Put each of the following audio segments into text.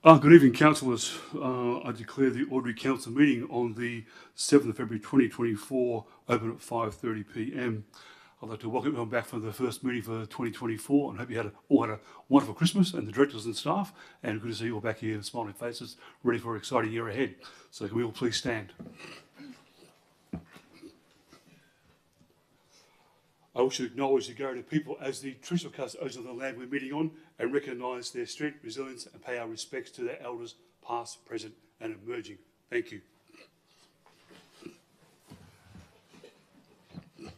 Good evening, councillors. I declare the ordinary council meeting on the 7th of February 2024 open at 5:30 p.m. I'd like to welcome everyone back for the first meeting for 2024 and hope you all had a wonderful Christmas, and the directors and staff, and good to see you all back here, smiling faces, ready for an exciting year ahead. So can we all please stand? I wish to acknowledge the Gadigal people as the traditional custodians of the land we're meeting on and recognise their strength, resilience and pay our respects to their elders, past, present and emerging. Thank you. I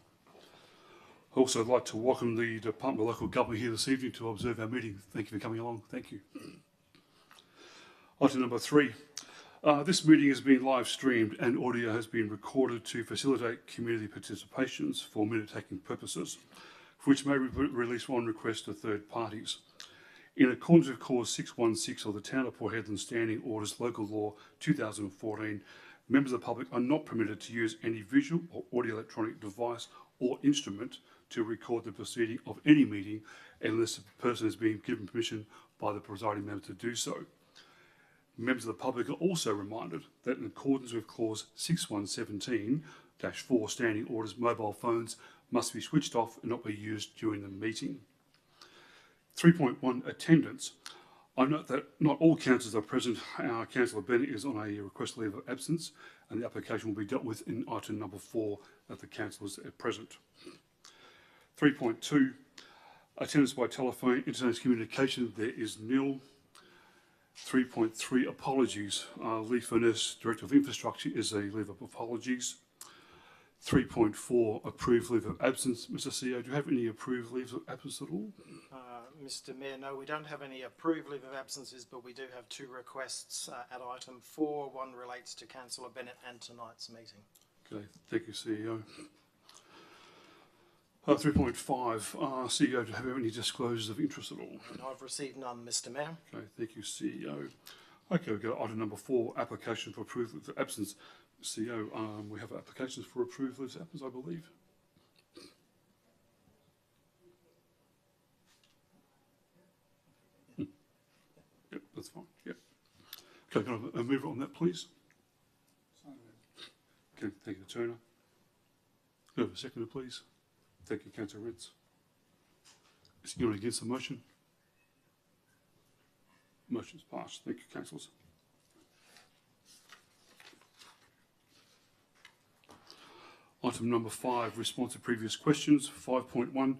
also would like to welcome the Department of Local Government here this evening to observe our meeting. Thank you for coming along. Thank you. Item number 3. This meeting has been live streamed and audio has been recorded to facilitate community participations for minute-taking purposes, for which may be released on request to third parties. In accordance with Clause 616 of the Town of Port Hedland Standing Orders Local Law 2014, members of the public are not permitted to use any visual or audio electronic device or instrument to record the proceeding of any meeting unless the person has been given permission by the presiding member to do so. Members of the public are also reminded that in accordance with Clause 6117-4 Standing Orders, mobile phones must be switched off and not be used during the meeting. 3.1 Attendance. I note that not all councillors are present. Councillor Bennett is on a request leave of absence and the application will be dealt with in item number 4 that the councillors are present. 3.2 Attendance by telephone, internet communication, there is nil. 3.3 Apologies. Lee Furness, Director of Infrastructure, is a leave of apologies. 3.4 Approved leave of absence. Mr. CEO, do you have any approved leaves of absence at all? Mr. Mayor, no, we don't have any approved leave of absences, but we do have 2 requests at item 4. One relates to Councillor Bennett and tonight's meeting. Okay, thank you, CEO. 3.5 CEO, do you have any disclosures of interest at all? No, I've received none, Mr. Mayor. Okay, thank you, CEO. Okay, we've got item number 4, application for approved leave of absence. CEO, we have applications for approved leave of absence, I believe. Yep, that's fine. Yep. Okay, can I have a mover on that, please? Okay, thank you, Turner. Can I have a seconder, please? Thank you, Councillor Ritz. Is anyone against the motion? Motion's passed. Thank you, councillors. Item number 5, response to previous questions. 5.1,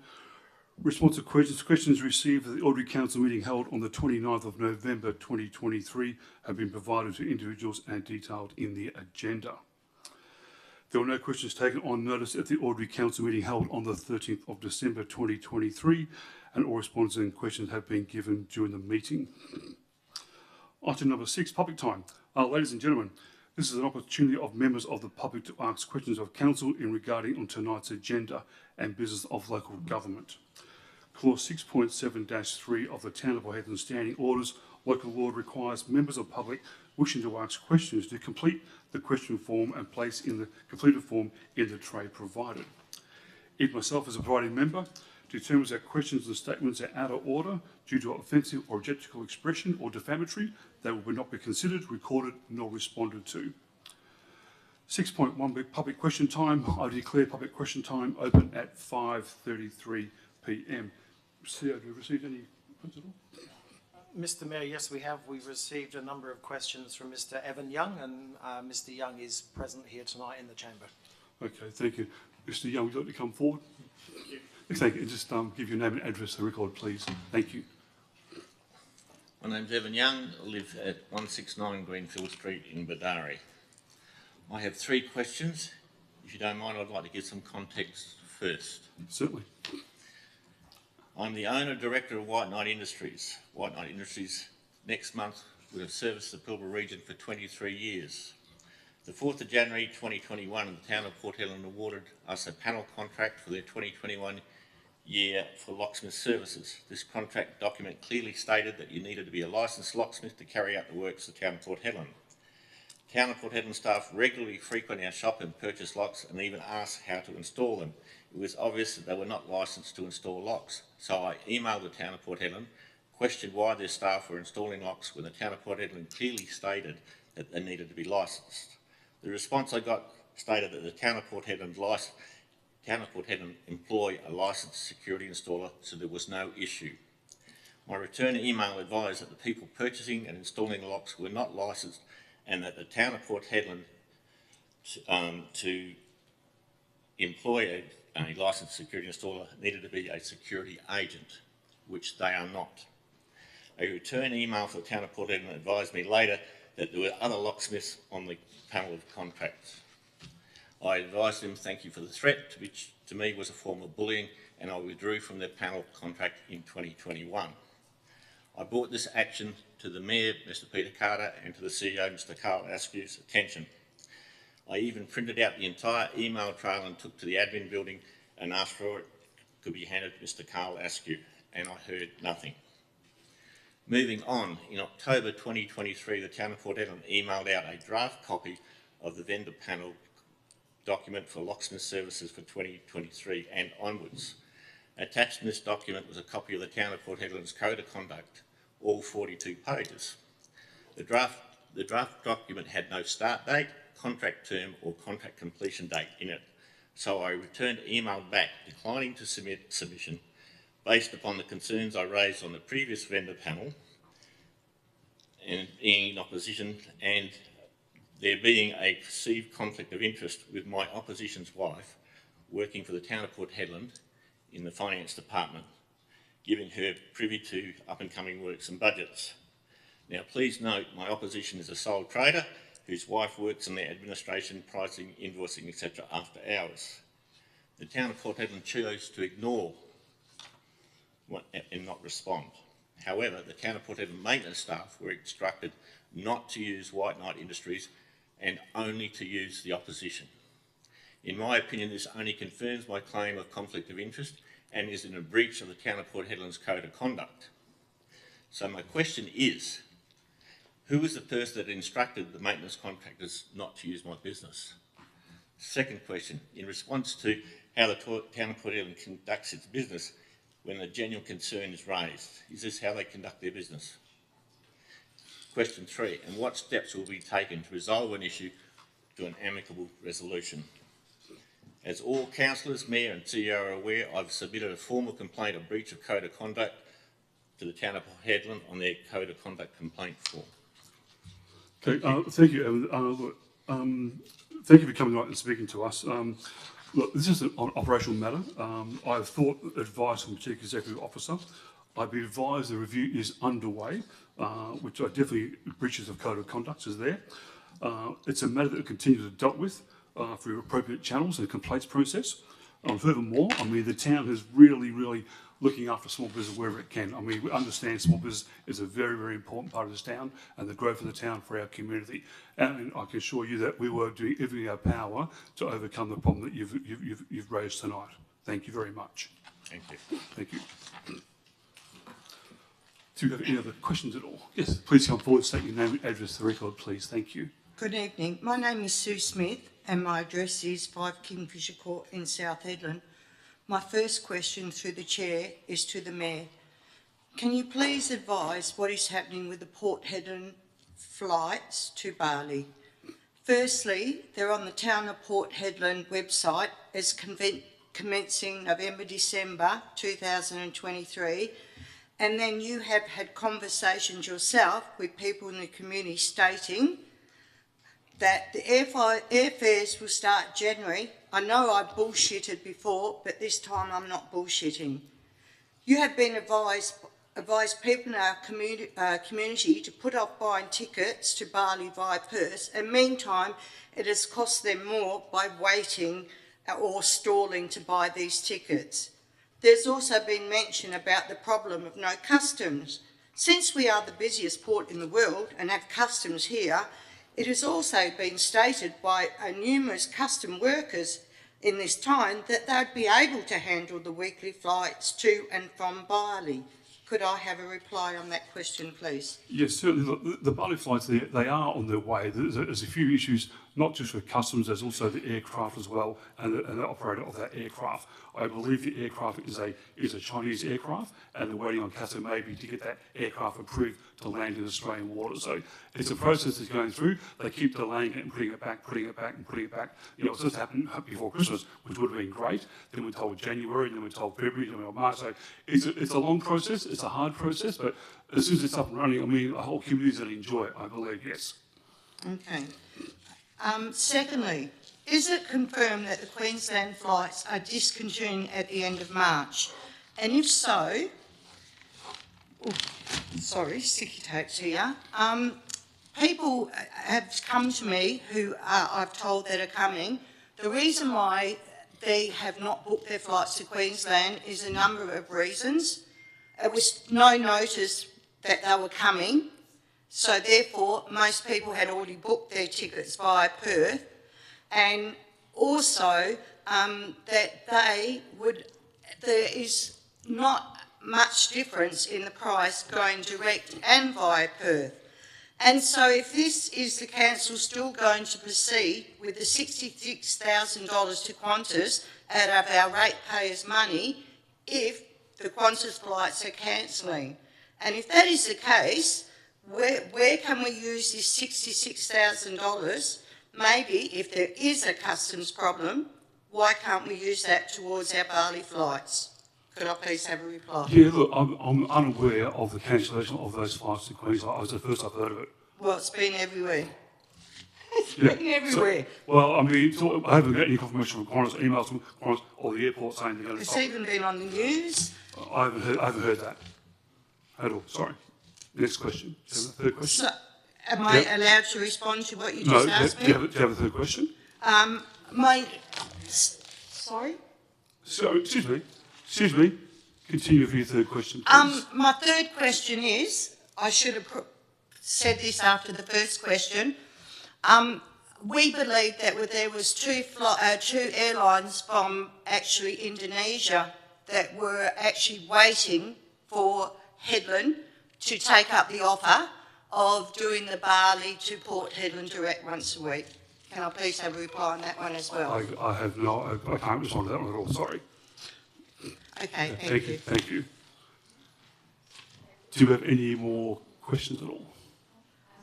response to questions received at the ordinary council meeting held on the 29th of November 2023 have been provided to individuals and detailed in the agenda. There were no questions taken on notice at the ordinary council meeting held on the 13th of December 2023, and all responses and questions have been given during the meeting. Item number 6, public time. Ladies and gentlemen, this is an opportunity of members of the public to ask questions of council in regarding on tonight's agenda and business of local government. Clause 6.7-3 of the Town of Port Hedland Standing Orders Local Law requires members of the public wishing to ask questions to complete the question form and place in the completed form in the tray provided. If myself as a providing member determines that questions and statements are out of order due to offensive or objectionable expression or defamatory, they will not be considered, recorded nor responded to. 6.1 public question time. I declare public question time open at 5:33 p.m. CEO, have you received any questions at all? Mr. Mayor, yes, we have. We've received a number of questions from Mr. Evan Young, and Mr. Young is present here tonight in the chamber. Okay, thank you. Mr. Young, would you like to come forward? Thank you. Thank you. Just give your name and address to the record, please. Thank you. My name's Evan Young. I live at 169 Greenfield Street in Badari. I have 3 questions. If you don't mind, I'd like to give some context first. Certainly. I'm the owner-director of White Knight Industries. White Knight Industries next month will have serviced the Pilbara region for 23 years. The 4th of January 2021, the Town of Port Hedland awarded us a panel contract for their 2021 year for locksmith services. This contract document clearly stated that you needed to be a licensed locksmith to carry out the works of the Town of Port Hedland. Town of Port Hedland staff regularly frequent our shop and purchase locks and even ask how to install them. It was obvious that they were not licensed to install locks, so I emailed the Town of Port Hedland questioned why their staff were installing locks when the town of Port Hedland clearly stated that they needed to be licensed. The response I got stated that the town of Port Hedland employ a licensed security installer, so there was no issue. My return email advised that the people purchasing and installing locks were not licensed and that the town of Port Hedland to employ a licensed security installer needed to be a security agent, which they are not. A return email for the town of Port Hedland advised me later that there were other locksmiths on the panel of contracts. I advised them thank you for the threat, which to me was a form of bullying, and I withdrew from the panel contract in 2021. I brought this action to the Mayor, Mr Peter Carter, and to the CEO, Mr Carl Askew's attention. I even printed out the entire email trail and took to the admin building and asked for it could be handed to Mr Carl Askew, and I heard nothing. Moving on, in October 2023, the town of Port Hedland emailed out a draft copy of the vendor panel document for locksmith services for 2023 and onwards. Attached in this document was a copy of the town of Port Hedland's Code of Conduct, all 42 pages. The draft document had no start date, contract term or contract completion date in it, so I returned email back declining to submit submission based upon the concerns I raised on the previous vendor panel and being in opposition and there being a perceived conflict of interest with my opposition's wife working for the town of Port Hedland in the finance department, giving her privy to up-and-coming works and budgets. Now please note my opposition is a sole trader whose wife works in the administration, pricing, invoicing, etc. after hours. The town of Port Hedland chose to ignore and not respond. However, the town of Port Hedland maintenance staff were instructed not to use White Knight Industries and only to use the opposition. In my opinion, this only confirms my claim of conflict of interest and is in a breach of the town of Port Hedland's Code of Conduct. So my question is, who was the person that instructed the maintenance contractors not to use my business? Second question, in response to how the town of Port Hedland conducts its business when a genuine concern is raised, is this how they conduct their business? Question 3, and what steps will be taken to resolve an issue to an amicable resolution? As all councillors, Mayor and CEO are aware, I've submitted a formal complaint of breach of Code of Conduct to the town of Port Hedland on their Code of Conduct complaint form. Okay, thank you, Evan. Thank you for coming out and speaking to us. Look, this is an operational matter. I have thought advice from the Chief Executive Officer. I've been advised the review is underway, which I definitely breaches of Code of Conduct is there. It's a matter that will continue to be dealt with through appropriate channels and complaints process. Furthermore, I mean, the town is really looking after small business wherever it can. I mean, we understand small business is a very important part of this town and the growth of the town for our community. And I can assure you that we were doing everything in our power to overcome the problem that you've raised tonight. Thank you very much. Thank you. Thank you. Do you have any other questions at all? Yes, please come forward, state your name and address to the record, please. Thank you. Good evening. My name is Sue Smith and my address is 5 Kingfisher Court in South Hedland. My first question through the Chair is to the Mayor. Can you please advise what is happening with the Port Hedland flights to Bali? Firstly, they're on the Town of Port Hedland website as commencing November-December 2023, and then you have had conversations yourself with people in the community stating that the airfares will start January. I know I bullshitted before, but this time I'm not bullshitting. You have been advised people in our community to put off buying tickets to Bali via Perth, and meantime it has cost them more by waiting or stalling to buy these tickets. There's also been mention about the problem of no customs. Since we are the busiest port in the world and have customs here, it has also been stated by numerous custom workers in this time that they'd be able to handle the weekly flights to and from Bali. Could I have a reply on that question, please? Yes, certainly. The barley flights, they are on their way. There's a few issues, not just with customs, there's also the aircraft as well, and the operator of that aircraft. I believe the aircraft is a Chinese aircraft, and they're waiting on Casa maybe to get that aircraft approved to land in Australian waters. So it's a process that's going through. They keep delaying it and putting it back. You know, it's just happened before Christmas, which would have been great. Then we're told January, then we're told February, then we're told March. So it's a long process, it's a hard process, but as soon as it's up and running, I mean, the whole community's going to enjoy it, I believe, yes. Okay. Secondly, is it confirmed that the Queensland flights are discontinuing at the end of March? And if so, sticky tapes here. People have come to me who I've told that are coming. The reason why they have not booked their flights to Queensland is a number of reasons. It was no notice that they were coming, so therefore most people had already booked their tickets via Perth, and also that there is not much difference in the price going direct and via Perth. And so if this is the council still going to proceed with the $66,000 to Qantas out of our ratepayers' money if the Qantas flights are cancelling? And if that is the case, where can we use this $66,000? Maybe if there is a customs problem, why can't we use that towards our barley flights? Could I please have a reply? Yeah, look, I'm unaware of the cancellation of those flights to Queensland. It's the first I've heard of it. Well, it's been everywhere. It's Yeah. been everywhere. Well, I mean, I haven't got any confirmation from Qantas, emails from Qantas or the airport saying they're going to It's stop. even been on the news. I haven't heard that at all. Sorry. Next question. Do you have a third question? So, am I Yep. allowed to respond to what you No. just asked Do me? you have a third question? Sorry? So, excuse me. Continue for your third question, please. My third question is, I should have said this after the first question. We believe that there was two airlines from actually Indonesia that were actually waiting for Headland to take up the offer of doing the barley to Port Hedland direct once a week. Can I please have a reply on that one as well? I can't respond to that one at all. Sorry. Okay, thank you. Thank you. Do you have any more questions at all?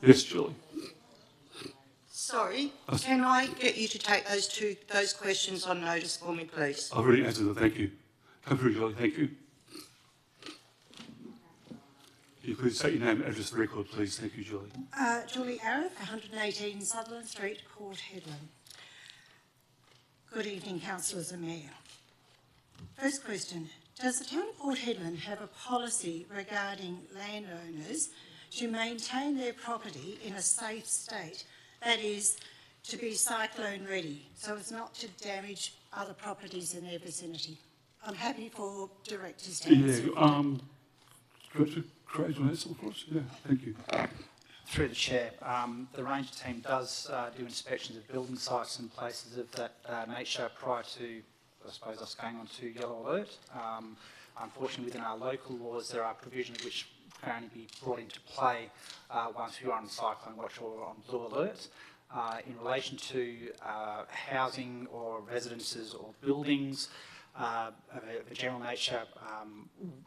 Yes, Julie. Sorry, can I get you to take those questions on notice for me, please? I've already answered them. Thank you. Come through, Julie. Thank you. Can you please state your name and address for the record, please? Thank you, Julie. Julie Arif, 118 Sutherland Street, Port Hedland. Good evening, councillors and mayor. First question, does the town of Port Hedland have a policy regarding landowners to maintain their property in a safe state, that is, to be cyclone ready, so as not to damage other properties in their vicinity? I'm happy for directors to answer. Director Craig, want to answer for us? Yeah, thank you. Through the chair, the ranger team does do inspections of building sites and places of that nature prior to, I suppose, us going on to yellow alert. Unfortunately, within our local laws, there are provisions which can only be brought into play once we are on cyclone watch or on blue alert. In relation to housing or residences or buildings of a general nature,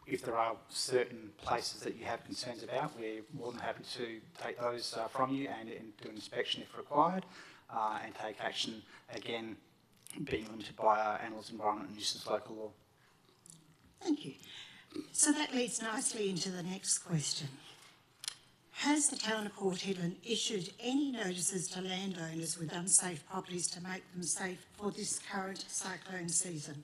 if there are certain places that you have concerns about, we're more than happy to take those from you and do an inspection if required, and take action, again, being limited by our Animals Environment and Nuisance Local Law. Thank you. So that leads nicely into the next question. Has the town of Port Hedland issued any notices to landowners with unsafe properties to make them safe for this current cyclone season?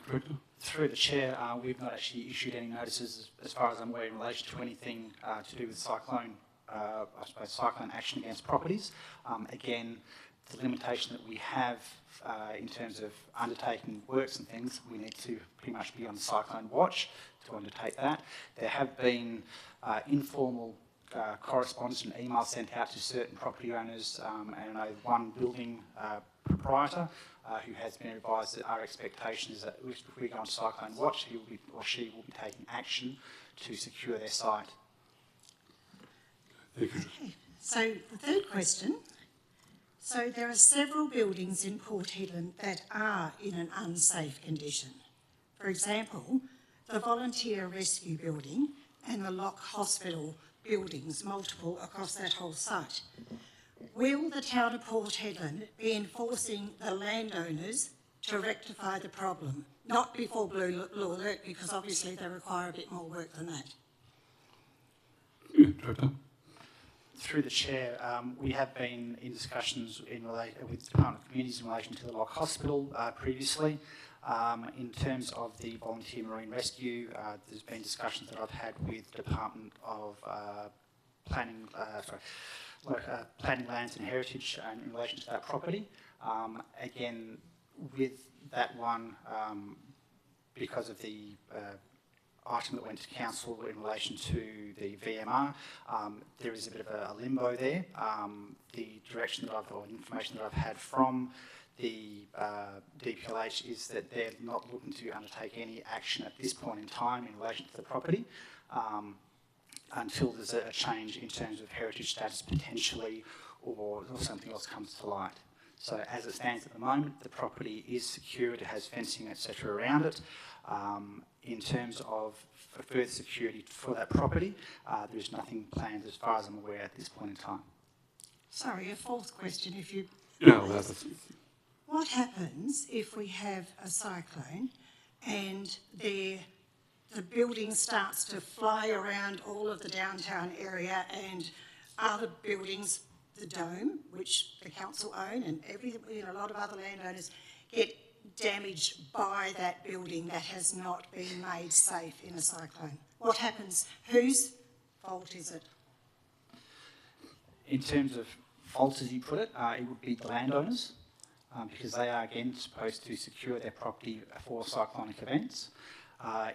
Director? Through the chair, we've not actually issued any notices, as far as I'm aware, in relation to anything to do with cyclone, I suppose, cyclone action against properties. Again, the limitation that we have in terms of undertaking works and things, we need to pretty much be on cyclone watch to undertake that. There have been informal correspondence and email sent out to certain property owners, and I know one building proprietor who has been advised that our expectation is that if we go on cyclone watch, he will be, or she will be taking action to secure their site. Thank you. Okay. So the third question. So there are several buildings in Port Hedland that are in an unsafe condition. For example, the Volunteer Rescue Building and the Lock Hospital buildings, multiple across that whole site. Will the town of Port Hedland be enforcing the landowners to rectify the problem? Not before Blue Law Alert, because obviously they require a bit more work than that. Yeah, Director. Through the Chair, we have been in discussions with the Department of Communities in relation to the Lock Hospital previously. In terms of the Volunteer Marine Rescue, there's been discussions that I've had with the Department of Planning, Planning, Lands and Heritage in relation to that property. Again, with that one, because of the item that went to council in relation to the VMR, there is a bit of a limbo there. The direction that or information that I've had from the DPLH is that they're not looking to undertake any action at this point in time in relation to the property until there's a change in terms of heritage status potentially, or something else comes to light. So as it stands at the moment, the property is secured, it has fencing, etc. around it. In terms of further security for that property, there is nothing planned as far as I'm aware at this point in time. Sorry, a fourth question, if you... No, that's What happens if we have a cyclone and the building starts to fly around all of the downtown area and other buildings, the Dome, which the council own, and a lot of other landowners get damaged by that building that has not been made safe in a cyclone? What happens? Whose fault is it? In terms of faults, as you put it, it would be the landowners, because they are again supposed to secure their property for cyclonic events.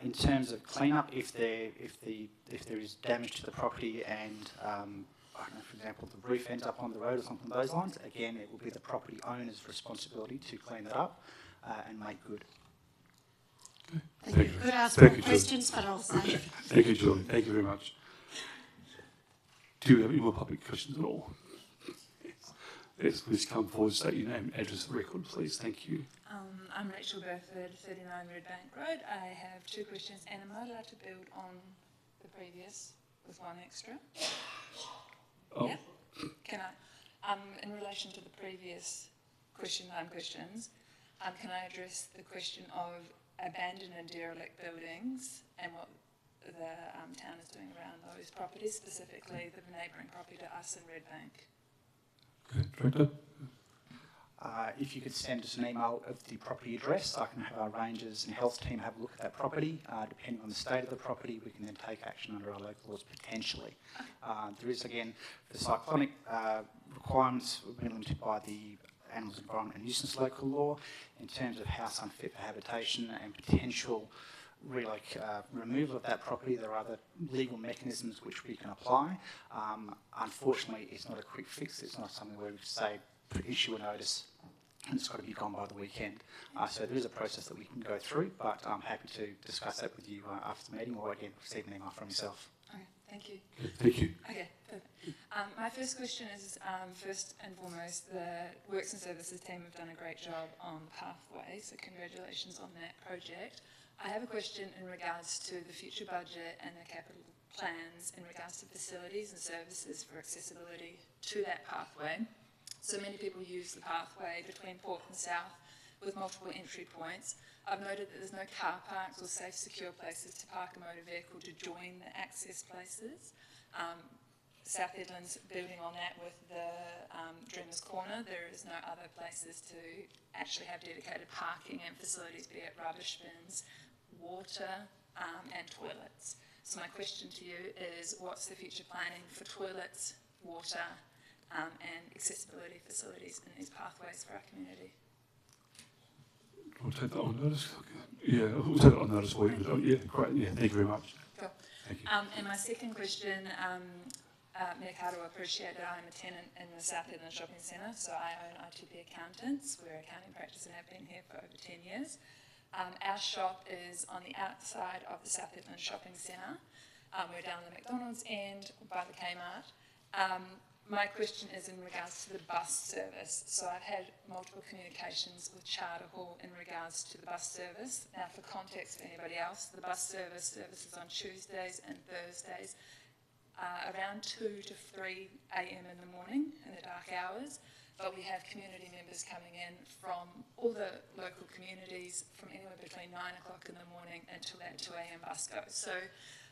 In terms of clean-up, if there is damage to the property and I don't know, for example, the roof ends up on the road or something along those lines, again, it will be the property owner's responsibility to clean that up and make good. Thank you. Could ask Thank more you, questions, but I'll save. Thank you, Julie. Thank you very much. Do you have any more public questions at all? Yes, please come forward, state your name, address for the record, please. Thank you. I'm Rachel Burford, 39 Redbank Road. I have two questions, and am I allowed to build on the previous with one extra? Oh. Yep. Can I? In relation to the previous questions, can I address the question of abandoned and derelict buildings and what the town is doing around those properties, specifically the neighbouring property to us in Redbank? Okay, Director. If you could send us an email of the property address, I can have our rangers and health team have a look at that property. Depending on the state of the property, we can then take action under our local laws potentially. There is, again, the cyclonic requirements have been limited by the Animals, Environment and Nuisance Local Law in terms of house unfit for habitation and potential removal of that property. There are other legal mechanisms which we can apply. Unfortunately, it's not a quick fix. It's not something where we say issue a notice and it's got to be gone by the weekend. So there is a process that we can go through, but I'm happy to discuss that with you after the meeting, or again receive an email from yourself. Okay, thank you. Okay, thank you. Okay, perfect. My first question is, first and foremost, the Works and Services team have done a great job on Pathway, so congratulations on that project. I have a question in regards to the future budget and the capital plans in regards to facilities and services for accessibility to that pathway. So many people use the pathway between Port and South with multiple entry points. I've noted that there's no car parks or safe, secure places to park a motor vehicle to join the access places. South Hedland's building on that with the Dreamers Corner. There is no other places to actually have dedicated parking and facilities, be it rubbish bins, water and toilets. So my question to you is, what's the future planning for toilets, water and accessibility facilities in these pathways for our community? We'll take that on notice. Okay. Yeah, we'll take that on notice for you. Yeah, great. Yeah, thank you very much. Cool. Thank you. And my second question, Mayor Carter will appreciate that I'm a tenant in the South Hedland Shopping Centre, so I own ITP Accountants. We're accounting practice and have been here for over 10 years. Our shop is on the outside of the South Hedland Shopping Centre. We're down the McDonald's end by the Kmart. My question is in regards to the bus service. So I've had multiple communications with Charter Hall in regards to the bus service. Now, for context for anybody else, the bus services on Tuesdays and Thursdays around 2 to 3 a.m. in the morning in the dark hours, but we have community members coming in from all the local communities from anywhere between 9 o'clock in the morning until that 2 a.m. bus goes. So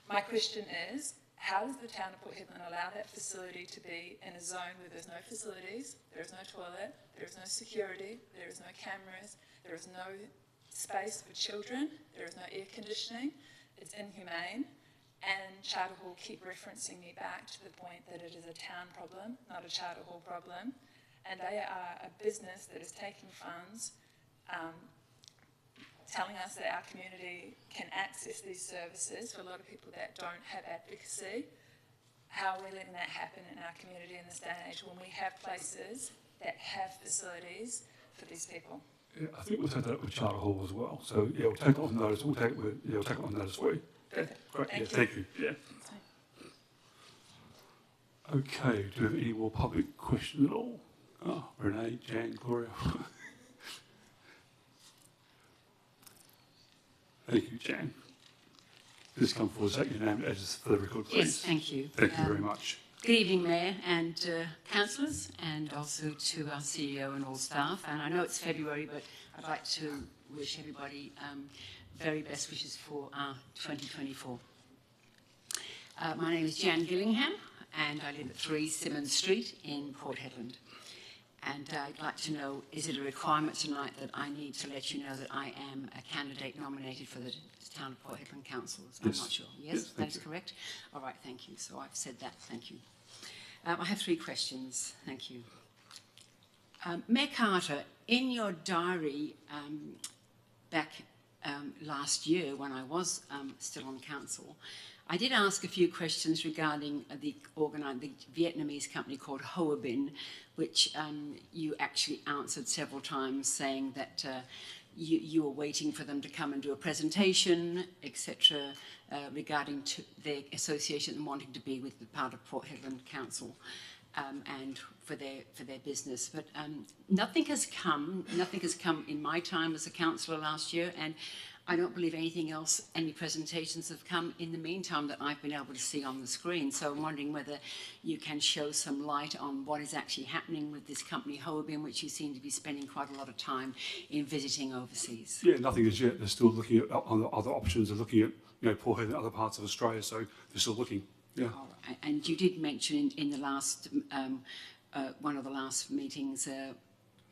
my question is, how does the town of Port Hedland allow that facility to be in a zone where there's no facilities, there is no toilet, there is no security, there is no cameras, there is no space for children, there is no air conditioning, it's inhumane, and Charter Hall keep referencing me back to the point that it is a town problem, not a Charter Hall problem, and they are a business that is taking funds, telling us that our community can access these services for a lot of people that don't have advocacy. How are we letting that happen in our community in this day and age when we have places that have facilities for these people? Yeah, I think we'll take that with Charter Hall as well. So yeah, we'll take it on notice. We'll take it on notice for you. Perfect. Great. Thank you. Thank you. Yeah. Okay. Do we have any more public questions at all? Oh, Renee, Jan, Gloria. Thank you, Jan. Please come forward, state your name as for the record, please. Yes, thank you. Thank you very much. Good evening, Mayor and councillors, and also to our CEO and all staff. And I know it's February, but I'd like to wish everybody very best wishes for our 2024. My name is Jan Gillingham, and I live at 3 Simmons Street in Port Hedland. And I'd like to know, is it a requirement tonight that I need to let you know that I am a candidate nominated for the Town of Port Hedland Council? I'm Yes. not sure. Yes, Yes, that thank is you. correct. All right, thank you. So I've said that. Thank you. I have 3 questions. Thank you. Mayor Carter, in your diary back last year when I was still on council, I did ask a few questions regarding the Vietnamese company called Hoa Binh, which you actually answered several times, saying that you were waiting for them to come and do a presentation, etc., regarding to their association and wanting to be with the part of Port Hedland Council and for their business. But nothing has come in my time as a councillor last year, and I don't believe anything else, any presentations have come in the meantime that I've been able to see on the screen. So I'm wondering whether you can show some light on what is actually happening with this company, Hoa Binh, which you seem to be spending quite a lot of time in visiting overseas. Yeah, nothing as yet. They're still looking at other options. They're looking at Port Hedland and other parts of Australia, so they're still looking. Yeah. All right. And you did mention in the last, one of the last meetings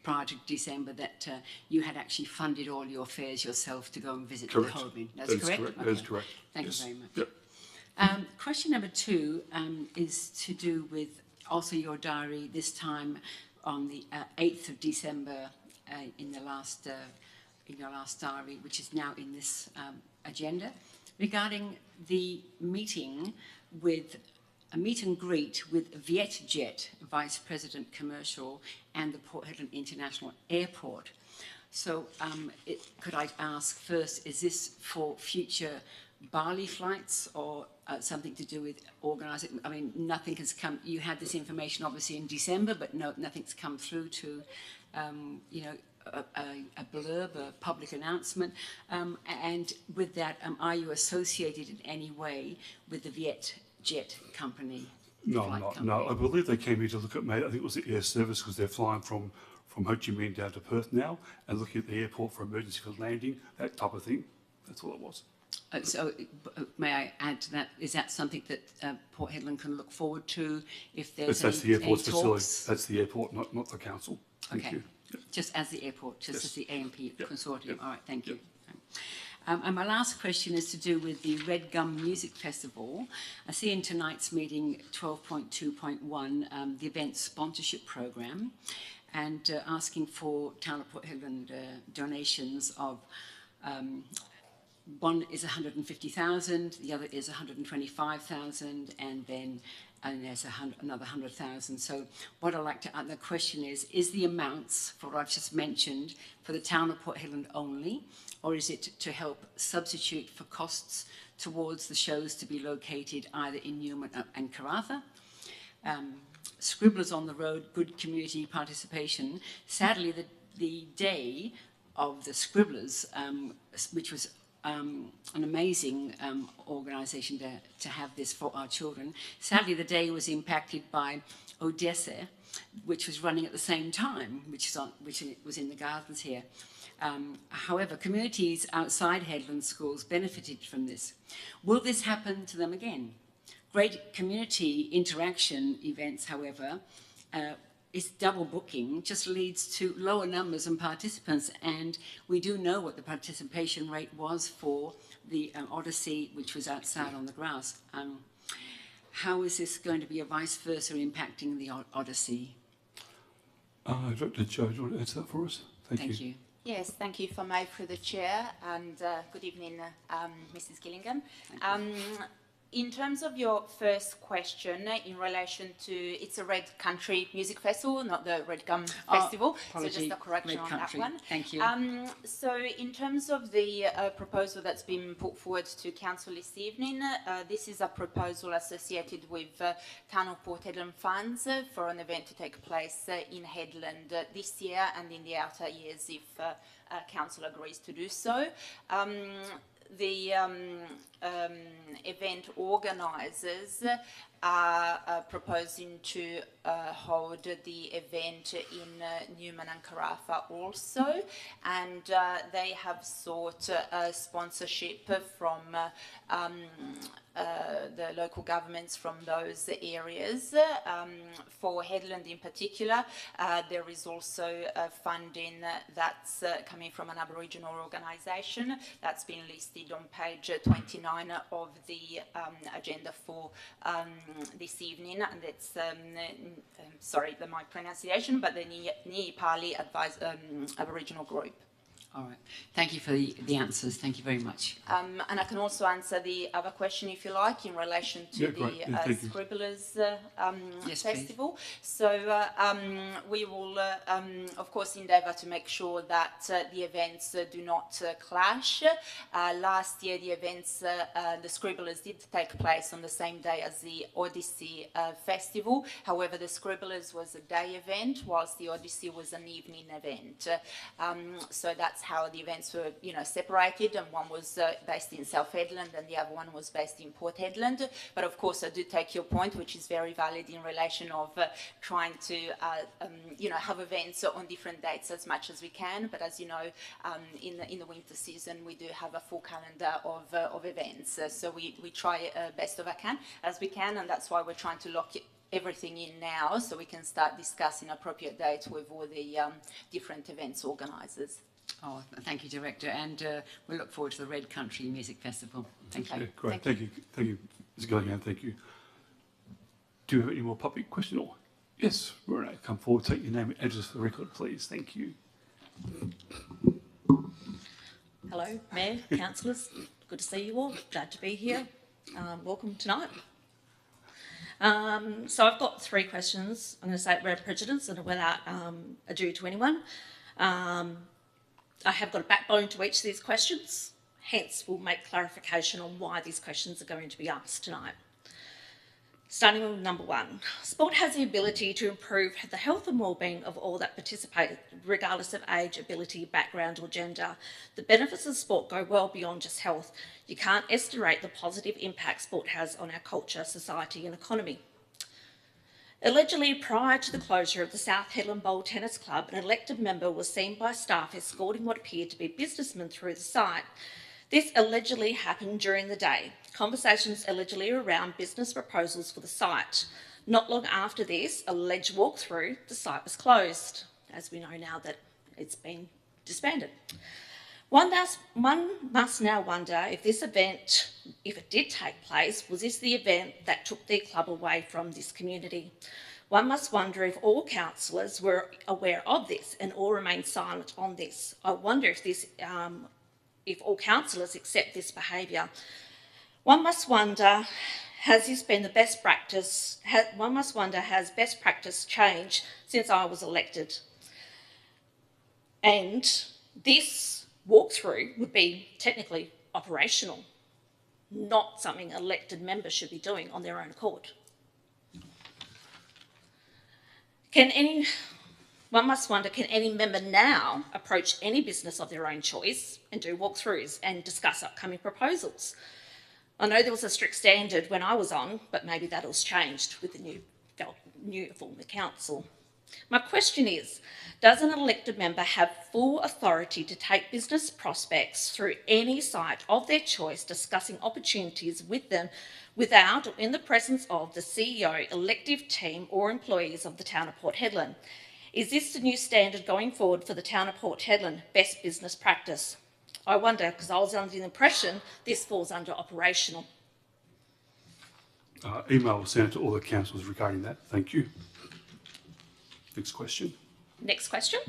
prior to December that you had actually funded all your fares yourself to go and visit Correct. the Hoa Binh. That is correct. That is Okay. correct. Thank Yes. you very much. Yep. Question number 2 is to do with also your diary, this time on the 8th of December in your last diary, which is now in this agenda, regarding the meeting with a meet and greet with Vietjet, Vice President Commercial, and the Port Hedland International Airport. So could I ask first, is this for future Bali flights or something to do with organising? I mean, nothing has come, you had this information obviously in December, but nothing's come through to, a blurb, a public announcement. And with that, are you associated in any way with the Vietjet company? No, I'm flight not. company? No, I believe they came here to look at, I think it was the air service, because they're flying from Ho Chi Minh down to Perth now and looking at the airport for emergency for landing, that type of thing. That's all it was. May I add to that, is that something that Port Hedland can look forward to if there's That's the airport's any facility. talks? That's the airport, not the council. Thank Okay, you. Yeah. just as the airport, just Yes. as the AMP Yep. consortium. Yep. All right, thank you. And my last question is to do with the Red Gum Music Festival. I see in tonight's meeting 12.2.1 the event sponsorship program, and asking for Town of Port Hedland donations of one is 150,000, the other is 125,000, and then and there's another 100,000. So what I'd like to add, the question is the amounts for what I've just mentioned for the town of Port Hedland only, or is it to help substitute for costs towards the shows to be located either in Newman and Karratha? Scribblers on the Road, good community participation. Sadly, the day of the Scribblers, which was an amazing organisation to have this for our children. Sadly, the day was impacted by Odessa, which was running at the same time, which was in the gardens here. However, communities outside Headland schools benefited from this. Will this happen to them again? Great community interaction events, however, is double booking, just leads to lower numbers and participants, and we do know what the participation rate was for the Odyssey, which was outside on the grass. How is this going to be a vice versa impacting the Odyssey? Dr. Joe, do you want to answer that for us? Thank you. Yes, thank you for May through the chair, and good evening, Mrs. Gillingham. In terms of your first question in relation to, it's a Red Country Music Festival, not the Red Gum Festival, so just a correction on that one. Thank you. So in terms of the proposal that's been put forward to Council this evening, this is a proposal associated with Town of Port Hedland funds for an event to take place in Hedland this year and in the outer years if Council agrees to do so. The event organisers are proposing to hold the event in Newman and Karratha also, and they have sought sponsorship from the local governments from those areas. For Hedland in particular, there is also funding that's coming from an Aboriginal organisation that's been listed on page 29 of the agenda for this evening, and it's sorry, my pronunciation, but the Ni Pali Aboriginal group. All right. Thank you for the answers. Thank you very much. And I can also answer the other question, if you like, in relation to the Scribblers Festival. Please. So we will, of course, endeavour to make sure that the events do not clash. Last year, the events, the Scribblers did take place on the same day as the Odyssey Festival. However, the Scribblers was a day event, whilst the Odyssey was an evening event. So that's how the events were, separated, and one was based in South Hedland and the other one was based in Port Hedland. But of course, I do take your point, which is very valid in relation of trying to, have events on different dates as much as we can. But as you know, in the winter season, we do have a full calendar of events. So we try best as we can, and that's why we're trying to lock everything in now so we can start discussing appropriate dates with all the different events organisers. Oh, thank you, Director, and we look forward to the Red Country Music Festival. Thank you. Yeah, great. Thank you. Ms. Gillingham, thank you. Do you have any more public question? Or yes, Renee, come forward, take your name and address for the record, please. Thank you. Hello, Mayor, councillors. Good to see you all. Glad to be here. Welcome tonight. So I've got 3 questions. I'm going to say it without prejudice and without ado to anyone. I have got a backbone to each of these questions, hence we'll make clarification on why these questions are going to be asked tonight. Starting with number 1, sport has the ability to improve the health and wellbeing of all that participate, regardless of age, ability, background or gender. The benefits of sport go well beyond just health. You can't estimate the positive impact sport has on our culture, society and economy. Allegedly, prior to the closure of the South Hedland Bowl Tennis Club, an elected member was seen by staff escorting what appeared to be businessmen through the site. This allegedly happened during the day. Conversations allegedly around business proposals for the site. Not long after this alleged walkthrough, the site was closed, as we know now that it's been disbanded. One must now wonder if this event, if it did take place, was this the event that took their club away from this community? One must wonder if all councillors were aware of this and all remained silent on this. I wonder if all councillors accept this behaviour. One must wonder has this been the best practice? One must wonder, has best practice changed since I was elected? And this walkthrough would be technically operational, not something elected members should be doing on their own accord. One must wonder, can any member now approach any business of their own choice and do walkthroughs and discuss upcoming proposals? I know there was a strict standard when I was on, but maybe that has changed with the new former council. My question is, does an elected member have full authority to take business prospects through any site of their choice, discussing opportunities with them without or in the presence of the CEO, elective team or employees of the town of Port Hedland? Is this the new standard going forward for the town of Port Hedland, best business practice? I wonder, because I was under the impression this falls under operational. Email was sent to all the councillors regarding that. Thank you. Next question. Next question.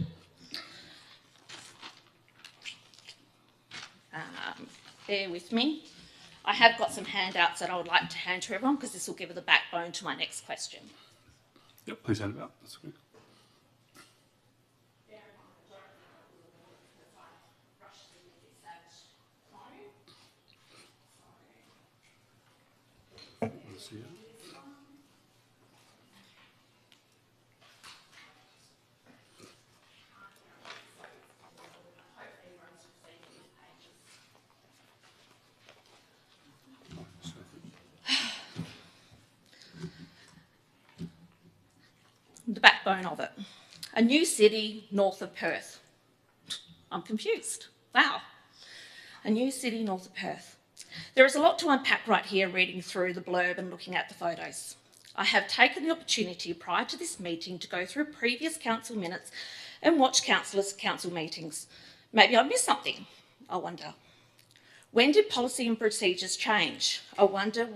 Bear with me. I have got some handouts that I would like to hand to everyone because this will give it the backbone to my next question. Yep, please hand it out. That's okay. Let's see it. The backbone of it. A new city north of Perth. I'm confused. Wow. A new city north of Perth. There is a lot to unpack right here reading through the blurb and looking at the photos. I have taken the opportunity prior to this meeting to go through previous council minutes and watch councillors' council meetings. Maybe I missed something, I wonder. When did policy and procedures change? I wonder,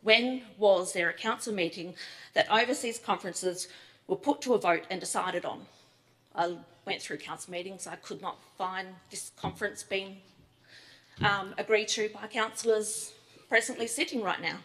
when was there a council meeting that overseas conferences were put to a vote and decided on? I went through council meetings. I could not find this conference being agreed to by councillors presently sitting right now.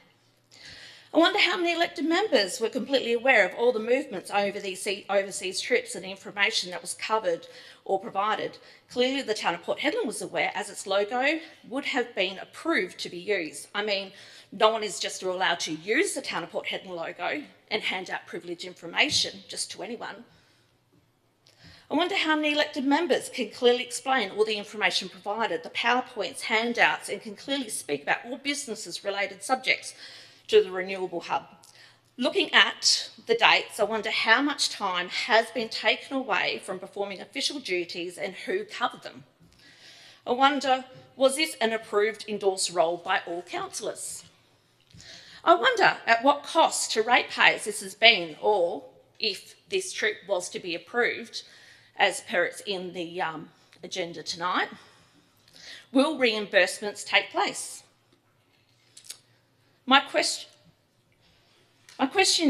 I wonder how many elected members were completely aware of all the movements over these overseas trips and the information that was covered or provided. Clearly the town of Port Hedland was aware, as its logo would have been approved to be used. I mean, no one is just allowed to use the town of Port Hedland logo and hand out privileged information just to anyone. I wonder how many elected members can clearly explain all the information provided, the PowerPoints, handouts, and can clearly speak about all businesses related subjects to the Renewable Hub. Looking at the dates, I wonder how much time has been taken away from performing official duties and who covered them. I wonder, was this an approved, endorsed role by all councillors? I wonder at what cost to ratepayers this has been, or if this trip was to be approved, as per it's in the agenda tonight, will reimbursements take place? My question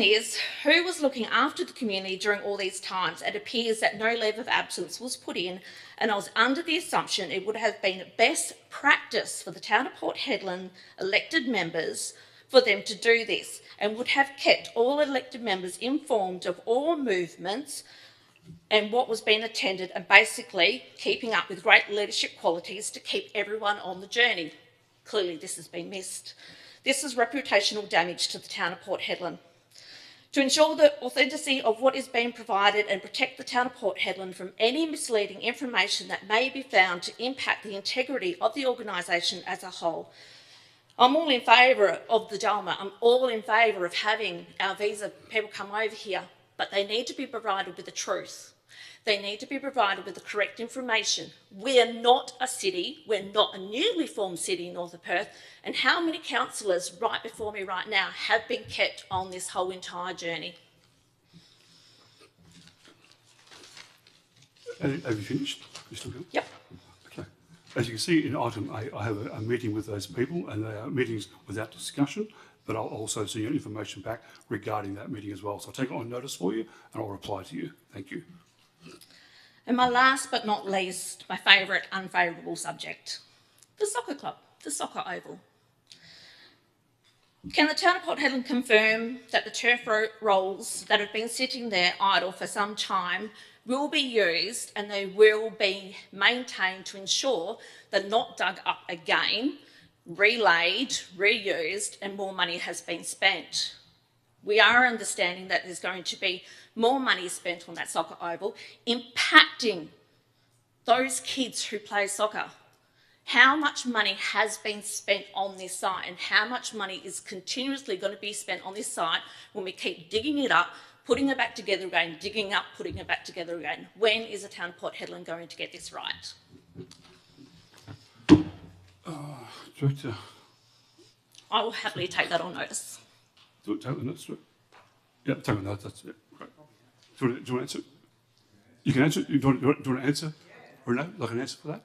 is, who was looking after the community during all these times? It appears that no leave of absence was put in, and I was under the assumption it would have been best practice for the town of Port Hedland elected members for them to do this, and would have kept all elected members informed of all movements and what was being attended, and basically keeping up with great leadership qualities to keep everyone on the journey. Clearly this has been missed. This is reputational damage to the town of Port Hedland. To ensure the authenticity of what is being provided and protect the town of Port Hedland from any misleading information that may be found to impact the integrity of the organisation as a whole, I'm all in favour of the DALMA. I'm all in favour of having our visa people come over here, but they need to be provided with the truth. They need to be provided with the correct information. We are not a city, we're not a newly formed city north of Perth, and how many councillors right before me right now have been kept on this whole entire journey? Have you finished? You still going? Yep. Okay. As you can see in item A, I have a meeting with those people, and they are meetings without discussion, but I'll also send you information back regarding that meeting as well. So I'll take it on notice for you, and I'll reply to you. Thank you. And my last but not least, my favourite unfavourable subject, the soccer club, the soccer oval. Can the town of Port Hedland confirm that the turf rolls that have been sitting there idle for some time will be used and they will be maintained to ensure they're not dug up again, relaid, reused, and more money has been spent? We are understanding that there's going to be more money spent on that soccer oval, impacting those kids who play soccer. How much money has been spent on this site and how much money is continuously going to be spent on this site when we keep digging it up, putting it back together again, digging up, putting it back together again? When is the town of Port Hedland going to get this right? Director. I will happily take that on notice. Do you want to take the notes? Yeah, take the notes, that's it. Great. Do you want to answer? You can answer. Do you want to answer? Or no? Like an answer for that?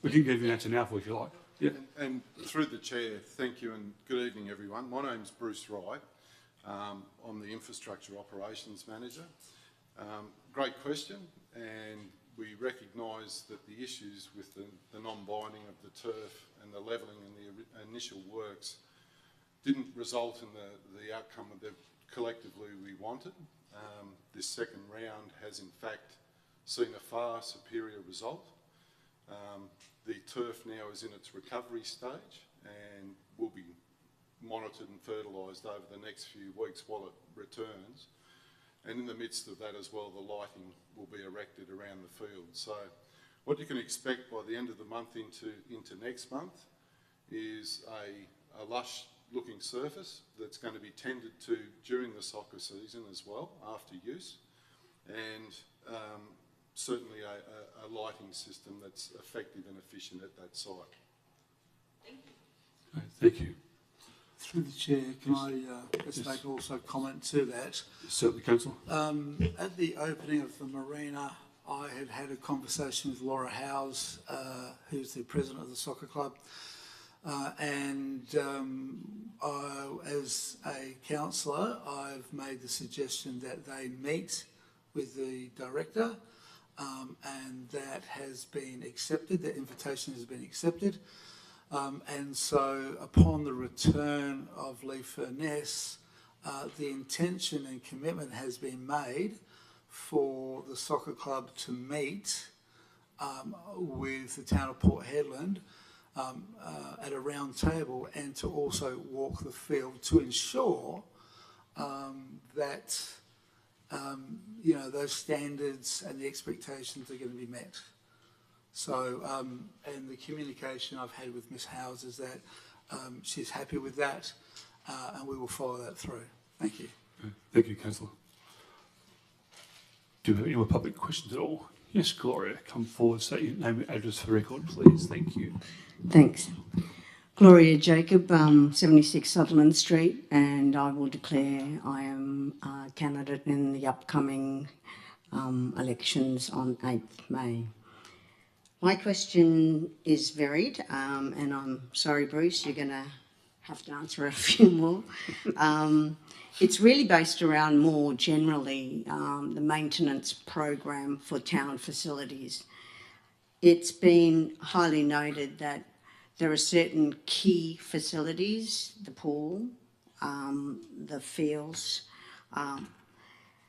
We can give you an answer now if you like. Yeah. And through the chair, thank you and good evening everyone. My name's Bruce Wright. I'm the Infrastructure Operations Manager. Great question, and we recognise that the issues with the non-binding of the turf and the levelling and the initial works didn't result in the outcome that collectively we wanted. This second round has in fact seen a far superior result. The turf now is in its recovery stage and will be monitored and fertilised over the next few weeks while it returns. And in the midst of that as well, the lighting will be erected around the field. So what you can expect by the end of the month into next month is a lush looking surface that's going to be tended to during the soccer season as well, after use. And certainly a lighting system that's effective and efficient at that site. Thank you. Through the chair, can I just make also comment to that? Certainly, Councillor. At the opening of the marina, I had a conversation with Laura Howes, who's the president of the soccer club, and as a councillor, I've made the suggestion that they meet with the director. And that has been accepted, the invitation has been accepted. And so upon the return of Lee Furness, the intention and commitment has been made for the soccer club to meet with the town of Port Hedland at a round table and to also walk the field to ensure that you know, those standards and the expectations are going to be met. So, and the communication I've had with Ms. Howes is that she's happy with that, and we will follow that through. Thank you. Thank you, Councillor. Do you have any more public questions at all? Yes, Gloria, come forward, state your name and address for the record, please. Thank you. Thanks. Gloria Jacob, 76 Sutherland Street, and I will declare I am a candidate in the upcoming elections on 8th May. My question is varied, and I'm sorry, Bruce, you're going to have to answer a few more. It's really based around more generally the maintenance program for town facilities. It's been highly noted that there are certain key facilities, the pool, the fields,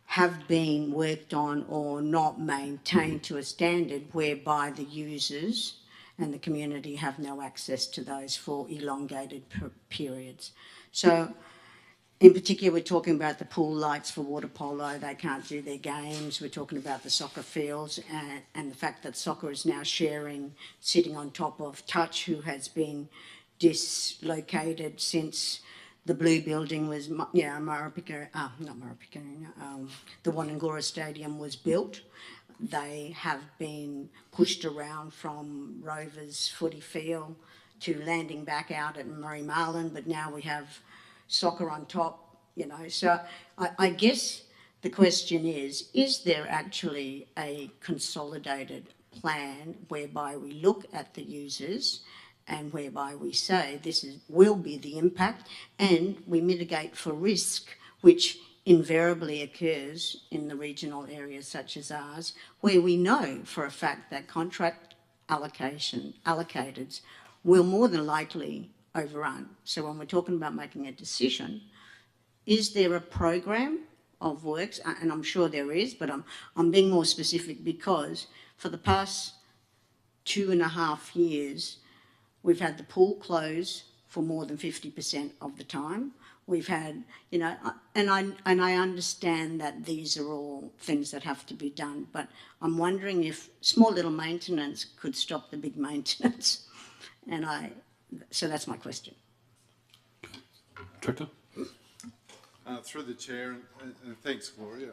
have been worked on or not maintained to a standard whereby the users and the community have no access to those for elongated periods. So in particular, we're talking about the pool lights for water polo. They can't do their games. We're talking about the soccer fields and the fact that soccer is now sharing, sitting on top of Touch, who has been dislocated since the blue building was, the Wonnangora Stadium was built. They have been pushed around from Rovers Footy Field to landing back out at Murray Marlin, but now we have soccer on top, you know. So I guess the question is there actually a consolidated plan whereby we look at the users and whereby we say this will be the impact and we mitigate for risk, which invariably occurs in the regional areas such as ours, where we know for a fact that contract allocators will more than likely overrun. So when we're talking about making a decision, is there a program of works? And I'm sure there is, but I'm being more specific because for the past 2.5 years, we've had the pool close for more than 50% of the time. We've had, you know, and I understand that these are all things that have to be done, but I'm wondering if small little maintenance could stop the big maintenance. So that's my question. Director? Through the chair, and thanks, Gloria.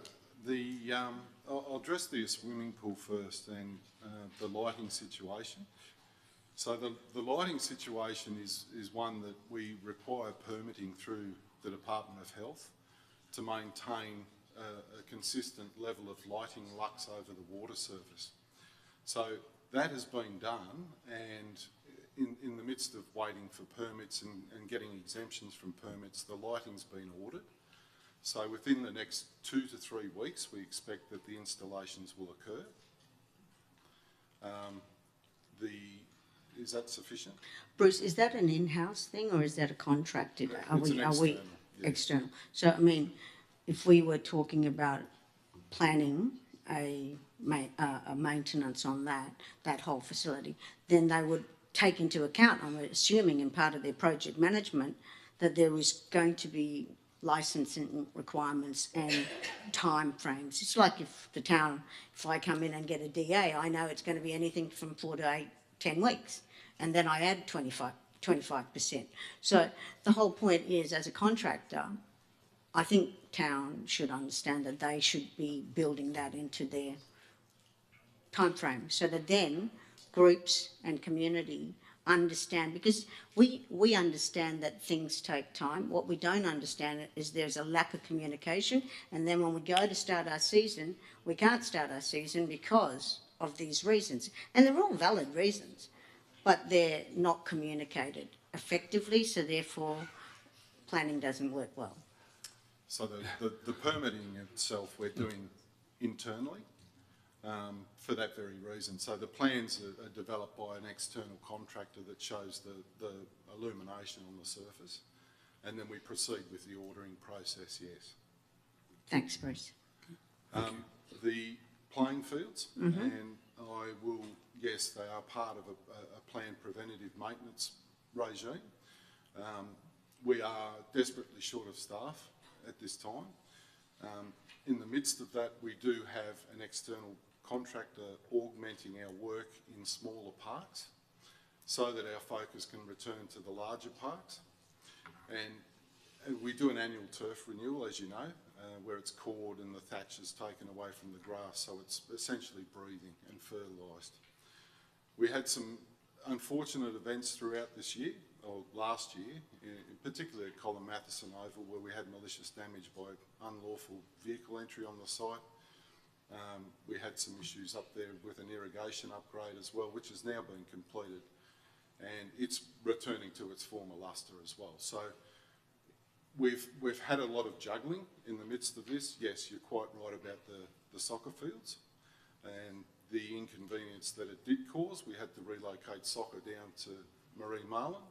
I'll address the swimming pool first and the lighting situation. So the lighting situation is one that we require permitting through the Department of Health to maintain a consistent level of lighting lux over the water surface. So that has been done, and in the midst of waiting for permits and getting exemptions from permits, the lighting's been ordered. So within the next 2 to 3 weeks, we expect that the installations will occur. Is that sufficient? Bruce, is that an in-house thing or is that a contracted? It's an external. Yeah. External? So, I mean, if we were talking about planning a maintenance on that whole facility, then they would take into account, I'm assuming in part of their project management, that there is going to be licensing requirements and time frames. It's like if I come in and get a DA, I know it's going to be anything from 4 to 8, 10 weeks, and then I add 25%. So the whole point is, as a contractor, I think town should understand that they should be building that into their time frame, so that then groups and community understand, because we understand that things take time. What we don't understand is there's a lack of communication, and then when we go to start our season, we can't start our season because of these reasons. And they're all valid reasons, but they're not communicated effectively, so therefore planning doesn't work well. So the permitting itself we're doing internally for that very reason. So the plans are developed by an external contractor that shows the illumination on the surface, and then we proceed with the ordering process, yes. Thanks, Bruce. The playing fields, and I will, yes, they are part of a planned preventative maintenance regime. We are desperately short of staff at this time. In the midst of that, we do have an external contractor augmenting our work in smaller parks so that our focus can return to the larger parks. And we do an annual turf renewal, as you know, where it's cored and the thatch is taken away from the grass, so it's essentially breathing and fertilised. We had some unfortunate events throughout this year, or last year, particularly at Colin Matheson Oval, where we had malicious damage by unlawful vehicle entry on the site. We had some issues up there with an irrigation upgrade as well, which has now been completed, and it's returning to its former lustre as well. So we've had a lot of juggling in the midst of this. Yes, you're quite right about the soccer fields and the inconvenience that it did cause. We had to relocate soccer down to Marie Marlin.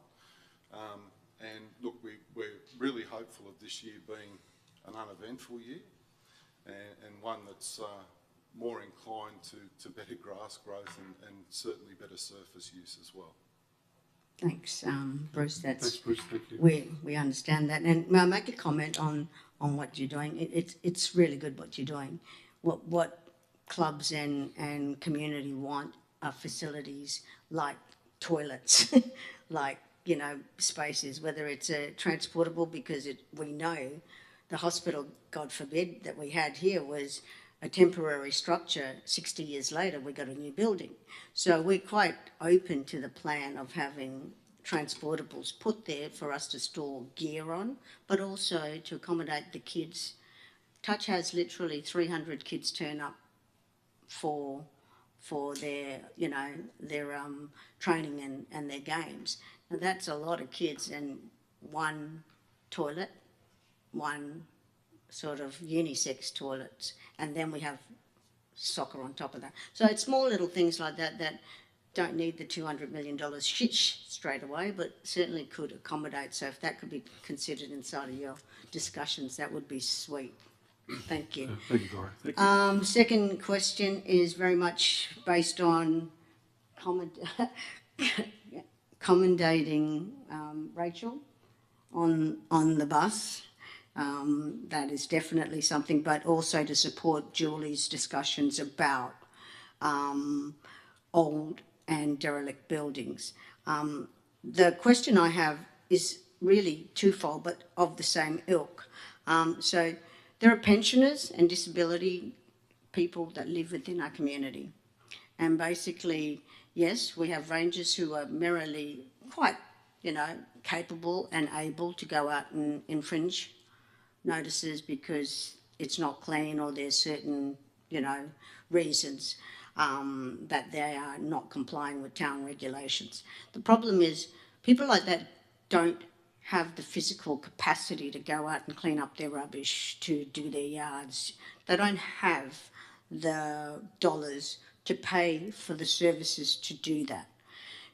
And look, we're really hopeful of this year being an uneventful year and one that's more inclined to better grass growth and certainly better surface use as well. Thanks, Bruce. Thanks, Bruce. Thank you. We understand that, and may I make a comment on what you're doing? It's really good what you're doing. What clubs and community want are facilities like toilets, like, you know, spaces, whether it's transportable, because we know the hospital, God forbid, that we had here was a temporary structure. 60 years later, we got a new building. So we're quite open to the plan of having transportables put there for us to store gear on, but also to accommodate the kids. Touch has literally 300 kids turn up for their, you know, their training and their games. Now that's a lot of kids, and one toilet, one sort of unisex toilets, and then we have soccer on top of that. So it's small little things like that that don't need the $200 million straight away, but certainly could accommodate. So if that could be considered inside of your discussions, that would be sweet. Thank you. Thank you, Gloria. Thank you. Second question is very much based on commendating Rachel on the bus. That is definitely something, but also to support Julie's discussions about old and derelict buildings. The question I have is really twofold, but of the same ilk. So there are pensioners and disability people that live within our community. And basically, yes, we have rangers who are merely quite, capable and able to go out and infringe notices because it's not clean or there's certain, reasons that they are not complying with town regulations. The problem is people like that don't have the physical capacity to go out and clean up their rubbish, to do their yards. They don't have the dollars to pay for the services to do that.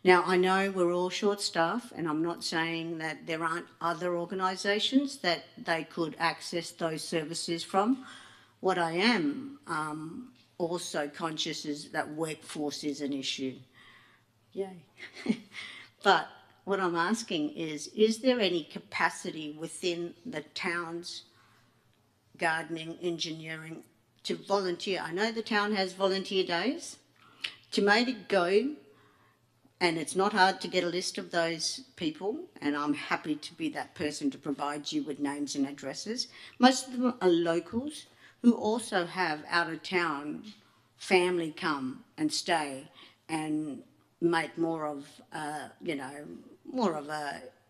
Now, I know we're all short-staffed, and I'm not saying that there aren't other organisations that they could access those services from. What I am also conscious is that workforce is an issue. Yay. But what I'm asking is there any capacity within the town's gardening, engineering, to volunteer? I know the town has volunteer days. To make it go, and it's not hard to get a list of those people, and I'm happy to be that person to provide you with names and addresses. Most of them are locals who also have out-of-town family come and stay and make more of a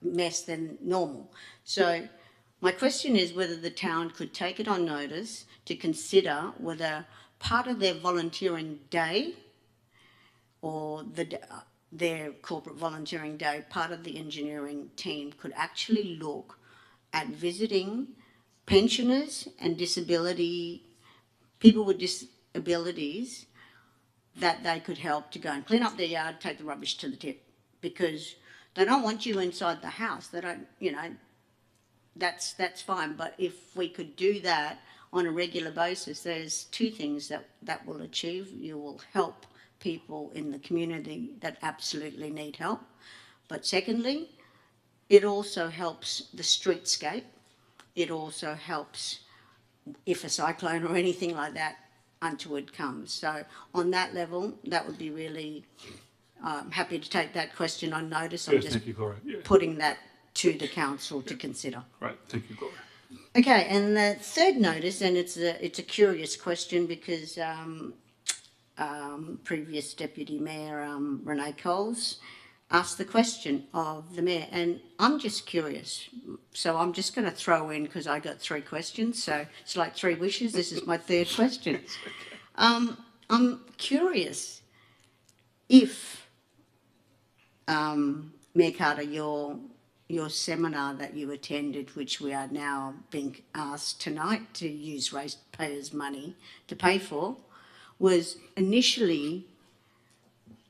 mess than normal. So my question is whether the town could take it on notice to consider whether part of their volunteering day or their corporate volunteering day, part of the engineering team could actually look at visiting pensioners and people with disabilities that they could help to go and clean up their yard, take the rubbish to the tip, because they don't want you inside the house. They don't, that's fine. But if we could do that on a regular basis, there's two things that will achieve. You will help people in the community that absolutely need help. But secondly, it also helps the streetscape. It also helps if a cyclone or anything like that untoward comes. So on that level, that would be really happy to take that question on notice. I'm just putting that to the council to consider. Right, thank you, Gloria. Okay, and the third notice, and it's a curious question because previous Deputy Mayor Renee Coles asked the question of the Mayor, and I'm just curious. So I'm just going to throw in, because I got 3 questions, so it's like 3 wishes. This is my 3rd question. I'm curious if, Mayor Carter, your seminar that you attended, which we are now being asked tonight to use ratepayers' money to pay for, was initially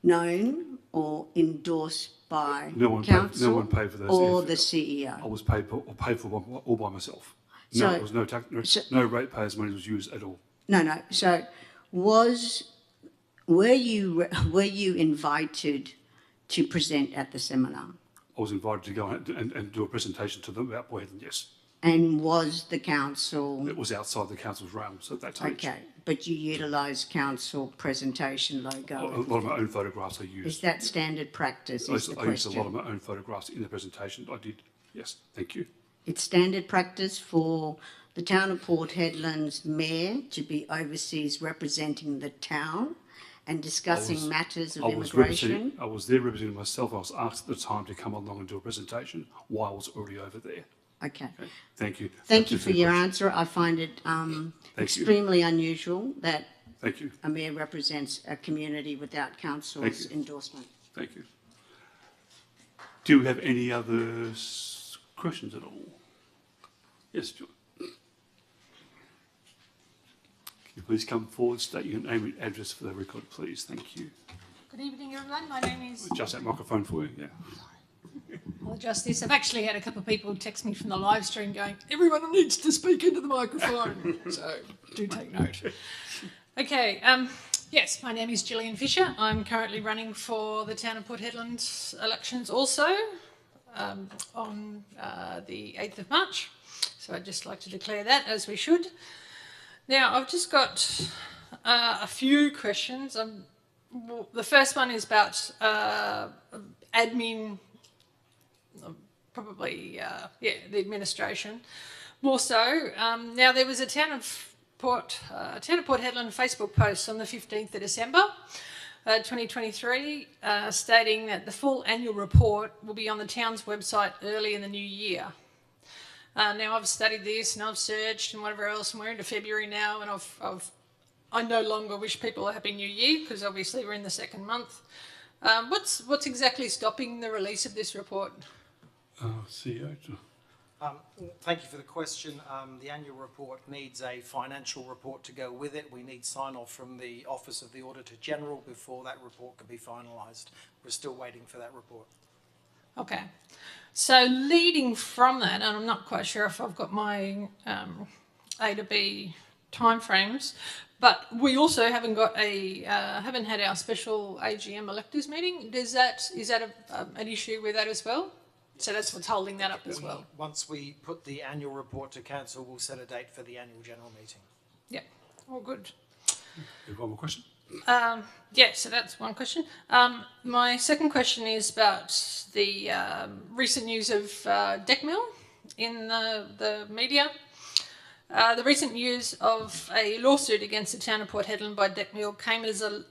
known or endorsed by council no one paid for those or the CEO? I was paid for all by myself. No, there was no ratepayers' money was used at all. No. So were you invited to present at the seminar? I was invited to go and do a presentation to them about Boyheadland, yes. And was the council... It was outside the council's realms at that time. Okay, but you utilised council presentation logo? A lot of my own photographs I used. Is that standard practice, is the question? I used a lot of my own photographs in the presentation. I did, yes, thank you. It's standard practice for the town of Port Hedland's mayor to be overseas representing the town and discussing matters of immigration? I was there representing myself. I was asked at the time to come along and do a presentation while I was already over there. Okay. Thank you. Thank you for your answer. I find it extremely unusual that a mayor represents a community without council's endorsement. Thank you. Do we have any other questions at all? Yes, John. Can you please come forward, state your name and address for the record, please? Thank you. Good evening, everyone. My name is... Adjust that microphone for you, yeah. I'll adjust this. I've actually had a couple of people text me from the live stream going, everyone needs to speak into the microphone. So do take note. Okay, yes, my name is Gillian Fisher. I'm currently running for the Town of Port Hedland elections also on the 8th of March. So I'd just like to declare that, as we should. Now, I've just got a few questions. The first one is about admin, probably, the administration, more so. Now, there was a Town of Port Hedland Facebook post on the 15th of December 2023 stating that the full annual report will be on the town's website early in the new year. Now, I've studied this and I've searched and whatever else, and we're into February now, and I no longer wish people a Happy New Year because obviously we're in the second month. What's exactly stopping the release of this report? CEO. Thank you for the question. The annual report needs a financial report to go with it. We need sign-off from the Office of the Auditor General before that report can be finalised. We're still waiting for that report. Okay. So leading from that, and I'm not quite sure if I've got my A to B timeframes, but we also haven't got haven't had our special AGM electors meeting. Is that an issue with that as well? So that's what's holding that up as well. Once we put the annual report to council, we'll set a date for the annual general meeting. Yeah, all good. You have one more question? Yeah, so that's one question. My second question is about the recent news of Decmil in the media. The recent news of a lawsuit against the Town of Port Hedland by Decmil came as a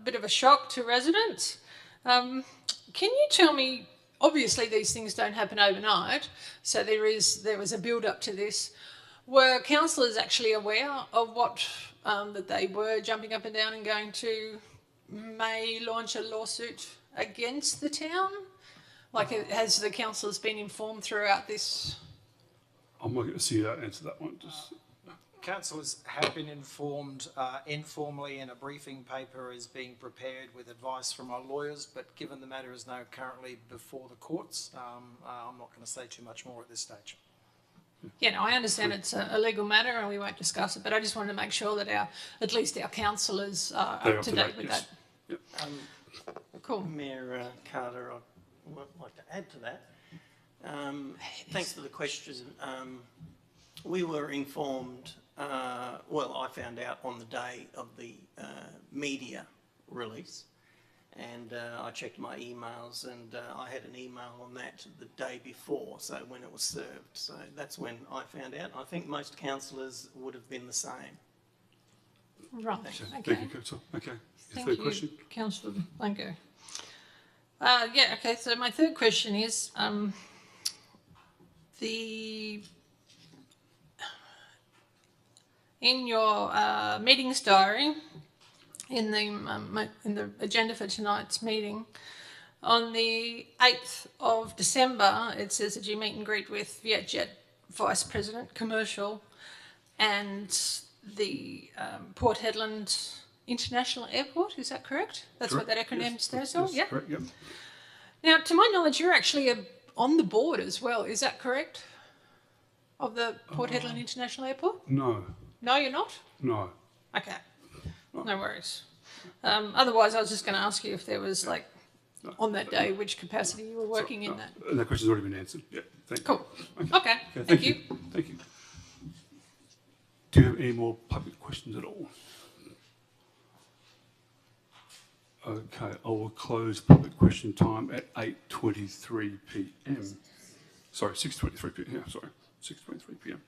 bit of a shock to residents. Can you tell me, obviously these things don't happen overnight, so there was a build-up to this. Were councillors actually aware of what that they were jumping up and down and going to may launch a lawsuit against the town? Like, has the councillors been informed throughout this? I'm not going to see that answer that one. Councillors have been informed informally, and a briefing paper is being prepared with advice from our lawyers, but given the matter is now currently before the courts, I'm not going to say too much more at this stage. Yeah, no, I understand it's a legal matter and we won't discuss it, but I just wanted to make sure that at least our councillors are up to date with that. Yep. Cool. Mayor Carter, I would like to add to that. Thanks for the question. We were informed, well, I found out on the day of the media release, and I checked my emails, and I had an email on that the day before, so when it was served. So that's when I found out. I think most councillors would have been the same. Right, okay. Thank you, Councillor. Okay. Thank you, Councillor Blanco. Yeah, okay, so my third question is, in your meetings diary, in the agenda for tonight's meeting, on the 8th of December, it says that you meet and greet with Vietjet Vice President Commercial and the Port Hedland International Airport. Is that correct? That's correct. What that acronym stands for? Yeah. Correct. Yep. Now, to my knowledge, you're actually on the board as well. Is that correct? Of the Port Hedland International Airport? No. No, you're not? No. Okay. No worries. Otherwise, I was just going to ask you if there was, like, on that day, which capacity you were working in that. That question's already been answered. Yeah. Thank you. Cool. Okay. Thank you. Thank you. Do you have any more public questions at all? Okay, I will close public question time at 8:23 p.m. Sorry, 6:23 p.m. Yeah, sorry, 6:23 p.m.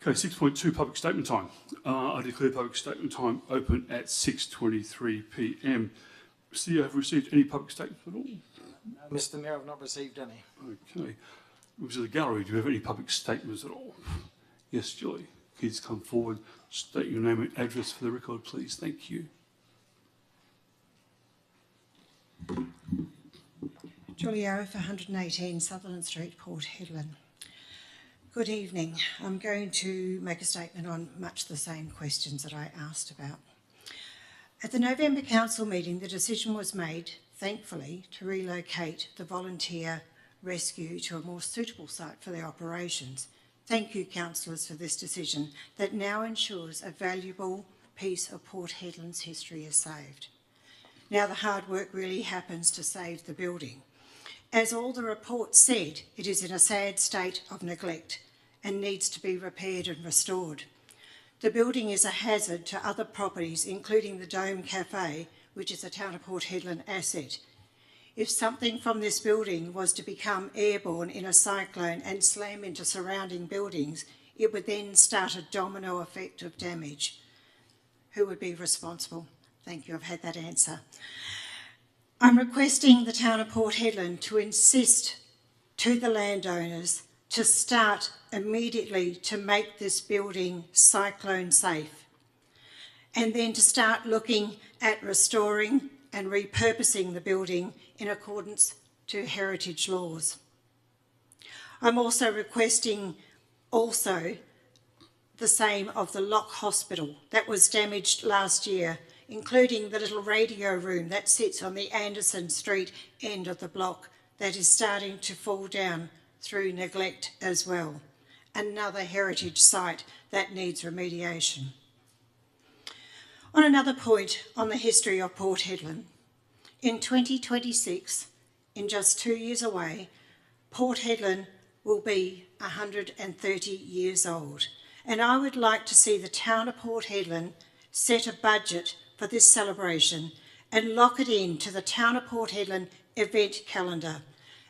Okay, 6.2 public statement time. I declare public statement time open at 6:23 p.m. CEO, have you received any public statements at all? No, Mr. Mayor, I've not received any. Okay. Members of the gallery, do you have any public statements at all? Yes, Julie. Please come forward, state your name and address for the record, please. Thank you. Julie Arrow for 118 Sutherland Street, Port Hedland. Good evening. I'm going to make a statement on much the same questions that I asked about. At the November Council meeting, the decision was made, thankfully, to relocate the volunteer rescue to a more suitable site for their operations. Thank you, councillors, for this decision that now ensures a valuable piece of Port Hedland's history is saved. Now the hard work really happens to save the building. As all the reports said, it is in a sad state of neglect and needs to be repaired and restored. The building is a hazard to other properties, including the Dome Cafe, which is a Town of Port Hedland asset. If something from this building was to become airborne in a cyclone and slam into surrounding buildings, it would then start a domino effect of damage. Who would be responsible? Thank you, I've had that answer. I'm requesting the Town of Port Hedland to insist to the landowners to start immediately to make this building cyclone safe, and then to start looking at restoring and repurposing the building in accordance to heritage laws. I'm also requesting the same of the Lock Hospital that was damaged last year, including the little radio room that sits on the Anderson Street end of the block that is starting to fall down through neglect as well. Another heritage site that needs remediation. On another point on the history of Port Hedland, in 2026, in just 2 years away, Port Hedland will be 130 years old. And I would like to see the Town of Port Hedland set a budget for this celebration and lock it in to the Town of Port Hedland event calendar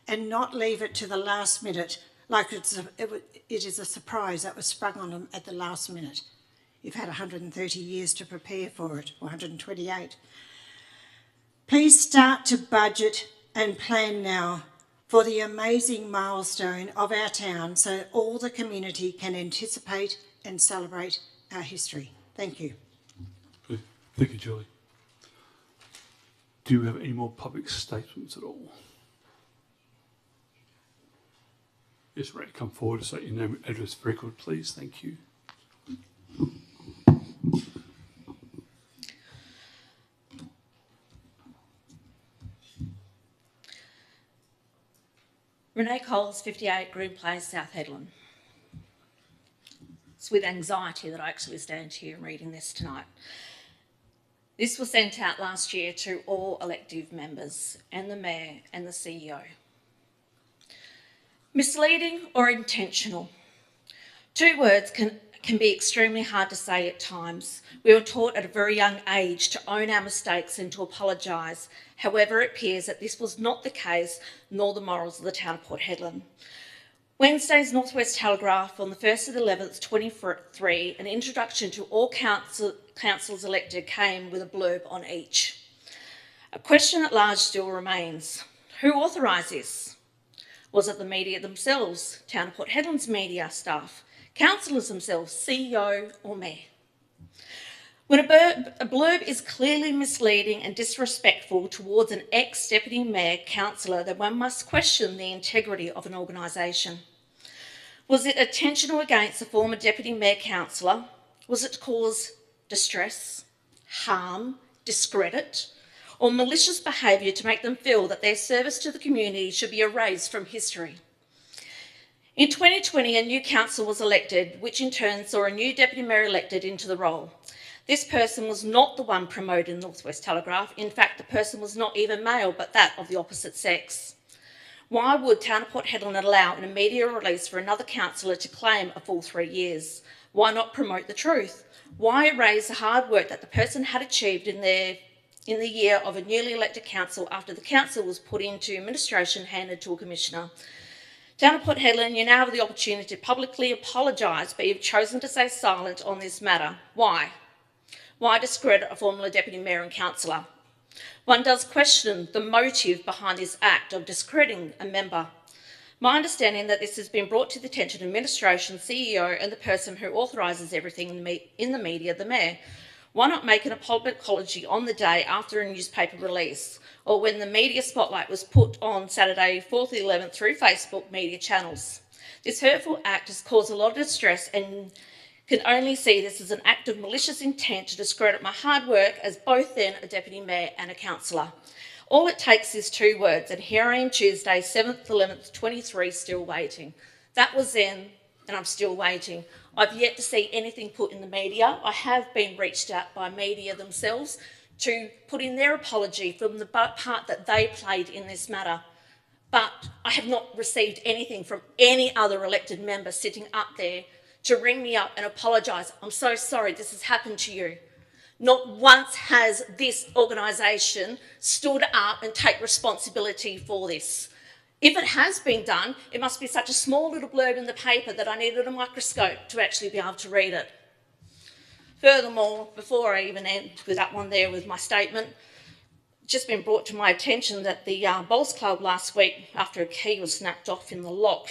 and not leave it to the last minute like it is a surprise that was sprung on them at the last minute. You've had 130 years to prepare for it, or 128. Please start to budget and plan now for the amazing milestone of our town so that all the community can anticipate and celebrate our history. Thank you. Thank you, Julie. Do you have any more public statements at all? Yes, Ray, come forward to say your name and address for record, please. Thank you. Renee Coles, 58 Green Place, South Hedland. It's with anxiety that I actually stand here and reading this tonight. This was sent out last year to all elective members and the Mayor and the CEO. Misleading or intentional? Two words can be extremely hard to say at times. We were taught at a very young age to own our mistakes and to apologise. However, it appears that this was not the case, nor the morals of the Town of Port Hedland. Wednesday's North West Telegraph on the 1st of the 11th, 2023, an introduction to all councillors elected came with a blurb on each. A question at large still remains. Who authorised this? Was it the media themselves, Town of Port Hedland's media staff, councillors themselves, CEO or Mayor? When a blurb is clearly misleading and disrespectful towards an ex-deputy mayor councillor, then one must question the integrity of an organisation. Was it intentional against a former deputy mayor councillor? Was it to cause distress, harm, discredit, or malicious behaviour to make them feel that their service to the community should be erased from history? In 2020, a new council was elected, which in turn saw a new deputy mayor elected into the role. This person was not the one promoted in the North West Telegraph. In fact, the person was not even male, but that of the opposite sex. Why would Town of Port Hedland allow an immediate release for another councillor to claim a full 3 years? Why not promote the truth? Why erase the hard work that the person had achieved in the year of a newly elected council after the council was put into administration handed to a commissioner? Town of Port Hedland, you now have the opportunity to publicly apologise, but you've chosen to stay silent on this matter. Why? Why discredit a former deputy mayor and councillor? One does question the motive behind this act of discrediting a member. My understanding that this has been brought to the attention of administration, CEO and the person who authorises everything in the media, the mayor. Why not make an apology on the day after a newspaper release, or when the media spotlight was put on Saturday, 4th of the 11th through Facebook media channels? This hurtful act has caused a lot of distress and can only see this as an act of malicious intent to discredit my hard work as both then a deputy mayor and a councillor. All it takes is 2 words, and here I am Tuesday, 7th, 11th, 23, still waiting. That was then, and I'm still waiting. I've yet to see anything put in the media. I have been reached out by media themselves to put in their apology from the part that they played in this matter. But I have not received anything from any other elected member sitting up there to ring me up and apologise. I'm so sorry this has happened to you. Not once has this organisation stood up and take responsibility for this. If it has been done, it must be such a small little blurb in the paper that I needed a microscope to actually be able to read it. Furthermore, before I even end with that one there with my statement, it's just been brought to my attention that the Bowls Club last week, after a key was snapped off in the lock,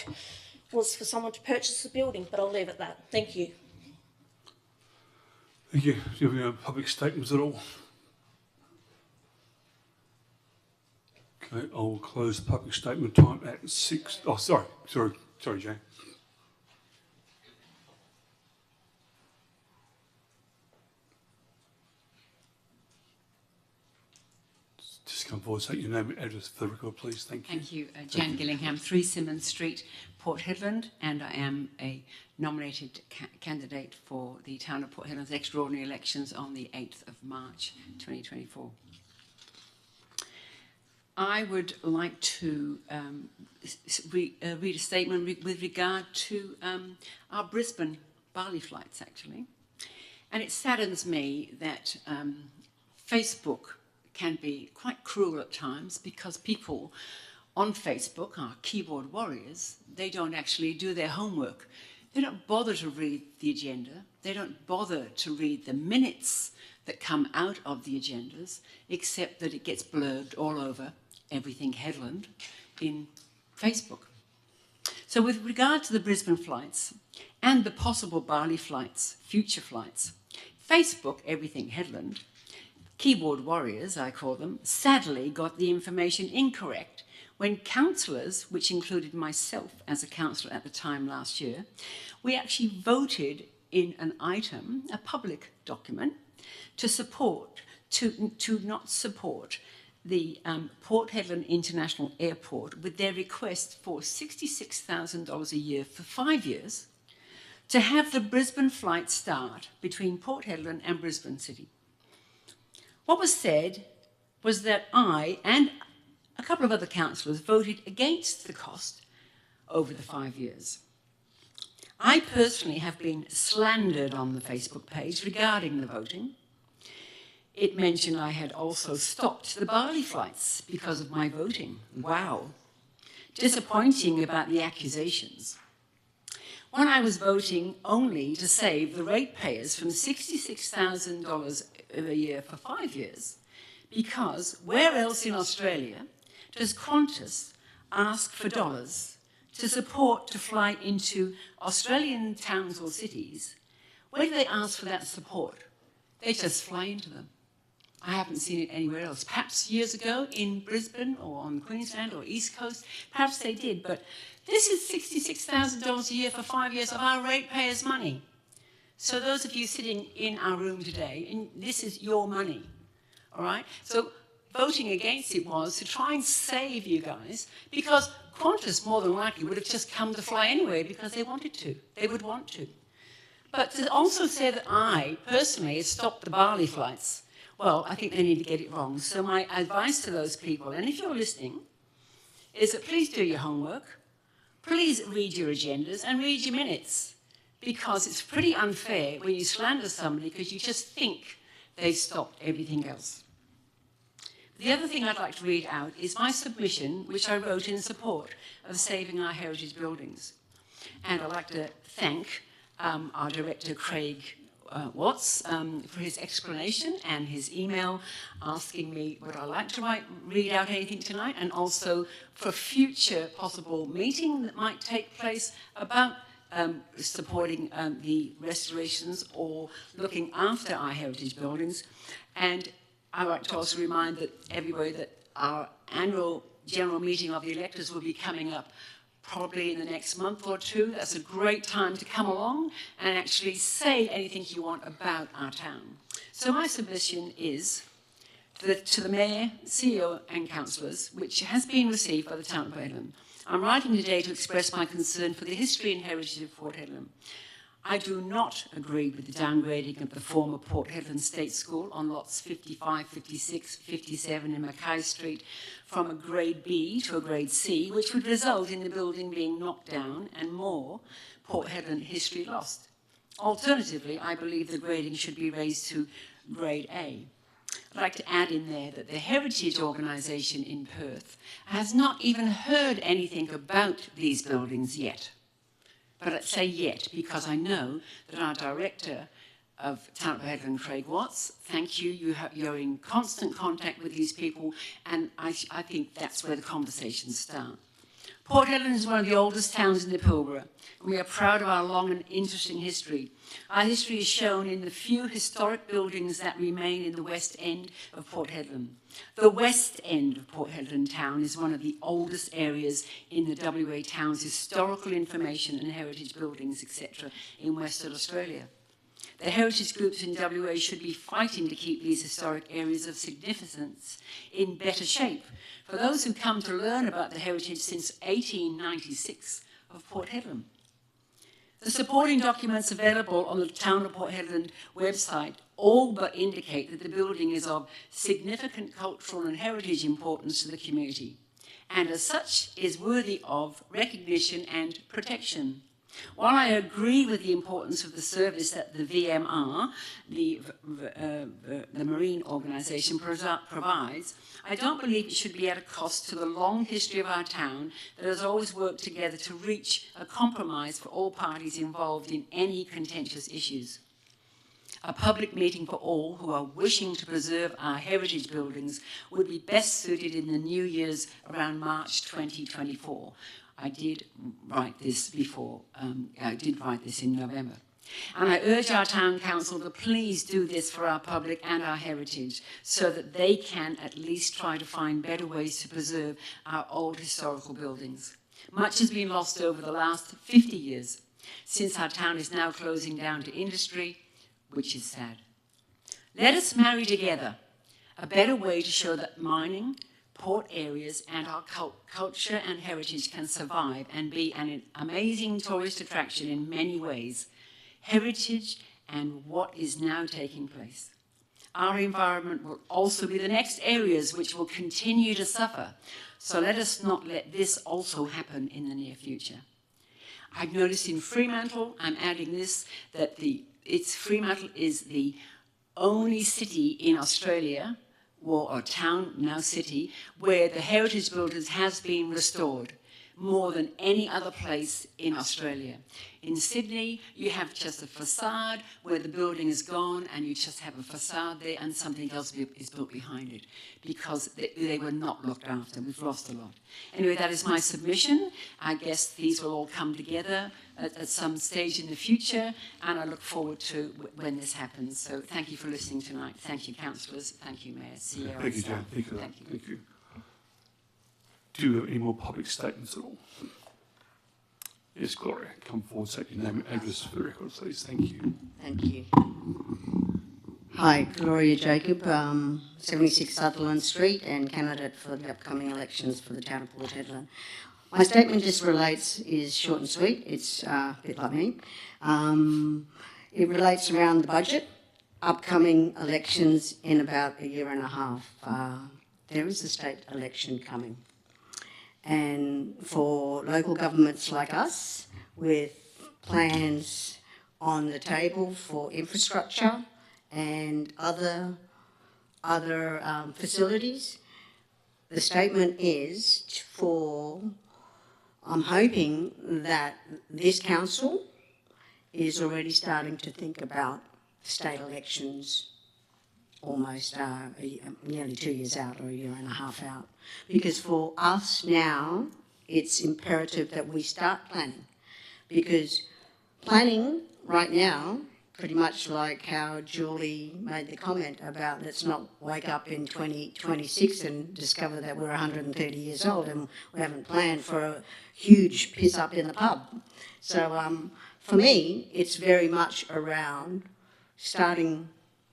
was for someone to purchase the building, but I'll leave it at that. Thank you. Thank you. Do you have any public statements at all? Okay, I'll close the public statement time at 6. Oh, sorry, Jane. Just come forward, say your name and address for the record, please. Thank you. Thank you. Jan Gillingham, 3 Simmons Street, Port Hedland, and I am a nominated candidate for the Town of Port Hedland's extraordinary elections on the 8th of March 2024. I would like to read a statement with regard to our Brisbane barley flights, actually. And it saddens me that Facebook can be quite cruel at times because people on Facebook are keyboard warriors. They don't actually do their homework. They don't bother to read the agenda. They don't bother to read the minutes that come out of the agendas, except that it gets blurbed all over everything Hedland in Facebook. So with regard to the Brisbane flights and the possible barley flights, future flights, Facebook, everything Hedland, keyboard warriors, I call them, sadly got the information incorrect when councillors, which included myself as a councillor at the time last year, we actually voted in an item, a public document, to not support the Port Hedland International Airport with their request for $66,000 a year for 5 years to have the Brisbane flight start between Port Hedland and Brisbane City. What was said was that I and a couple of other councillors voted against the cost over the 5 years. I personally have been slandered on the Facebook page regarding the voting. It mentioned I had also stopped the barley flights because of my voting. Wow. Disappointing about the accusations. When I was voting only to save the ratepayers from $66,000 a year for 5 years, because where else in Australia does Qantas ask for dollars to support to fly into Australian towns or cities? Where do they ask for that support? They just fly into them. I haven't seen it anywhere else. Perhaps years ago in Brisbane or on Queensland or East Coast, perhaps they did, but this is $66,000 a year for 5 years of our ratepayers' money. So those of you sitting in our room today, and this is your money, all right? So voting against it was to try and save you guys, because Qantas more than likely would have just come to fly anyway because they wanted to. They would want to. But to also say that I personally have stopped the barley flights, well, I think they need to get it wrong. So my advice to those people, and if you're listening, is that please do your homework, please read your agendas and read your minutes, because it's pretty unfair when you slander somebody because you just think they've stopped everything else. The other thing I'd like to read out is my submission, which I wrote in support of saving our heritage buildings. And I'd like to thank our director, Craig Watts, for his explanation and his email asking me would I like to read out anything tonight, and also for future possible meeting that might take place about supporting the restorations or looking after our heritage buildings. And I'd like to also remind that everybody that our annual general meeting of the electors will be coming up probably in the next month or two. That's a great time to come along and actually say anything you want about our town. So my submission is to the Mayor, CEO and councillors, which has been received by the town of Port Hedland. I'm writing today to express my concern for the history and heritage of Port Hedland. I do not agree with the downgrading of the former Port Hedland State School on lots 55, 56, 57 in Mackay Street from a grade B to a grade C, which would result in the building being knocked down and more Port Hedland history lost. Alternatively, I believe the grading should be raised to grade A. I'd like to add in there that the Heritage Organisation in Perth has not even heard anything about these buildings yet. But I'd say yet because I know that our Director of Town of Port Hedland, Craig Watts, thank you, you're in constant contact with these people, and I think that's where the conversations start. Port Hedland is one of the oldest towns in the Pilbara, and we are proud of our long and interesting history. Our history is shown in the few historic buildings that remain in the west end of Port Hedland. The west end of Port Hedland town is one of the oldest areas in the WA town's historical information and heritage buildings, etc., in Western Australia. The heritage groups in WA should be fighting to keep these historic areas of significance in better shape for those who come to learn about the heritage since 1896 of Port Hedland. The supporting documents available on the Town of Port Hedland website all but indicate that the building is of significant cultural and heritage importance to the community, and as such is worthy of recognition and protection. While I agree with the importance of the service that the VMR, the Marine Organisation, provides, I don't believe it should be at a cost to the long history of our town that has always worked together to reach a compromise for all parties involved in any contentious issues. A public meeting for all who are wishing to preserve our heritage buildings would be best suited in the new years around March 2024. I did write this before, I did write this in November. And I urge our town council to please do this for our public and our heritage so that they can at least try to find better ways to preserve our old historical buildings. Much has been lost over the last 50 years since our town is now closing down to industry, which is sad. Let us marry together a better way to show that mining, port areas and our culture and heritage can survive and be an amazing tourist attraction in many ways. Heritage and what is now taking place. Our environment will also be the next areas which will continue to suffer. So let us not let this also happen in the near future. I've noticed in Fremantle, I'm adding this, that Fremantle is the only city in Australia or town, now city, where the heritage buildings has been restored more than any other place in Australia. In Sydney, you have just a facade where the building is gone and you just have a facade there and something else is built behind it because they were not looked after. We've lost a lot. Anyway, that is my submission. I guess these will all come together at some stage in the future, and I look forward to when this happens. So thank you for listening tonight. Thank you, councillors. Thank you, Mayor, CEO. Thank you, Jan. Thank you. Thank you. Do you have any more public statements at all? Yes, Gloria, come forward, say your name and address for the record, please. Thank you. Thank you. Hi, Gloria Jacob, 76 Sutherland Street, and candidate for the upcoming elections for the town of Port Hedland. My statement just is short and sweet. It's a bit like me. It relates around the budget, upcoming elections in about a year and a half. There is a state election coming. And for local governments like us, with plans on the table for infrastructure and other facilities, the statement is I'm hoping that this council is already starting to think about state elections almost nearly 2 years out or a year and a half out. Because for us now, it's imperative that we start planning. Because planning right now, pretty much like how Julie made the comment about let's not wake up in 2026 and discover that we're 130 years old and we haven't planned for a huge piss up in the pub. So for me, it's very much around starting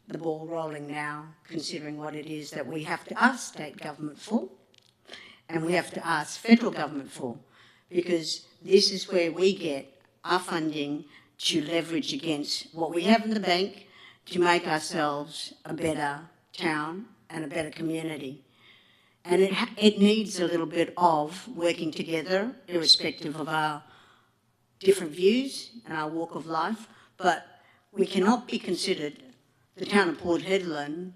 the ball rolling now, considering what it is that we have to ask state government for and we have to ask federal government for, because this is where we get our funding to leverage against what we have in the bank to make ourselves a better town and a better community. And it needs a little bit of working together, irrespective of our different views and our walk of life, but we cannot be considered, the town of Port Hedland,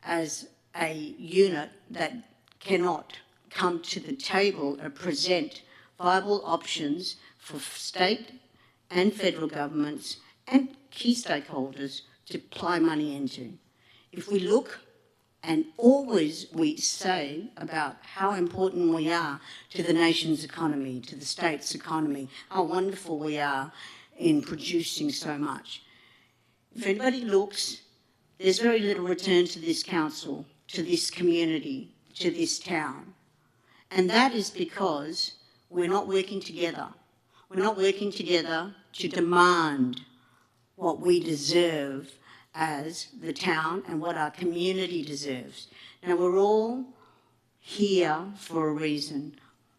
as a unit that cannot come to the table and present viable options for state and federal governments and key stakeholders to apply money into. If we look, and always we say about how important we are to the nation's economy, to the state's economy, how wonderful we are in producing so much. If anybody looks, there's very little return to this council, to this community, to this town. And that is because we're not working together. We're not working together to demand what we deserve as the town and what our community deserves. Now, we're all here for a reason,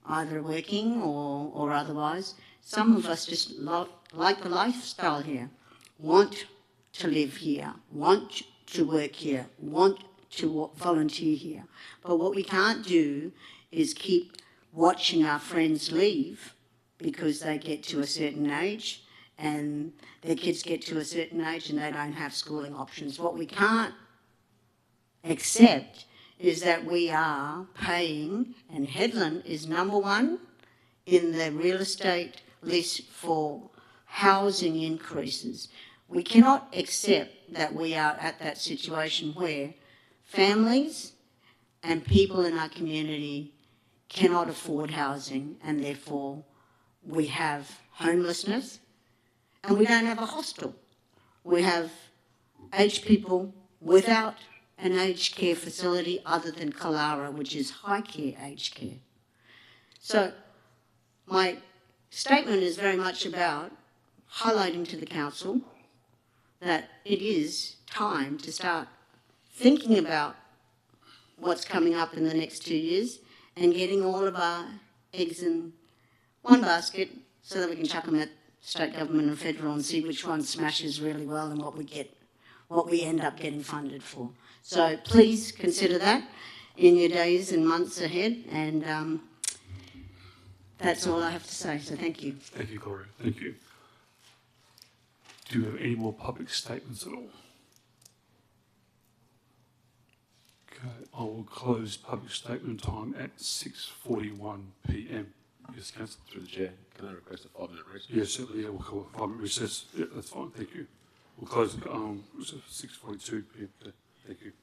either working or otherwise. Some of us just like the lifestyle here, want to live here, want to work here, want to volunteer here. But what we can't do is keep watching our friends leave because they get to a certain age and their kids get to a certain age and they don't have schooling options. What we can't accept is that we are paying, and Hedland is number one in the real estate list for housing increases. We cannot accept that we are at that situation where families and people in our community cannot afford housing, and therefore we have homelessness and we don't have a hostel. We have aged people without an aged care facility other than Kalara, which is high care aged care. So my statement is very much about highlighting to the council that it is time to start thinking about what's coming up in the next 2 years and getting all of our eggs in one basket so that we can chuck them at state government and federal and see which one smashes really well and what we end up getting funded for. So please consider that in your days and months ahead, and that's all I have to say, so thank you. Thank you, Gloria. Thank you. Do you have any more public statements at all? Okay, I will close public statement time at 6:41 p.m. Yes, Councillor. Through the chair, can I request a 5-minute recess? Yes, certainly. Yeah, we'll call a 5-minute recess. Yeah, that's fine. Thank you. We'll close at 6:42 p.m. Thank you.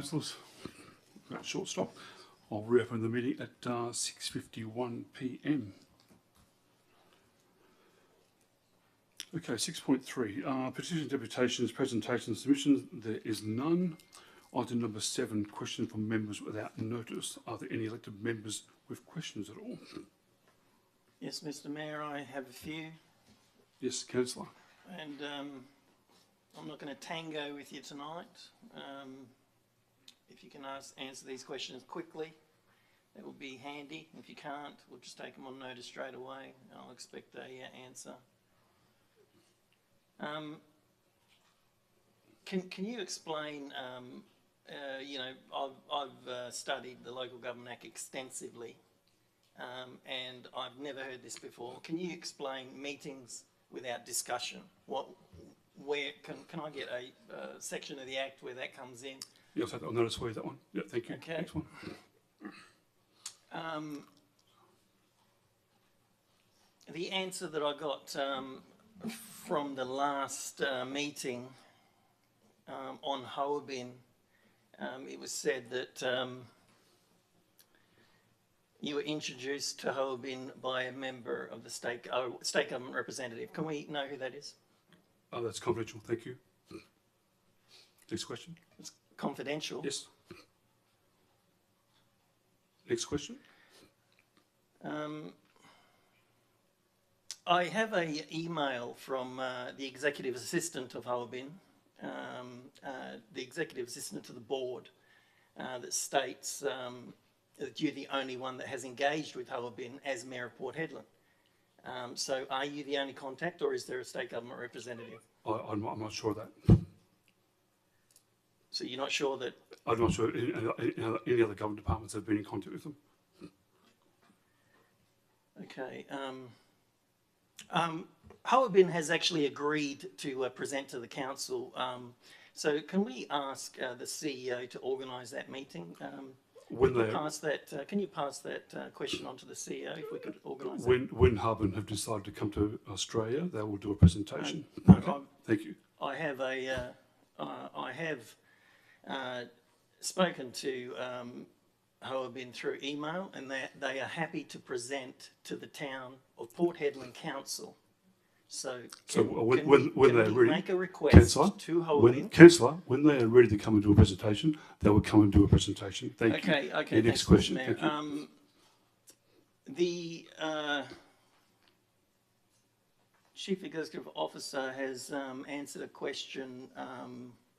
Councillors, that short stop. I'll reopen the meeting at 6:51 p.m. Okay, 6.3, petition deputations, presentations, submissions. There is none. Item number 7, questions from members without notice. Are there any elected members with questions at all? Yes, Mr Mayor, I have a few. Yes, Councillor. And I'm not going to tango with you tonight. If you can answer these questions quickly, that would be handy. If you can't, we'll just take them on notice straight away. I'll expect a answer. Can you explain, you know, I've studied the Local Government Act extensively, and I've never heard this before. Can you explain meetings without discussion? Where can I get a section of the Act where that comes in? Yes, I'll notice for you that one. Yeah, thank you. Okay. Next one. The answer that I got from the last meeting on Hoabin, it was said that you were introduced to Hoabin by a member of the state government representative. Can we know who that is? Oh, that's confidential. Thank you. Next question. It's confidential? Yes. Next question. I have an email from the executive assistant of Hoabin, the executive assistant to the board, that states that you're the only one that has engaged with Hoabin as Mayor of Port Hedland. So are you the only contact, or is there a state government representative? I'm not sure of that. So you're not sure that... I'm not sure any other government departments have been in contact with them. Okay. Hoabin has actually agreed to present to the council. So can we ask the CEO to organise that meeting? Can you pass that question on to the CEO if we could organise that? When Hoabin have decided to come to Australia, they will do a presentation. Okay. Thank you. I have spoken to Hoabin through email, and they are happy to present to the town of Port Hedland Council. So when they're ready, make a request to Hoabin. Councillor, when they are ready to come and do a presentation, they will come and do a presentation. Thank you. Okay. Next question. Thank you. The Chief Executive Officer has answered a question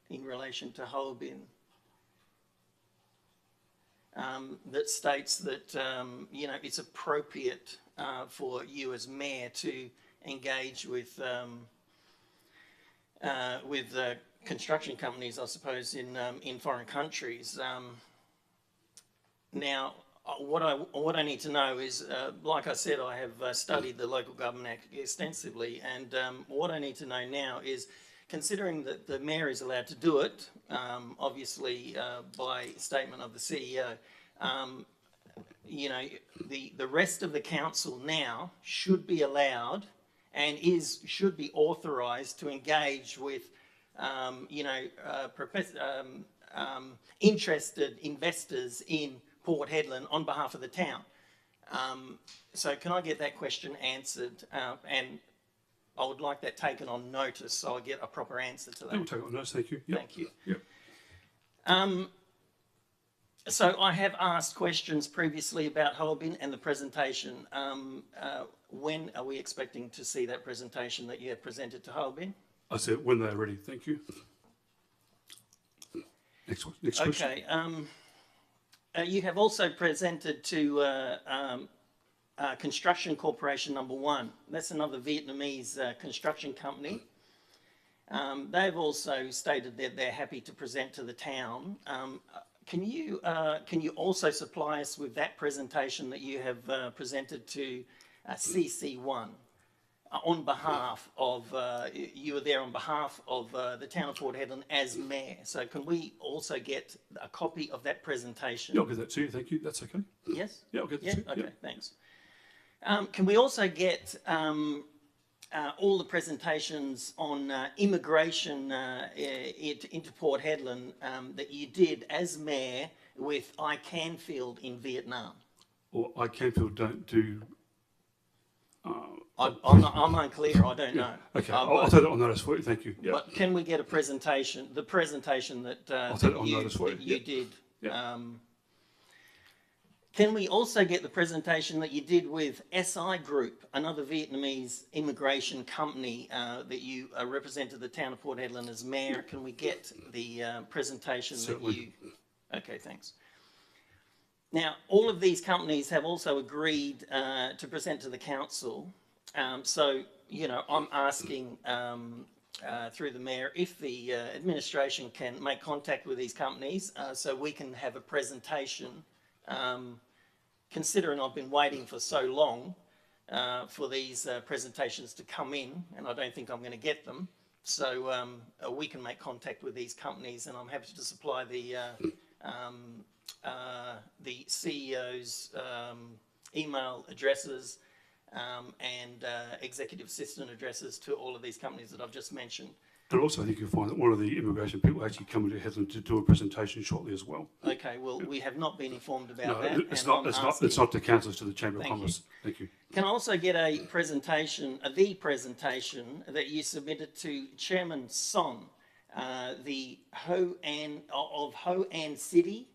in relation to Hoabin that states that you know, it's appropriate for you as Mayor to engage with construction companies, I suppose, in foreign countries. Now, what I need to know is, like I said, I have studied the Local Government Act extensively, and what I need to know now is, considering that the Mayor is allowed to do it, obviously by statement of the CEO, you know, the rest of the council now should be allowed and should be authorised to engage with, you know, interested investors in Port Hedland on behalf of the town. So can I get that question answered? And I would like that taken on notice so I get a proper answer to that. I will take it on notice. Thank you. Yep. Thank you. Yep. So I have asked questions previously about Hoabin and the presentation. When are we expecting to see that presentation that you have presented to Hoabin? I said when they're ready. Thank you. Next question. Okay. You have also presented to Construction Corporation Number 1. That's another Vietnamese construction company. They've also stated that they're happy to present to the town. Can you also supply us with that presentation that you have presented to CC1 on behalf of, you were there on behalf of the town of Port Hedland as Mayor. So can we also get a copy of that presentation? Yeah, I'll get that to you. Thank you. That's okay. Yes? Yeah, I'll get that to you. Okay, yeah. thanks. Can we also get all the presentations on immigration into Port Hedland that you did as mayor with I Canfield in Vietnam. Or I Canfield don't do. I'm unclear. I don't know. Okay, I'll take it on notice for you. Thank you. Yeah. But can we get a presentation? The presentation that, I'll take it on notice for you. you did. Yeah. Can we also get the presentation that you did with SI Group, another Vietnamese immigration company that you represented the town of Port Hedland as mayor? Can we get the presentation Certainly. that you... Okay, thanks. Now, all of these companies have also agreed to present to the council. So, you know, I'm asking through the mayor if the administration can make contact with these companies so we can have a presentation. Considering I've been waiting for so long for these presentations to come in, and I don't think I'm going to get them, so we can make contact with these companies, and I'm happy to supply the CEO's email addresses and executive assistant addresses to all of these companies that I've just mentioned. And also, I think you'll find that one of the immigration people actually coming to Hedland to do a presentation shortly as well. Okay, well, we have not been informed about No, that. it's not. It's not to council. It's to the Chamber of Commerce. Thank you. Can I also get a presentation, the presentation that you submitted to Chairman Son, the Ho An City,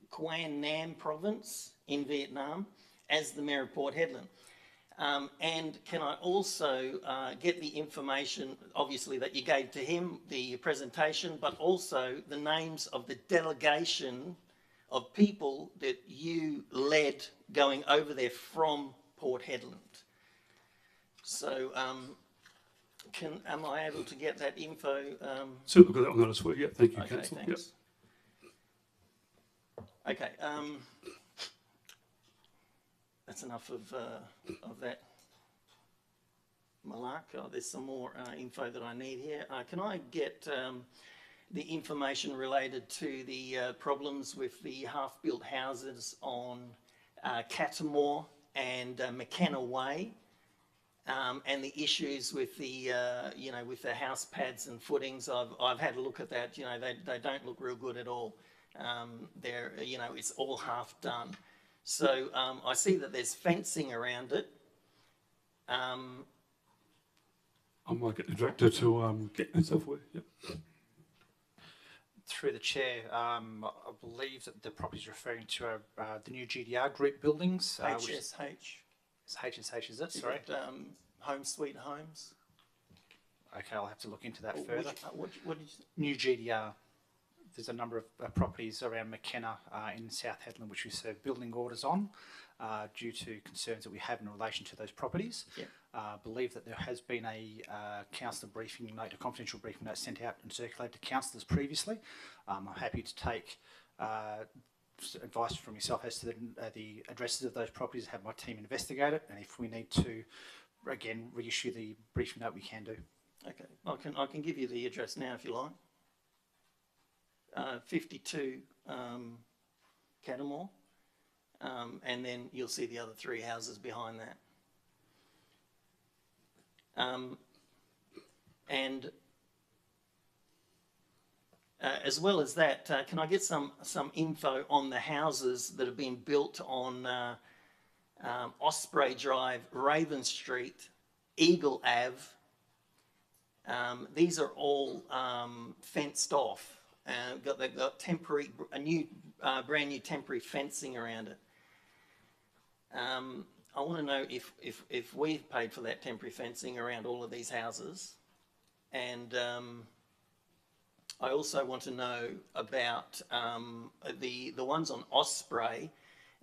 Quang Nam Province in Vietnam, as the Mayor of Port Hedland? And can I also get the information, obviously, that you gave to him, the presentation, but also the names of the delegation of people that you led going over there from Port Hedland? So, am I able to get that info? So we've got that on notice for you. Yeah, thank you, Okay, Councillor. thanks. Okay, that's enough of that malark. There's some more info that I need here. Can I get the information related to the problems with the half-built houses on Catamore and McKenna Way, and the issues with the you know, with the house pads and footings? I've had a look at that. You know, they don't look real good at all. They're, you know, it's all half done. So I see that there's fencing around it. I might get the director to get myself for you. Yep. Through the chair, I believe that the property is referring to the new GDR group buildings. HSH. It's HSH, is it? Sorry. Home Sweet Homes. Okay, I'll have to look into that further. What did you say? New GDR. There's a number of properties around McKenna in South Hedland which we serve building orders on due to concerns that we have in relation to those properties. Yep. I believe that there has been a councillor briefing note, a confidential briefing note sent out and circulated to councillors previously. I'm happy to take advice from yourself as to the addresses of those properties, have my team investigate it, and if we need to, again, reissue the briefing note, we can do. Okay, I can give you the address now if you like. 52 Catamore, and then you'll see the other three houses behind that. And as well as that, can I get some info on the houses that have been built on Osprey Drive, Raven Street, Eagle Ave? These are all fenced off. They've got temporary, brand new temporary fencing around it. I want to know if we've paid for that temporary fencing around all of these houses, and I also want to know about the ones on Osprey.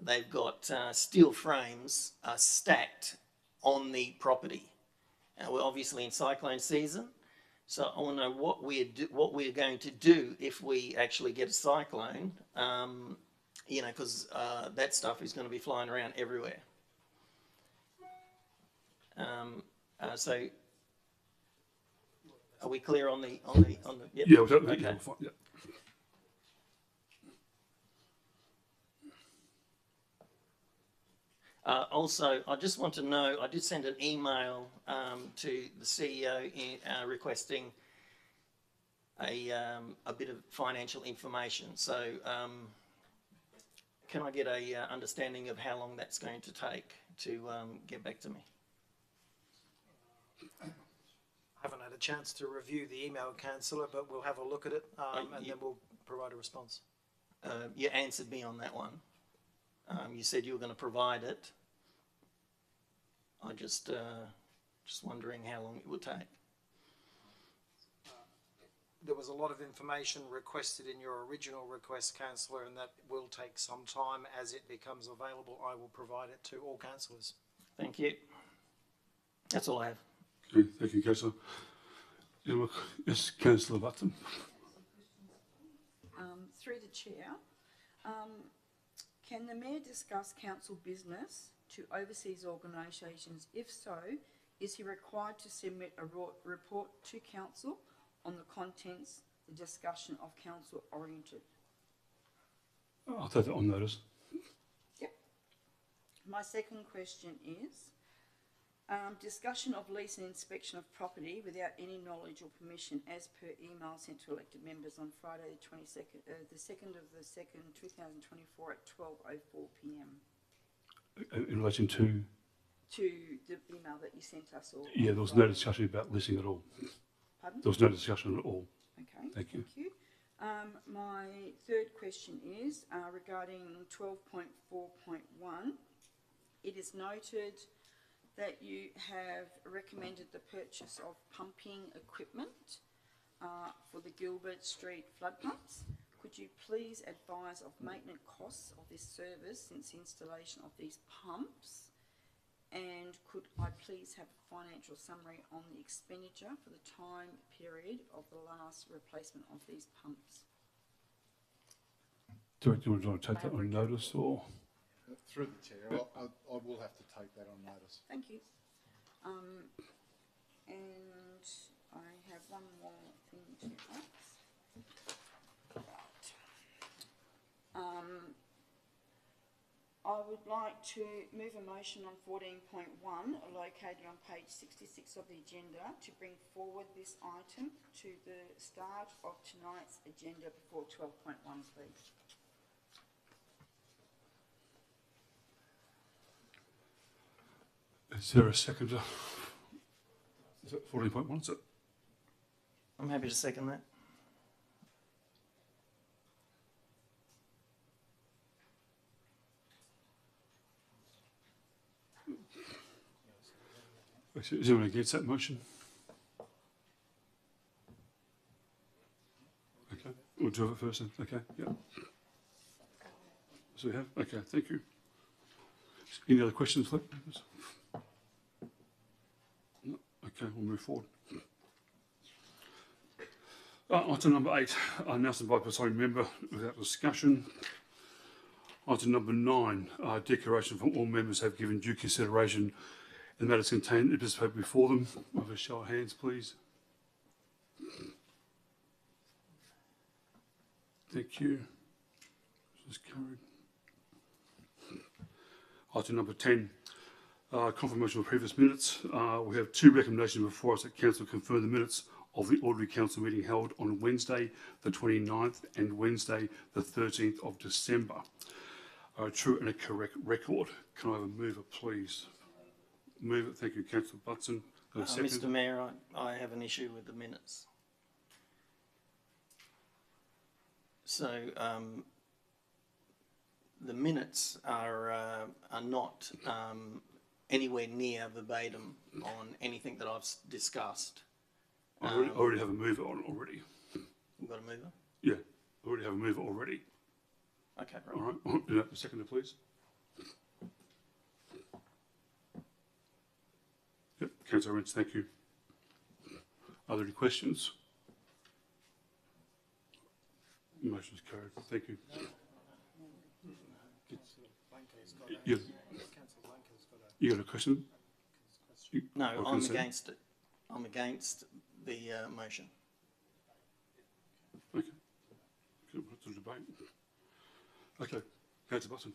They've got steel frames stacked on the property. We're obviously in cyclone season. So I want to know what we're going to do if we actually get a cyclone, you know, because that stuff is going to be flying around everywhere. So are we clear on the? Yep. Yeah, okay. Yeah. Also, I just want to know, I did send an email to the CEO requesting a bit of financial information. So can I get a understanding of how long that's going to take to get back to me? I haven't had a chance to review the email, Councillor, but we'll have a look at it and then we'll provide a response. You answered me on that one. You said you were going to provide it. I just wondering how long it would take. There was a lot of information requested in your original request, Councillor, and that will take some time. As it becomes available, I will provide it to all councillors. Thank you. That's all I have. Okay, thank you, Councillor. Yes, Councillor Button. Through the Chair, can the Mayor discuss council business to overseas organisations? If so, is he required to submit a report to council on the contents, the discussion of council oriented? I'll take that on notice. Yep. My second question is, discussion of lease and inspection of property without any knowledge or permission as per email sent to elected members on Friday the 22nd, the 2nd of the 2nd, 2024 at 12:04 p.m. In relation to? To the email that you sent us all. Yeah, there was no discussion about leasing at all. Pardon? There was no discussion at all. Okay, thank you. My third question is regarding 12.4.1. It is noted that you have recommended the purchase of pumping equipment for the Gilbert Street flood pumps. Could you please advise of maintenance costs of this service since the installation of these pumps? And could I please have a financial summary on the expenditure for the time period of the last replacement of these pumps? Do you want to take that on notice or? Through the Chair, I will have to take that on notice. Thank you. And I have one more thing to ask. I would like to move a motion on 14.1, located on page 66 of the agenda, to bring forward this item to the start of tonight's agenda before 12.1, please. Is there a second? Is it 14.1? Is it? I'm happy to second that. Is anyone against that motion? Okay, we'll do it first then. Okay, yeah. So we have, okay, thank you. Any other questions, Flip? No. Okay, we'll move forward. Item number 8, announcement by presiding member without discussion. Item number 9, declaration from all members have given due consideration and matters contained in the business paper before them. With a show of hands, please. Thank you. This is carried. Item number 10, confirmation of previous minutes. We have 2 recommendations before us that Council confirm the minutes of the ordinary council meeting held on Wednesday the 29th and Wednesday the 13th of December. A true and a correct record. Can I have a mover, please? Move it. Thank you, Councillor Butson. Mr. Mayor, I have an issue with the minutes. So the minutes are not anywhere near verbatim on anything that I've discussed. I already have a mover on already. You've got a mover? Yeah, I already have a mover already. Okay, right. All right, do that for a second, please. Yep, Councillor Rents, thank you. Are there any questions? Motion's carried. Thank you. You got a question? No, I'm against it. I'm against the motion. Okay. What's the debate? Okay, Councillor Button.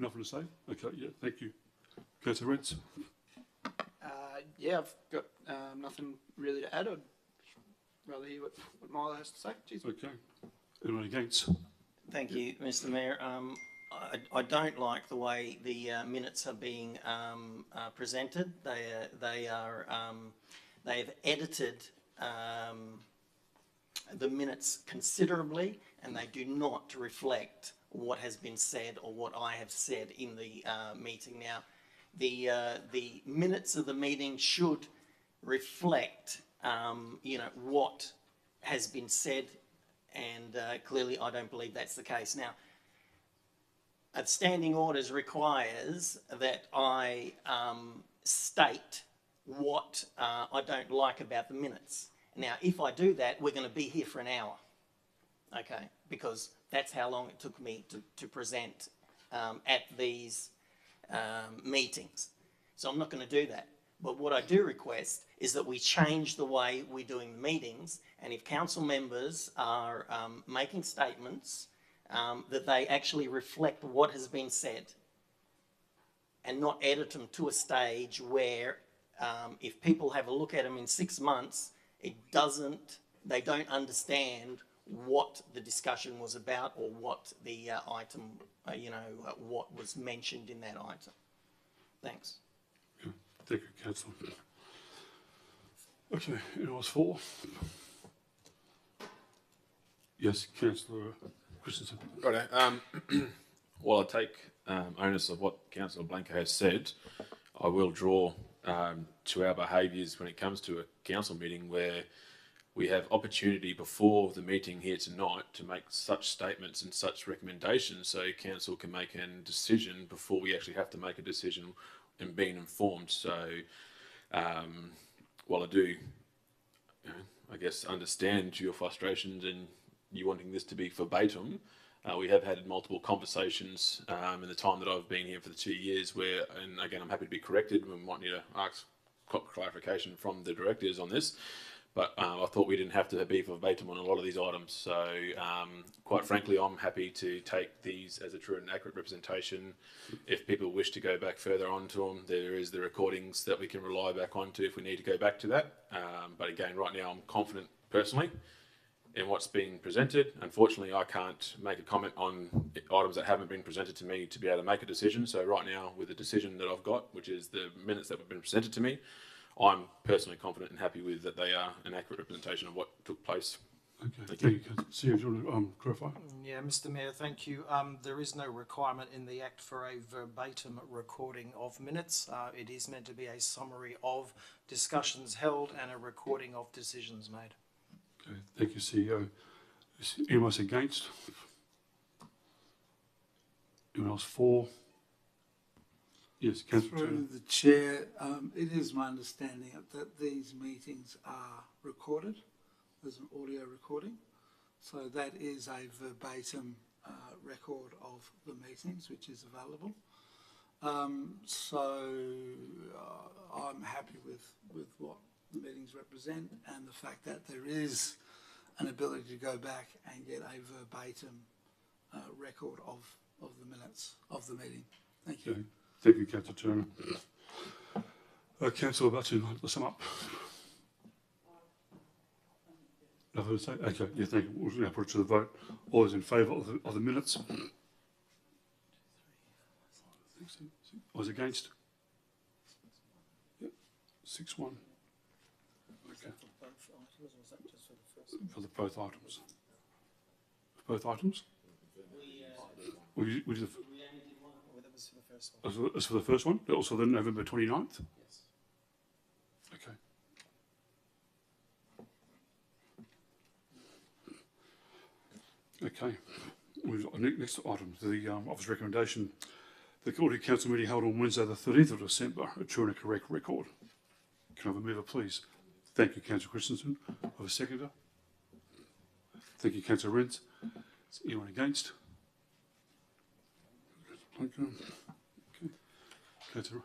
Nothing to say? Okay, yeah, thank you. Councillor Rents? Yeah, I've got nothing really to add. I'd rather hear what Milo has to say. Cheers. Okay. Anyone against? Thank you, Mr. Mayor. I don't like the way the minutes are being presented. They've edited the minutes considerably, and they do not reflect what has been said or what I have said in the meeting. Now, the minutes of the meeting should reflect, what has been said, and clearly I don't believe that's the case. Now, standing orders requires that I state what I don't like about the minutes. Now, if I do that, we're going to be here for an hour, okay? Because that's how long it took me to present at these meetings. So I'm not going to do that. But what I do request is that we change the way we're doing the meetings, and if council members are making statements, that they actually reflect what has been said and not edit them to a stage where if people have a look at them in 6 months, they don't understand what the discussion was about or what the item, what was mentioned in that item. Thanks. Okay. Thank you, Councillor. Okay, anyone else for? Yes, Councillor Christensen. Right. While I take onus of what Councillor Blanco has said, I will draw to our behaviours when it comes to a council meeting where we have opportunity before the meeting here tonight to make such statements and such recommendations so council can make a decision before we actually have to make a decision and being informed. So while I do, I guess, understand your frustrations and you wanting this to be verbatim, we have had multiple conversations in the time that I've been here for the 2 years where, and again, I'm happy to be corrected, we might need to ask clarification from the directors on this, but I thought we didn't have to be verbatim on a lot of these items. So quite frankly, I'm happy to take these as a true and accurate representation. If people wish to go back further onto them, there is the recordings that we can rely back onto if we need to go back to that. But again, right now, I'm confident personally in what's being presented. Unfortunately, I can't make a comment on items that haven't been presented to me to be able to make a decision. So right now, with the decision that I've got, which is the minutes that have been presented to me, I'm personally confident and happy with that they are an accurate representation of what took place. Okay, thank you. Sir, do you want to clarify? Yeah, Mr. Mayor, thank you. There is no requirement in the Act for a verbatim recording of minutes. It is meant to be a summary of discussions held and a recording of decisions made. Okay, thank you, CEO. Is anyone else against? Anyone else for? Yes, Councillor Turner. Through the chair, it is my understanding that these meetings are recorded. There's an audio recording. So that is a verbatim record of the meetings, which is available. I'm happy with what the meetings represent and the fact that there is an ability to go back and get a verbatim record of the minutes of the meeting. Thank you. Okay. Thank you, Councillor Turner. Councillor Button, let's sum up. Nothing to say? Okay, yeah, thank you. We'll now put it to the vote. All those in favour of the minutes? All those against? Yep, 6-1. Okay. For the both items. For both items? We did the as for the first one, but also the November 29th? Yes. Okay. Okay. We've got next item, the office recommendation. The County Council meeting held on Wednesday the 30th of December, a true and a correct record. Can I have a mover, please? Thank you, Councillor Christensen. Have a seconder? Thank you, Councillor Rents. Is anyone against? Okay.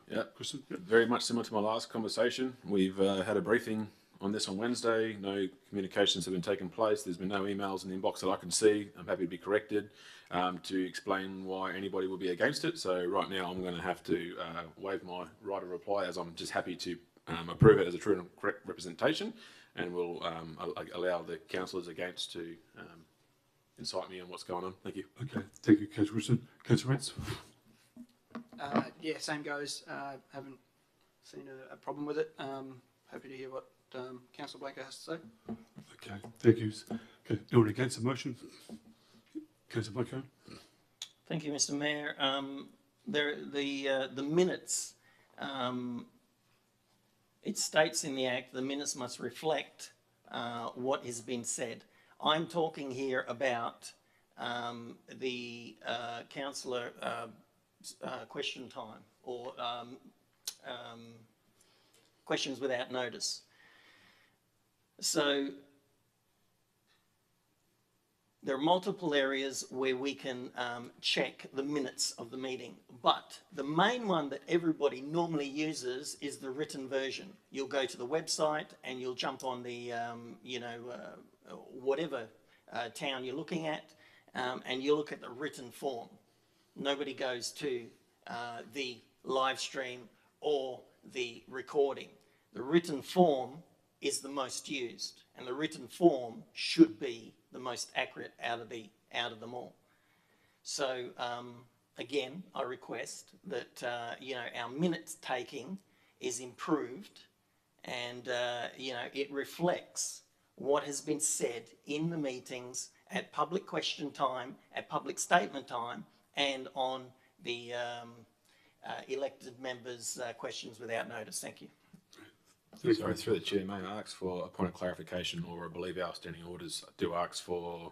Yeah, very much similar to my last conversation. We've had a briefing on this on Wednesday. No communications have been taking place. There's been no emails in the inbox that I can see. I'm happy to be corrected to explain why anybody would be against it. So right now I'm going to have to waive my right of reply, as I'm just happy to approve it as a true and correct representation, and will allow the councillors against to incite me on what's going on. Thank you. Okay, thank you, Councillor Wilson. Councillor Rance? Yeah, same goes. Haven't seen a problem with it. Happy to hear what Councillor Blanco has to say. Okay, thank you. Okay, anyone against the motion? Councillor Blanco? Thank you, Mr. Mayor. The minutes, it states in the Act the minutes must reflect what has been said. I'm talking here about the councillor question time, or questions without notice. So there are multiple areas where we can check the minutes of the meeting, but the main one that everybody normally uses is the written version. You'll go to the website and you'll jump on the, whatever town you're looking at, and you look at the written form. Nobody goes to the live stream or the recording. The written form is the most used, and the written form should be the most accurate out of them all. So again, I request that our minutes taking is improved, and it reflects what has been said in the meetings at public question time, at public statement time, and on the elected members' questions without notice. Thank you. Sorry, through the chair, may I ask for a point of clarification, or I believe our standing orders do ask for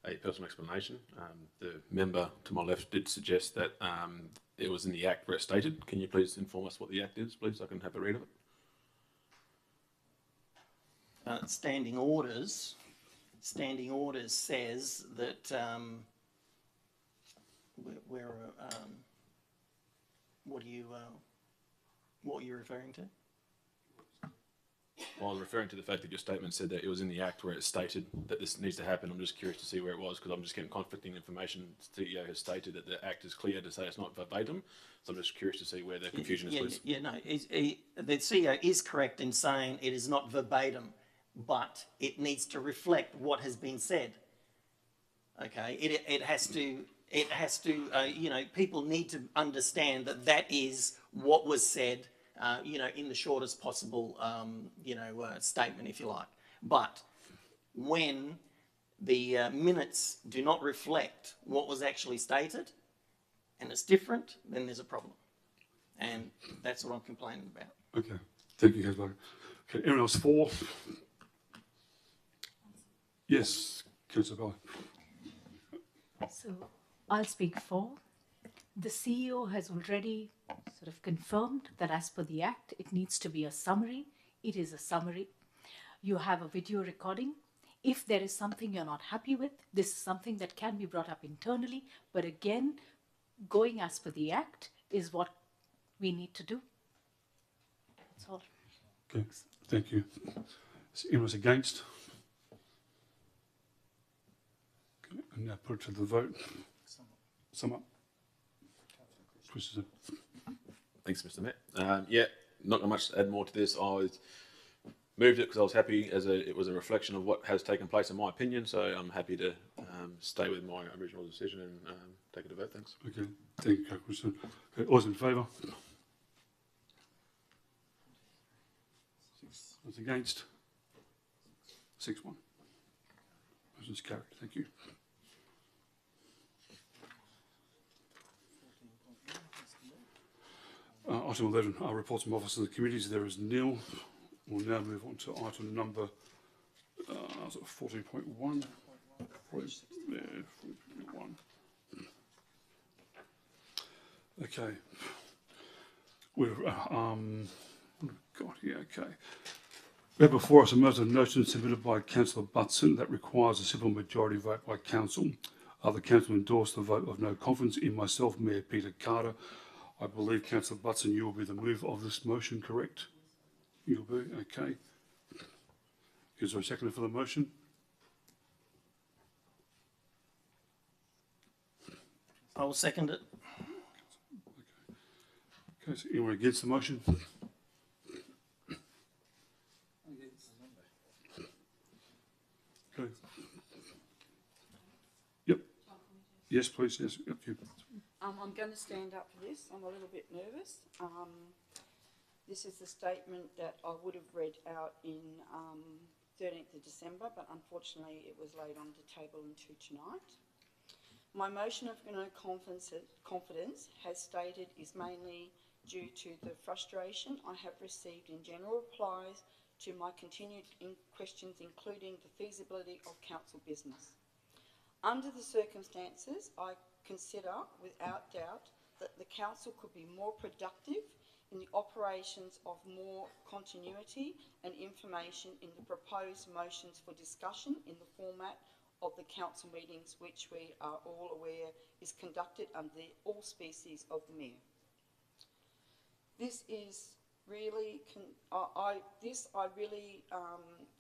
a personal explanation. The member to my left did suggest that it was in the Act where it's stated. Can you please inform us what the Act is, please? I can have a read of it. Standing orders says that what are you referring to? Well, referring to the fact that your statement said that it was in the Act where it stated that this needs to happen, I'm just curious to see where it was, because I'm just getting conflicting information. The CEO has stated that the Act is clear to say it's not verbatim, so I'm just curious to see where the confusion is, please. Yeah, no, the CEO is correct in saying it is not verbatim, but it needs to reflect what has been said. Okay, it has to, people need to understand that that is what was said, in the shortest possible, statement, if you like. But when the minutes do not reflect what was actually stated, and it's different, then there's a problem. And that's what I'm complaining about. Okay, thank you, Councillor. Okay, anyone else for? Yes, Councillor Bell. So I'll speak for. The CEO has already sort of confirmed that as per the Act, it needs to be a summary. It is a summary. You have a video recording. If there is something you're not happy with, this is something that can be brought up internally. But again, going as per the Act is what we need to do. That's all. Okay, thank you. Anyone against? Okay, and now put it to the vote. Sum up. Thanks, Mr. Mayor. Yeah, not much to add more to this. I moved it because I was happy, as it was a reflection of what has taken place in my opinion, so I'm happy to stay with my original decision and take it to vote. Thanks. Okay, thank you, Councillor. Okay, all those in favour? Those against? 6-1. Motion's carried. Thank you. Item 11, reports from officers and committees. There is nil. We'll now move on to item number 14.1. Okay. We've okay. We have before us a motion of motion submitted by Councillor Butson that requires a simple majority vote by council. The council endorsed the vote of no confidence in myself, Mayor Peter Carter. I believe, Councillor Butson, you will be the mover of this motion, correct? You'll be, okay. Is there a seconder for the motion? I will second it. Okay, so anyone against the motion? Okay. Yep. Yes, please. Yes. Yep. You. I'm going to stand up for this. I'm a little bit nervous. This is the statement that I would have read out in 13th of December, but unfortunately it was laid on the table into tonight. My motion of no confidence, as stated, is mainly due to the frustration I have received in general replies to my continued questions, including the feasibility of council business. Under the circumstances, I consider without doubt that the council could be more productive in the operations of more continuity and information in the proposed motions for discussion in the format of the council meetings, which we are all aware is conducted under the all species of the mayor. This is really, I really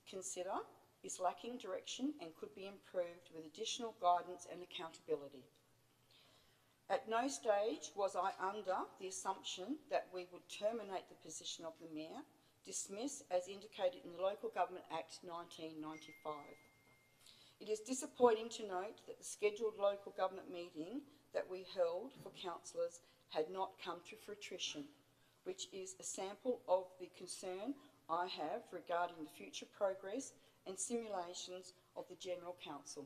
consider is lacking direction and could be improved with additional guidance and accountability. At no stage was I under the assumption that we would terminate the position of the mayor, dismiss as indicated in the Local Government Act 1995. It is disappointing to note that the scheduled local government meeting that we held for councillors had not come to fruition, which is a sample of the concern I have regarding the future progress and simulations of the General Council.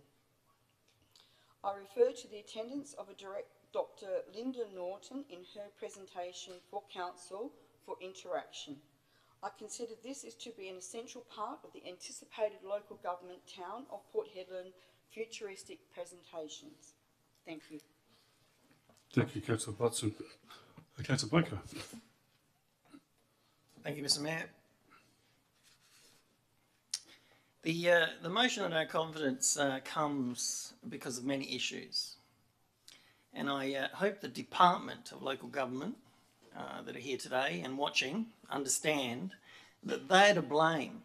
I refer to the attendance of Dr. Linda Norton in her presentation for Council for interaction. I consider this is to be an essential part of the anticipated local government town of Port Hedland futuristic presentations. Thank you. Thank you, Councillor Butson. Councillor Baker. Thank you, Mr. Mayor. The motion of no confidence comes because of many issues. And I hope the Department of Local Government that are here today and watching understand that they're to blame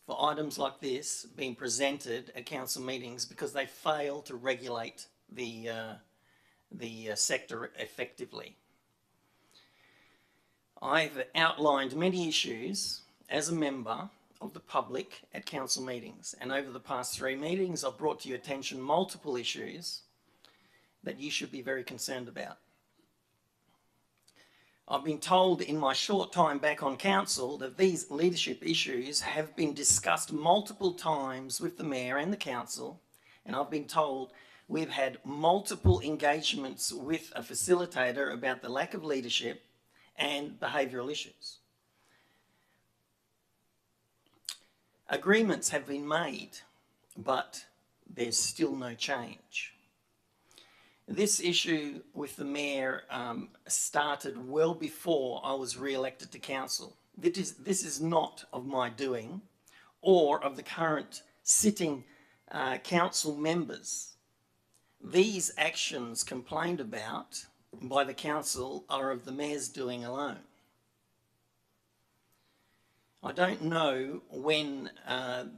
for items like this being presented at council meetings because they fail to regulate the sector effectively. I've outlined many issues as a member of the public at council meetings, and over the past 3 meetings I've brought to your attention multiple issues that you should be very concerned about. I've been told in my short time back on council that these leadership issues have been discussed multiple times with the mayor and the council, and I've been told we've had multiple engagements with a facilitator about the lack of leadership and behavioural issues. Agreements have been made, but there's still no change. This issue with the mayor started well before I was re-elected to council. This is not of my doing or of the current sitting council members. These actions complained about by the council are of the mayor's doing alone. I don't know when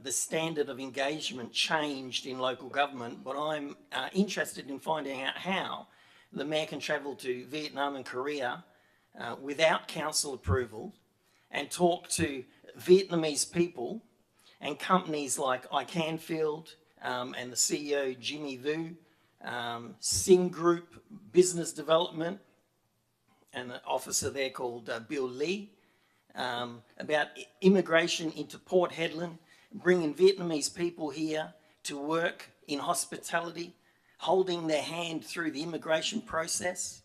the standard of engagement changed in local government, but I'm interested in finding out how the mayor can travel to Vietnam and Korea without council approval and talk to Vietnamese people and companies like iCanfield and the CEO Jimmy Vu, Sing Group Business Development, and an officer there called Bill Lee, about immigration into Port Hedland, bringing Vietnamese people here to work in hospitality, holding their hand through the immigration process,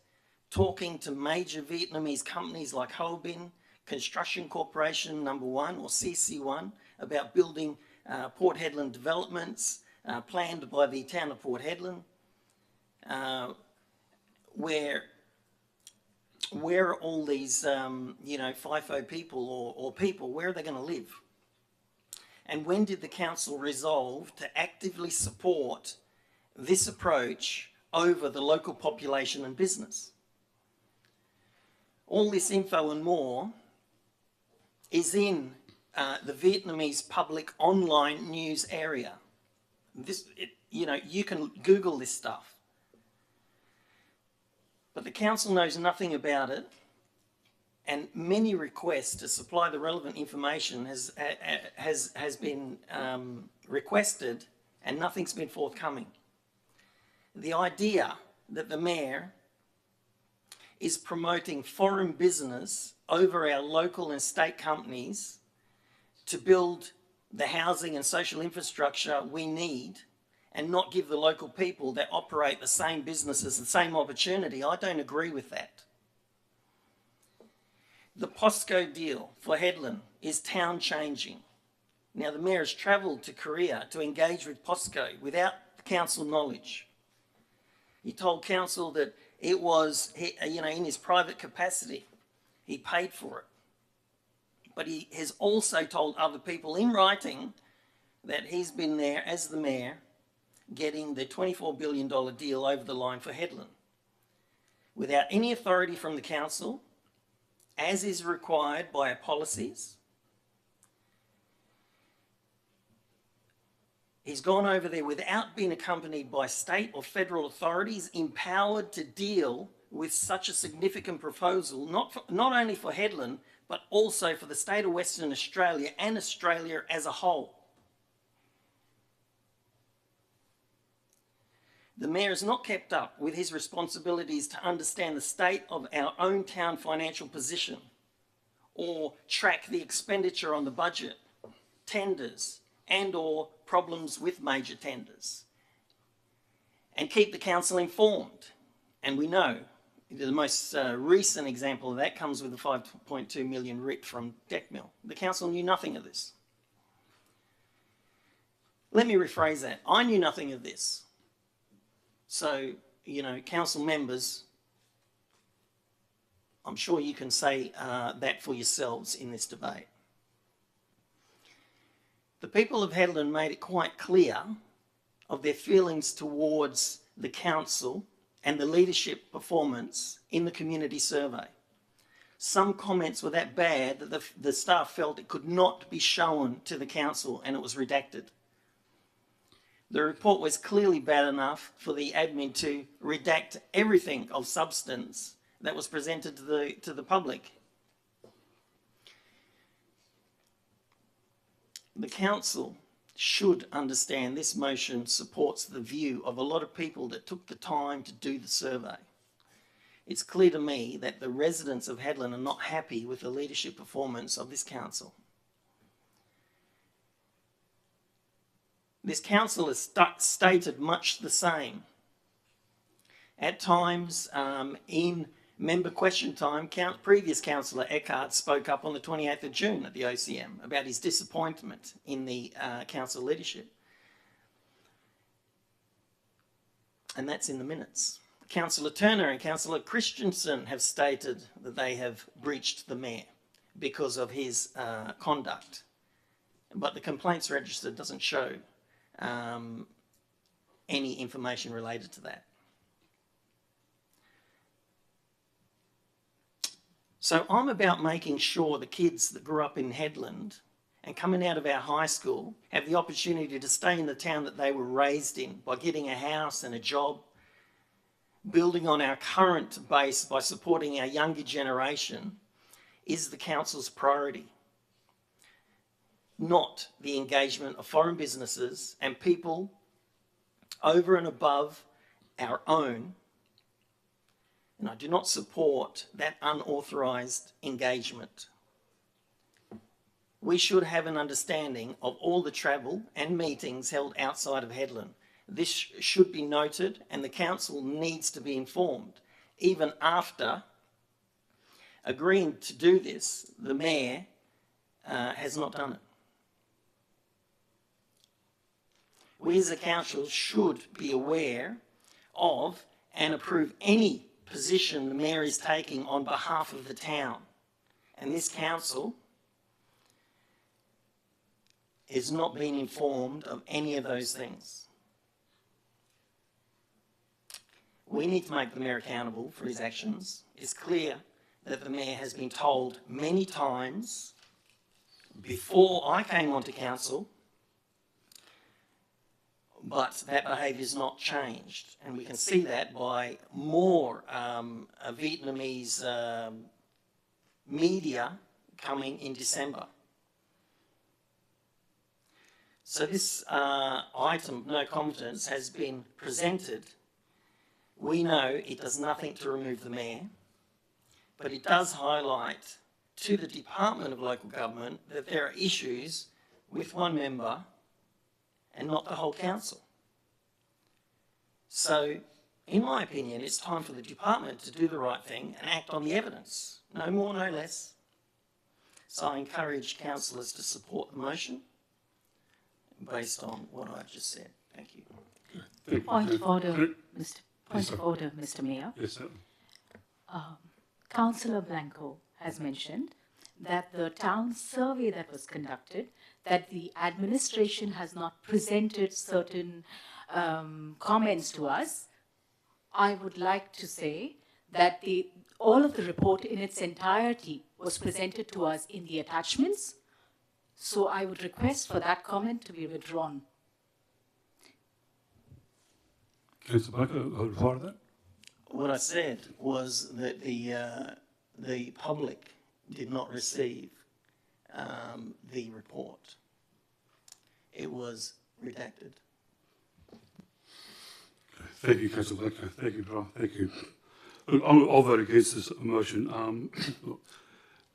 talking to major Vietnamese companies like Ho Bin, Construction Corporation No. 1 or CC1, about building Port Hedland developments planned by the town of Port Hedland, where are all these, FIFO people or people, where are they going to live? And when did the council resolve to actively support this approach over the local population and business? All this info and more is in the Vietnamese public online news area. You can Google this stuff. But the council knows nothing about it, and many requests to supply the relevant information has been requested, and nothing's been forthcoming. The idea that the mayor is promoting foreign business over our local and state companies to build the housing and social infrastructure we need and not give the local people that operate the same businesses the same opportunity, I don't agree with that. The POSCO deal for Hedland is town changing. Now, the mayor has travelled to Korea to engage with POSCO without council knowledge. He told council that it was, in his private capacity, he paid for it. But he has also told other people in writing that he's been there as the mayor getting the $24 billion deal over the line for Hedland without any authority from the council, as is required by our policies. He's gone over there without being accompanied by state or federal authorities empowered to deal with such a significant proposal, not only for Hedland, but also for the state of Western Australia and Australia as a whole. The mayor has not kept up with his responsibilities to understand the state of our own town financial position or track the expenditure on the budget, tenders, and/or problems with major tenders, and keep the council informed. And we know the most recent example of that comes with the 5.2 million writ from Decmil. The council knew nothing of this. Let me rephrase that. I knew nothing of this. So, council members, I'm sure you can say that for yourselves in this debate. The people of Hedland made it quite clear of their feelings towards the council and the leadership performance in the community survey. Some comments were that bad that the staff felt it could not be shown to the council and it was redacted. The report was clearly bad enough for the admin to redact everything of substance that was presented to the public. The council should understand this motion supports the view of a lot of people that took the time to do the survey. It's clear to me that the residents of Hedland are not happy with the leadership performance of this council. This council has stated much the same. At times, in member question time, previous councillor Eckhart spoke up on the 28th of June at the OCM about his disappointment in the council leadership. And that's in the minutes. Councillor Turner and Councillor Christensen have stated that they have breached the mayor because of his conduct. But the complaints register doesn't show any information related to that. So I'm about making sure the kids that grew up in Hedland and coming out of our high school have the opportunity to stay in the town that they were raised in by getting a house and a job, building on our current base by supporting our younger generation is the council's priority, not the engagement of foreign businesses and people over and above our own. And I do not support that unauthorised engagement. We should have an understanding of all the travel and meetings held outside of Hedland. This should be noted and the council needs to be informed. Even after agreeing to do this, the mayor has not done it. We as a council should be aware of and approve any position the mayor is taking on behalf of the town. And this council is not being informed of any of those things. We need to make the mayor accountable for his actions. It's clear that the mayor has been told many times before I came onto council, but that behaviour's not changed. And we can see that by more Vietnamese media coming in December. So this item of no confidence has been presented. We know it does nothing to remove the mayor, but it does highlight to the Department of Local Government that there are issues with one member and not the whole council. So, in my opinion, it's time for the department to do the right thing and act on the evidence. No more, no less. So I encourage councillors to support the motion based on what I've just said. Thank you. Point of order, Mr. Mayor. Yes, sir. Councillor Blanco has mentioned that the town survey that was conducted, that the administration has not presented certain comments to us. I would like to say that all of the report in its entirety was presented to us in the attachments. So I would request for that comment to be withdrawn. Councillor Blanco, reply to that? What I said was that the public did not receive the report. It was redacted. Thank you, Councillor Blanco. Thank you, Brian. Thank you. Look, I'll vote against this motion. Look,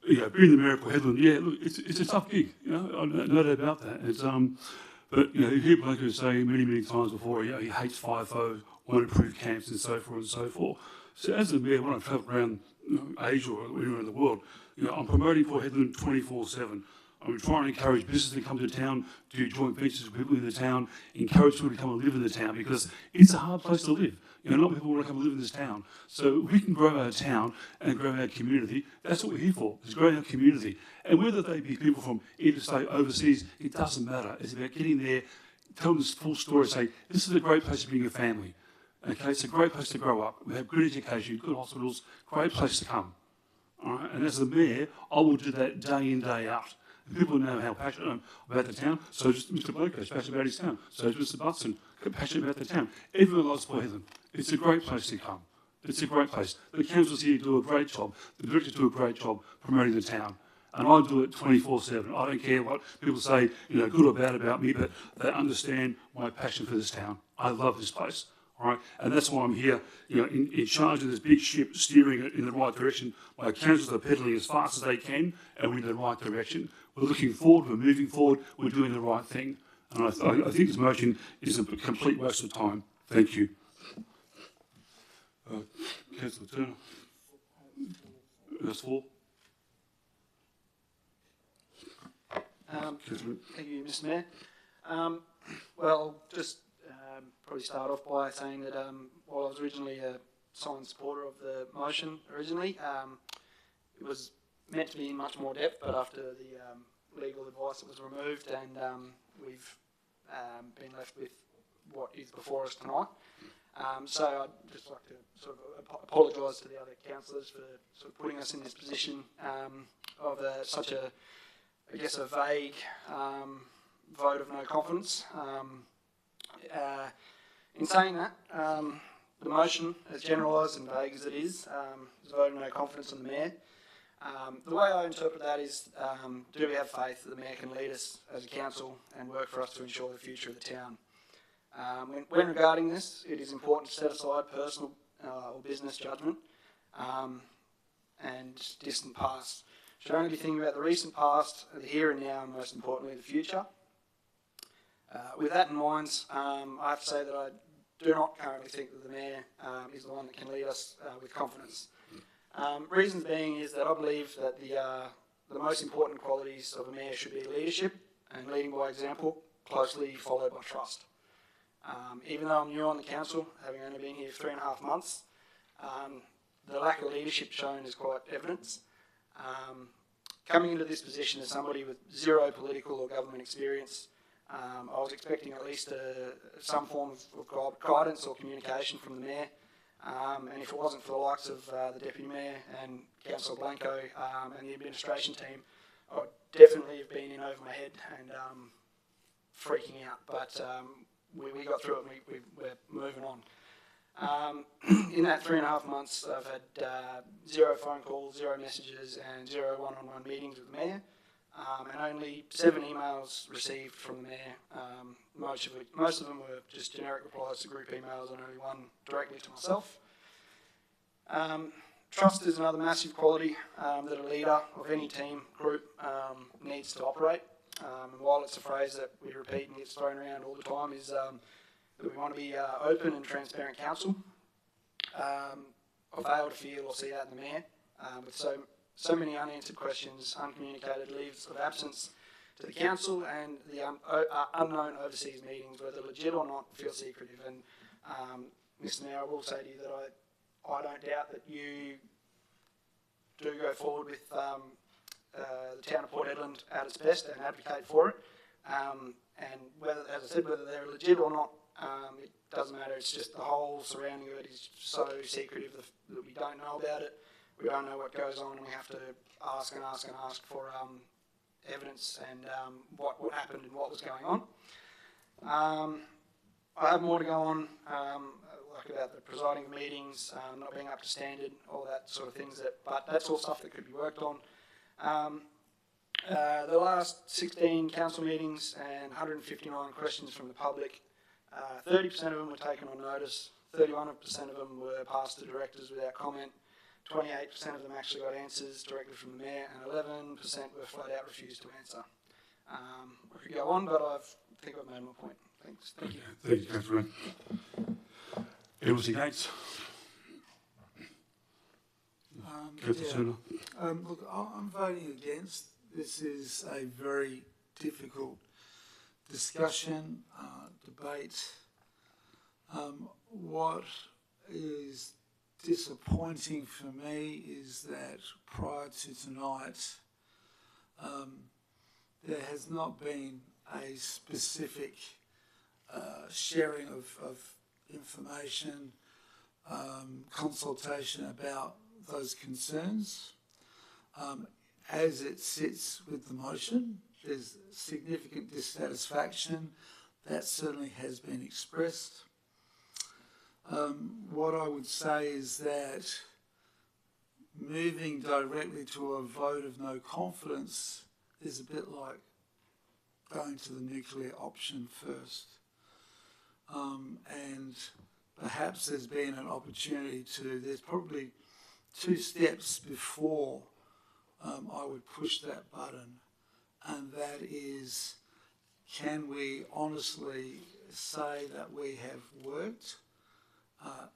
yeah, being the mayor of Port Hedland, yeah, look, it's a tough gig, you know, no doubt about that. It's but you know, you hear Blanco say many times before, you know, he hates FIFO, won't approve camps and so forth and so forth. So as the mayor, when I travel around Asia or anywhere in the world, you know, I'm promoting Port Hedland 24/7. I'm trying to encourage business to come to town, do joint ventures with people in the town, encourage people to come and live in the town because it's a hard place to live. You know, a lot of people want to come and live in this town. So we can grow our town and grow our community. That's what we're here for, is growing our community. And whether they be people from interstate, overseas, it doesn't matter. It's about getting there, tell them this full story, say, this is a great place to bring your family. Okay, it's a great place to grow up. We have good education, good hospitals, great place to come. All right, and as the mayor, I will do that day in, day out. People know how passionate I am about the town. So is Mr. Blanco is passionate about his town. So is Mr. Butson passionate about the town. Everyone loves Port Hedland. It's a great place to come. It's a great place. The councillors here do a great job. The directors do a great job promoting the town. And I do it 24/7. I don't care what people say, you know, good or bad about me, but they understand my passion for this town. I love this place. All right, and that's why I'm here, you know, in charge of this big ship, steering it in the right direction. My councillors are pedalling as fast as they can, and we're in the right direction. We're looking forward, we're moving forward, we're doing the right thing. And I think this motion is a complete waste of time. Thank you. Councillor Turner. That's 4. Thank you, Mr. Mayor. Well, just probably start off by saying that while I was originally a silent supporter of the motion originally, it was meant to be in much more depth, but after the legal advice it was removed, and we've been left with what is before us tonight. So I'd just like to sort of apologise to the other councillors for sort of putting us in this position of such a, I guess, a vague vote of no confidence. In saying that, the motion, as generalised and vague as it is a vote of no confidence on the mayor. The way I interpret that is, do we have faith that the mayor can lead us as a council and work for us to ensure the future of the town? When regarding this, it is important to set aside personal or business judgment and distant past. Should only be thinking about the recent past, the here and now, and most importantly, the future. With that in mind, I have to say that I do not currently think that the mayor is the one that can lead us with confidence. Reasons being is that I believe that the most important qualities of a mayor should be leadership and leading by example, closely followed by trust. Even though I'm new on the council, having only been here 3.5 months, the lack of leadership shown is quite evident. Coming into this position as somebody with zero political or government experience, I was expecting at least some form of guidance or communication from the mayor, and if it wasn't for the likes of the Deputy Mayor and Councillor Blanco and the administration team, I would definitely have been in over my head and freaking out, but we got through it and we're moving on. In that 3.5 months, I've had 0 phone calls, 0 messages, and 0 one-on-one meetings with the Mayor, and only 7 emails received from the Mayor. Most of them were just generic replies to group emails, and only 1 directly to myself. Trust is another massive quality that a leader of any team, group, needs to operate. And while it's a phrase that we repeat and gets thrown around all the time, is that we want to be open and transparent council. I fail to feel or see that in the Mayor, with so many unanswered questions, uncommunicated leaves of absence to the council, and the unknown overseas meetings, whether legit or not, feel secretive. And Mr. Mayor, I will say to you that I don't doubt that you do go forward with the town of Port Hedland at its best and advocate for it. And whether, as I said, whether they're legit or not, it doesn't matter. It's just the whole surrounding of it is so secretive that we don't know about it. We don't know what goes on, and we have to ask and ask and ask for evidence and what happened and what was going on. I have more to go on, like about the presiding of meetings, not being up to standard, all that sort of things. But that's all stuff that could be worked on. The last 16 council meetings and 159 questions from the public, 30% of them were taken on notice, 31% of them were passed to directors without comment, 28% of them actually got answers directly from the Mayor, and 11% were flat out refused to answer. I could go on, but I think I've made my point. Thanks. Thank you. Thank you, Councillor. Elsie Gates. Councillor Turner. Look, I'm voting against. This is a very difficult discussion, debate. What is disappointing for me is that prior to tonight, there has not been a specific sharing of information, consultation about those concerns. As it sits with the motion, there's significant dissatisfaction that certainly has been expressed. What I would say is that moving directly to a vote of no confidence is a bit like going to the nuclear option first. And perhaps there's been an opportunity there's probably 2 steps before I would push that button, and that is, can we honestly say that we have worked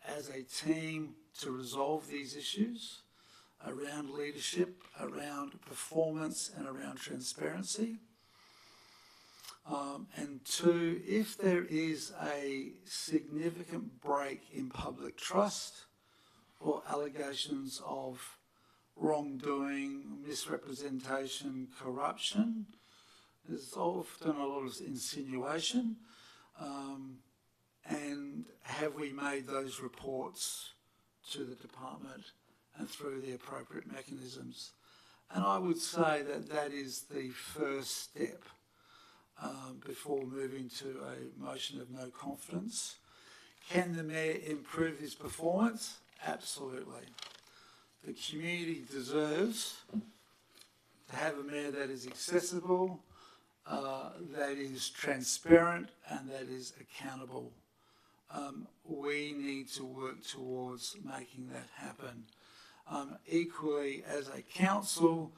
as a team to resolve these issues around leadership, around performance, and around transparency? And 2, if there is a significant break in public trust or allegations of wrongdoing, misrepresentation, corruption, there's often a lot of insinuation. And have we made those reports to the department and through the appropriate mechanisms? And I would say that that is the first step before moving to a motion of no confidence. Can the Mayor improve his performance? Absolutely. The community deserves to have a Mayor that is accessible, that is transparent, and that is accountable. We need to work towards making that happen. Equally, as a council,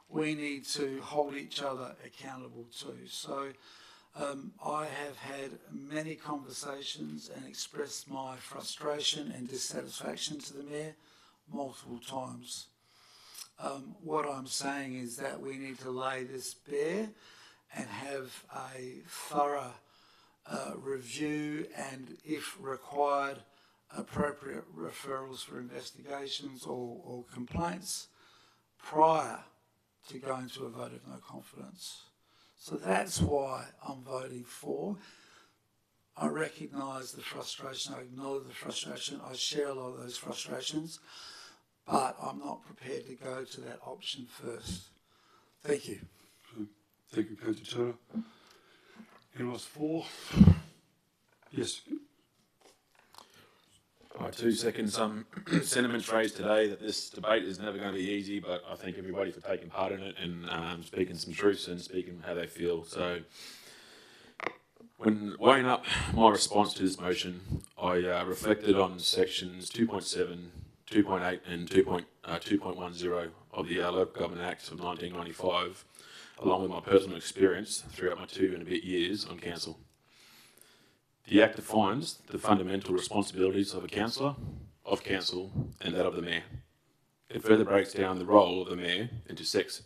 we need to hold each other accountable too. So I have had many conversations and expressed my frustration and dissatisfaction to the Mayor multiple times. What I'm saying is that we need to lay this bare and have a thorough review, and if required, appropriate referrals for investigations or complaints prior to going to a vote of no confidence. So that's why I'm voting for. I recognise the frustration, I acknowledge the frustration, I share a lot of those frustrations, but I'm not prepared to go to that option first. Thank you. Thank you, Councillor Turner. Anyone else for? Yes. 2 seconds. Sentiments raised today that this debate is never going to be easy, but I thank everybody for taking part in it and speaking some truths and speaking how they feel. So, when weighing up my response to this motion, I reflected on sections 2.7, 2.8 and 2.10 of the Local Government Act of 1995, along with my personal experience throughout my 2 and a bit years on council. The Act defines the fundamental responsibilities of a councillor, of council, and that of the mayor. It further breaks down the role of the mayor into 6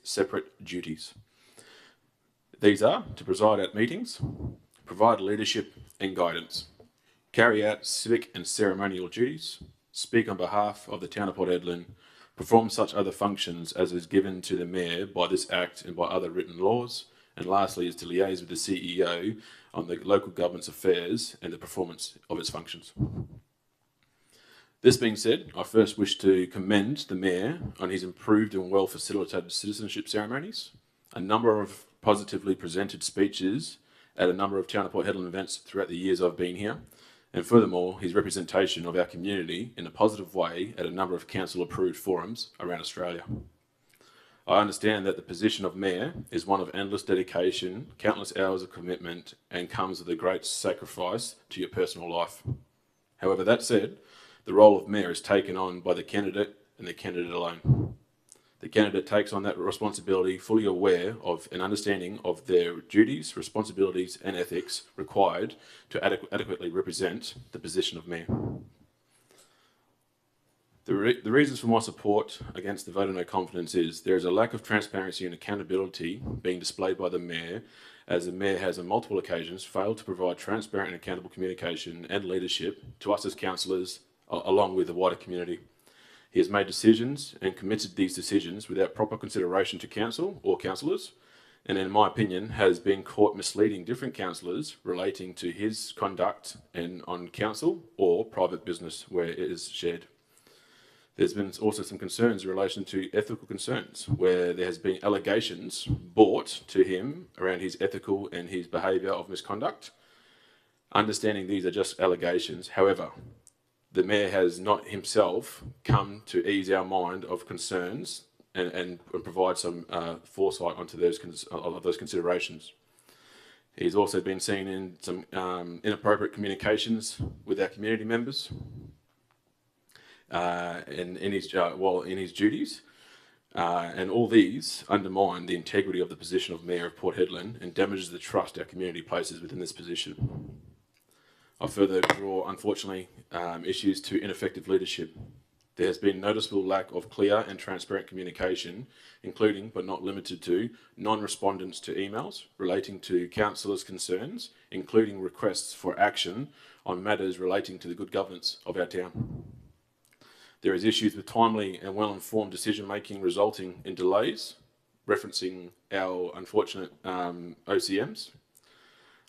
separate duties. These are to preside at meetings, provide leadership and guidance, carry out civic and ceremonial duties, speak on behalf of the town of Port Hedland, perform such other functions as is given to the mayor by this Act and by other written laws, and lastly is to liaise with the CEO on the local government's affairs and the performance of its functions. This being said, I first wish to commend the Mayor on his improved and well facilitated citizenship ceremonies, a number of positively presented speeches at a number of Town of Port Hedland events throughout the years I've been here, and furthermore, his representation of our community in a positive way at a number of council-approved forums around Australia. I understand that the position of Mayor is one of endless dedication, countless hours of commitment, and comes with a great sacrifice to your personal life. However, that said, the role of Mayor is taken on by the candidate and the candidate alone. The candidate takes on that responsibility fully aware of and understanding of their duties, responsibilities, and ethics required to adequately represent the position of Mayor. The reasons for my support against the vote of no confidence is there is a lack of transparency and accountability being displayed by the Mayor, as the Mayor has on multiple occasions failed to provide transparent and accountable communication and leadership to us as councillors, along with the wider community. He has made decisions and committed these decisions without proper consideration to council or councillors, and in my opinion has been caught misleading different councillors relating to his conduct and on council or private business where it is shared. There's been also some concerns in relation to ethical concerns, where there has been allegations brought to him around his ethical and his behaviour of misconduct. Understanding these are just allegations, however, the Mayor has not himself come to ease our mind of concerns and provide some foresight onto those considerations. He's also been seen in some inappropriate communications with our community members. In his duties, and all these undermine the integrity of the position of Mayor of Port Hedland and damages the trust our community places within this position. I further draw, unfortunately, issues to ineffective leadership. There has been noticeable lack of clear and transparent communication, including but not limited to non-respondents to emails relating to councillors' concerns, including requests for action on matters relating to the good governance of our town. There is issues with timely and well-informed decision-making resulting in delays, referencing our unfortunate OCMs.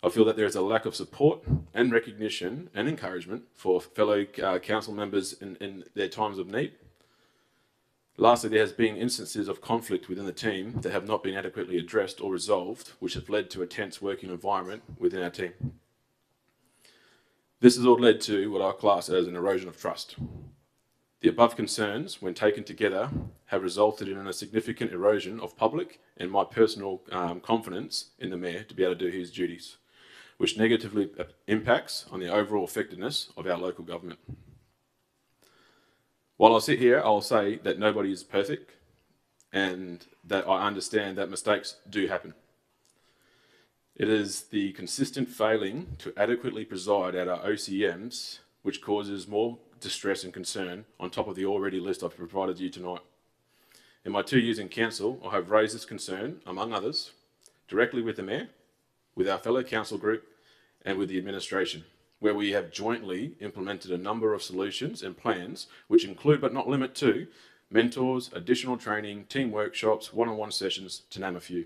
I feel that there is a lack of support and recognition and encouragement for fellow council members in their times of need. Lastly, there has been instances of conflict within the team that have not been adequately addressed or resolved, which have led to a tense working environment within our team. This has all led to what I class as an erosion of trust. The above concerns, when taken together, have resulted in a significant erosion of public and my personal confidence in the Mayor to be able to do his duties, which negatively impacts on the overall effectiveness of our local government. While I sit here, I'll say that nobody is perfect and that I understand that mistakes do happen. It is the consistent failing to adequately preside at our OCMs which causes more distress and concern on top of the already list I've provided you tonight. In my 2 years in council, I have raised this concern, among others, directly with the Mayor, with our fellow council group, and with the administration, where we have jointly implemented a number of solutions and plans, which include but not limit to mentors, additional training, team workshops, one-on-one sessions, to name a few.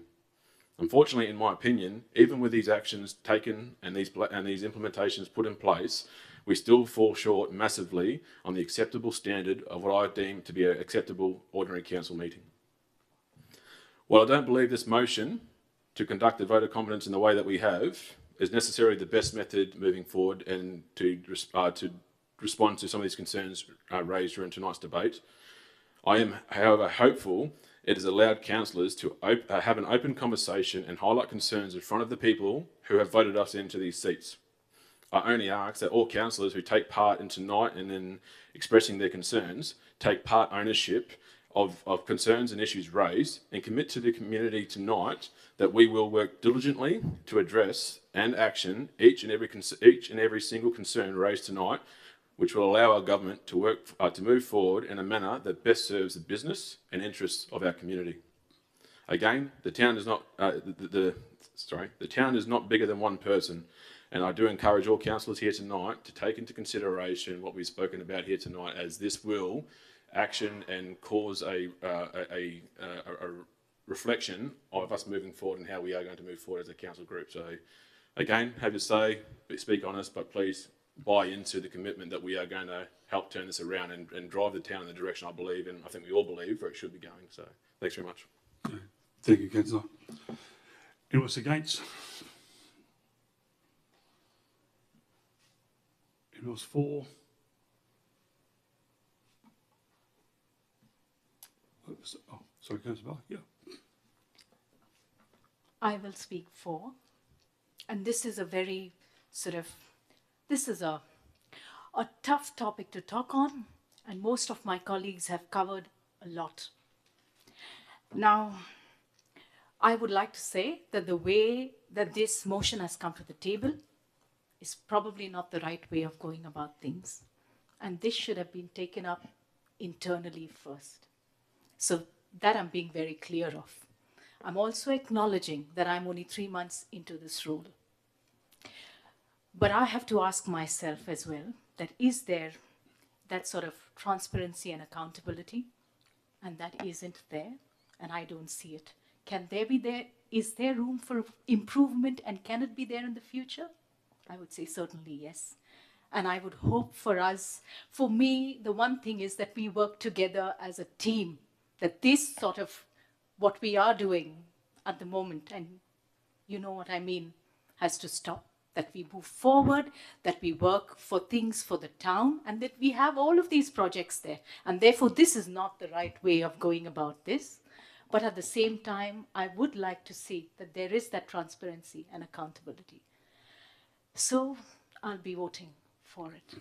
Unfortunately, in my opinion, even with these actions taken and these implementations put in place, we still fall short massively on the acceptable standard of what I deem to be an acceptable ordinary council meeting. While I don't believe this motion to conduct the vote of confidence in the way that we have is necessarily the best method moving forward and to respond to some of these concerns raised during tonight's debate, I am, however, hopeful it has allowed councillors to have an open conversation and highlight concerns in front of the people who have voted us into these seats. I only ask that all councillors who take part in tonight and in expressing their concerns take part ownership of concerns and issues raised and commit to the community tonight that we will work diligently to address and action each and every single concern raised tonight, which will allow our government to work to move forward in a manner that best serves the business and interests of our community. Again, the town is not the town is not bigger than one person, and I do encourage all councillors here tonight to take into consideration what we've spoken about here tonight, as this will action and cause a reflection of us moving forward and how we are going to move forward as a council group. So, again, have your say, speak honest, but please buy into the commitment that we are going to help turn this around and drive the town in the direction I believe, and I think we all believe, where it should be going. So, thanks very much. Thank you, Councillor. Anyone against? Anyone for? Oh, sorry, Councillor Bell. Yeah. I will speak for, and this is a very this is a tough topic to talk on, and most of my colleagues have covered a lot. Now, I would like to say that the way that this motion has come to the table is probably not the right way of going about things, and this should have been taken up internally first. So that I'm being very clear of. I'm also acknowledging that I'm only 3 months into this role. But I have to ask myself as well, that is there that sort of transparency and accountability? And that isn't there, and I don't see it. Can there be there? Is there room for improvement, and can it be there in the future? I would say certainly yes. And I would hope for us, for me, the one thing is that we work together as a team, that this sort of what we are doing at the moment, and you know what I mean, has to stop, that we move forward, that we work for things for the town, and that we have all of these projects there. And therefore, this is not the right way of going about this. But at the same time, I would like to see that there is that transparency and accountability. So I'll be voting for it.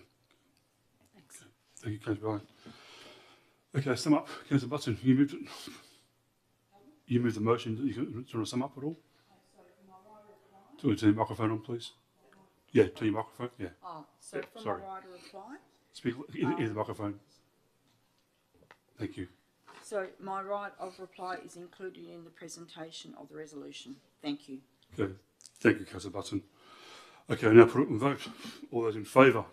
Thanks. Okay. Thank you, Councillor Bryan. Okay, sum up. Councillor Button, you moved it. You moved the motion. Do you want to sum up at all? Do you want to turn your microphone on, please? Yeah, turn your microphone. Yeah. Oh, so yeah, for sorry. my right to reply? Speak into the microphone. Thank you. So my right of reply is included in the presentation of the resolution. Thank you. Okay. Thank you, Councillor Button. Okay, now put it and vote. All those in favour? All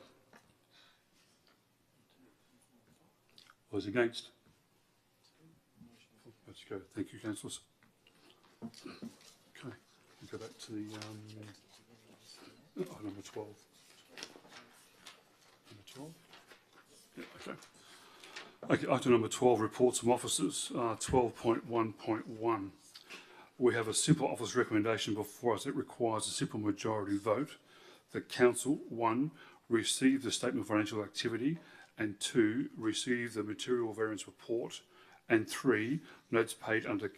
those against? Let's go. Thank you, councillors. Okay, we'll go back to the number 12. Number 12? Yeah, okay. Okay, item number 12, reports from officers, 12.1.1. We have a simple office recommendation before us that requires a simple majority vote. The council, 1, receive the statement of financial activity, and 2, receive the material variance report, and 3, notes paid under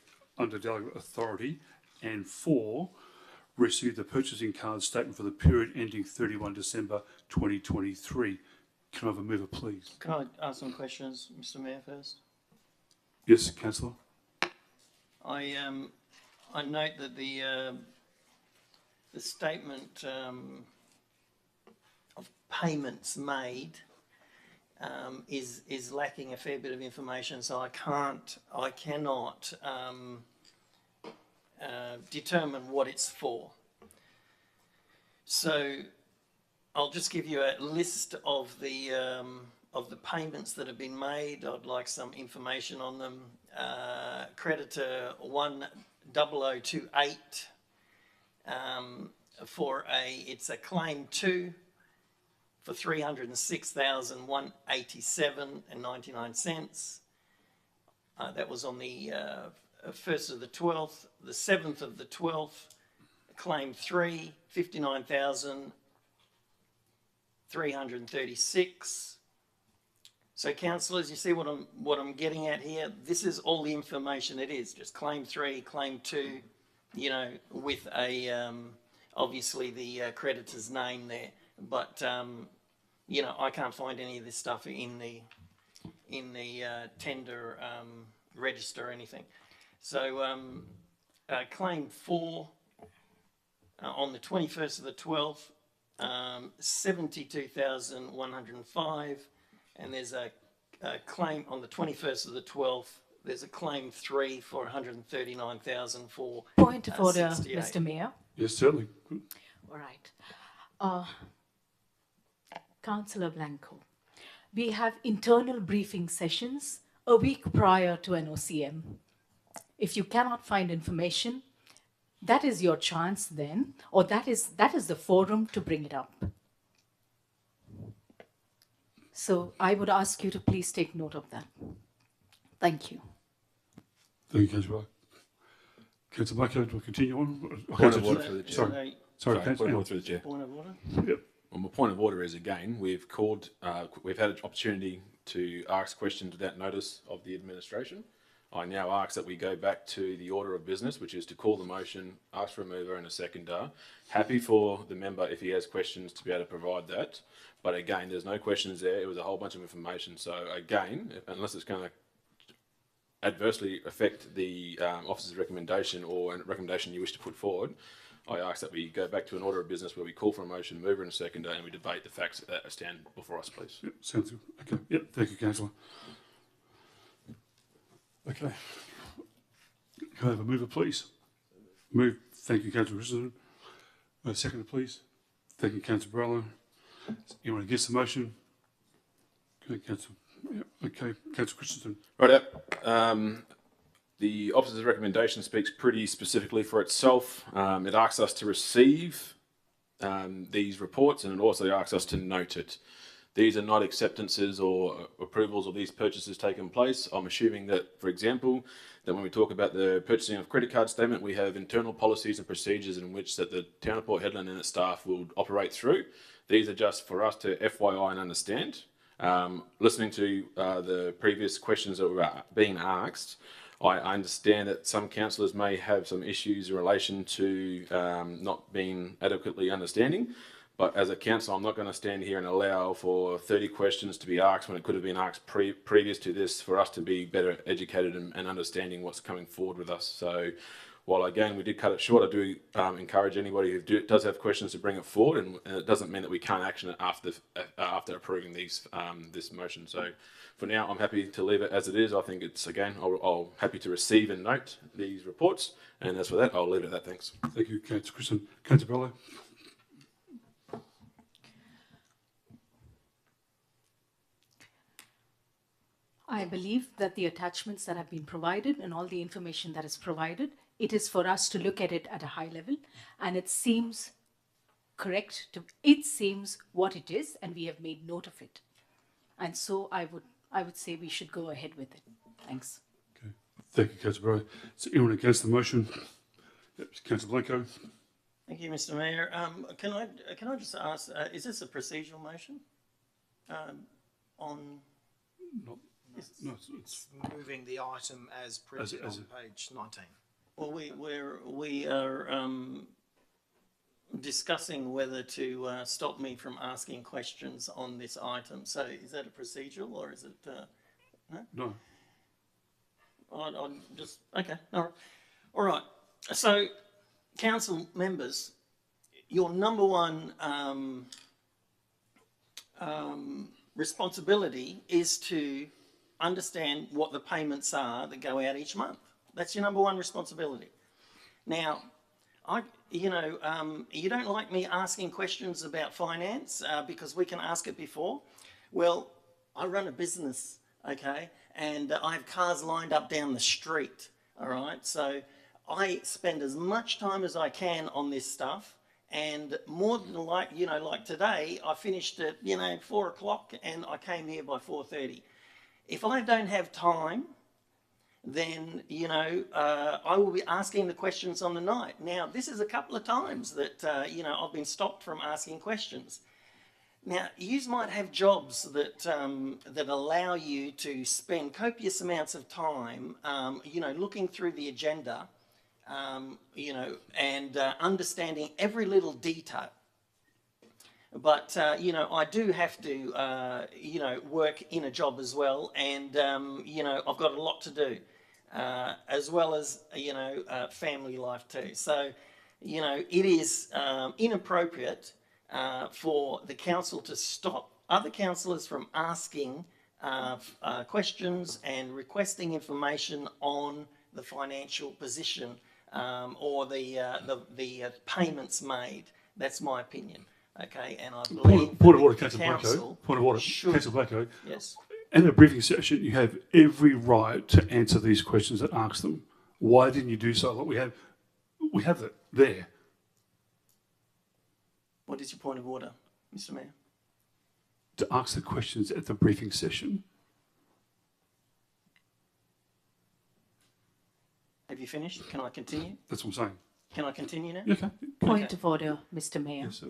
delegate authority, and 4, receive the purchasing card statement for the period ending 31 December 2023. Can I have a mover, please? Can I ask some questions, Mr. Mayor, first? Yes, councillor. I note that the statement of payments made is lacking a fair bit of information, so I cannot determine what it's for. So I'll just give you a list of the payments that have been made. I'd like some information on them. Creditor 10028 it's a claim 2 for $306,187.99. That was on the 1st of the 12th, the 7th of the 12th, claim 3, 59,336. So councillors, you see what I'm getting at here? This is all the information it is, just claim 3, claim 2, you know, with a, obviously the creditor's name there. But, you know, I can't find any of this stuff in the tender register or anything. So claim 4 on the 21st of the 12th, 72,105, and there's a claim on the 21st of the 12th. There's a claim 3 for 139,000 for Point of order, 68. Mr. Mayor. Yes, certainly. All right. Councillor Blanco, we have internal briefing sessions a week prior to an OCM. If you cannot find information, that is your chance then, or that is the forum to bring it up. So I would ask you to please take note of that. Thank you. Thank you, Councillor Bryant. Councillor Blanco, do I continue on? Point of order through the chair. Sorry, point of Councillor. order through the chair. Point of order? Yep. Well, my point of order is, again, we've had an opportunity to ask questions without notice of the administration. I now ask that we go back to the order of business, which is to call the motion, ask for a mover and a seconder. Happy for the member, if he has questions, to be able to provide that. But again, there's no questions there. It was a whole bunch of information. So again, unless it's going to adversely affect the officer's recommendation or a recommendation you wish to put forward, I ask that we go back to an order of business where we call for a motion, mover and a seconder, and we debate the facts that stand before us, please. Yep, sounds good. Okay. Yep. Thank you, Councillor. Okay. Can I have a mover, please? Move. Thank you, Councillor Richardson. A seconder, please. Thank you, Councillor Barello. Anyone against the motion? Okay, Councillor. Yep. Okay, Councillor Christensen. Right. The officer's recommendation speaks pretty specifically for itself. It asks us to receive these reports, and it also asks us to note it. These are not acceptances or approvals of these purchases taking place. I'm assuming that, for example, that when we talk about the purchasing of credit card statement, we have internal policies and procedures in which that the Town of Port Hedland and its staff will operate through. These are just for us to FYI and understand. Listening to the previous questions that were being asked, I understand that some councillors may have some issues in relation to not being adequately understanding. But as a council, I'm not going to stand here and allow for 30 questions to be asked when it could have been asked previous to this, for us to be better educated and understanding what's coming forward with us. So while again we did cut it short, I do encourage anybody who does have questions to bring it forward, and it doesn't mean that we can't action it after approving these this motion. So for now, I'm happy to leave it as it is. I think it's, again, I'll happy to receive and note these reports, and as for that, I'll leave it at that. Thanks. Thank you, Councillor Christensen. Councillor Barello. I believe that the attachments that have been provided and all the information that is provided, it is for us to look at it at a high level, and it seems correct it seems what it is, and we have made note of it. And so I would say we should go ahead with it. Thanks. Okay. Thank you, Councillor Barello. So anyone against the motion? Yep, Councillor Blanco. Thank you, Mr. Mayor. Can I just ask, is this a procedural motion? No, it's moving the item as printed on page 19. Well, we are discussing whether to stop me from asking questions on this item. So is that a procedural, or is it no? No. I'll just, okay, all right. So, council members, your number one responsibility is to understand what the payments are that go out each month. That's your number one responsibility. Now, you don't like me asking questions about finance because we can ask it before. Well, I run a business, okay, and I have cars lined up down the street, all right? So I spend as much time as I can on this stuff, and more than like today, I finished at 4 o'clock and I came here by 4:30. If I don't have time, then, you know, I will be asking the questions on the night. Now, this is a couple of times that, you know, I've been stopped from asking questions. Now, you might have jobs that, that allow you to spend copious amounts of time, you know, looking through the agenda, you know, and understanding every little detail. But, you know, I do have to, you know, work in a job as well, and, you know, I've got a lot to do, as well as, you know, family life too. So, you know, it is inappropriate for the council to stop other councillors from asking questions and requesting information on the financial position or the payments made. That's my opinion. Okay, and I believe point of order, Councillor council Blanco. Point of order, should, Councillor Blanco. Yes. In a briefing session, you have every right to answer these questions and ask them. Why didn't you do so? Like we have it there. What is your point of order, Mr. Mayor? To ask the questions at the briefing session. Have you finished? Can I continue? That's what I'm saying. Can I continue now? Okay. Point of order, Mr. Mayor. Yes, sir.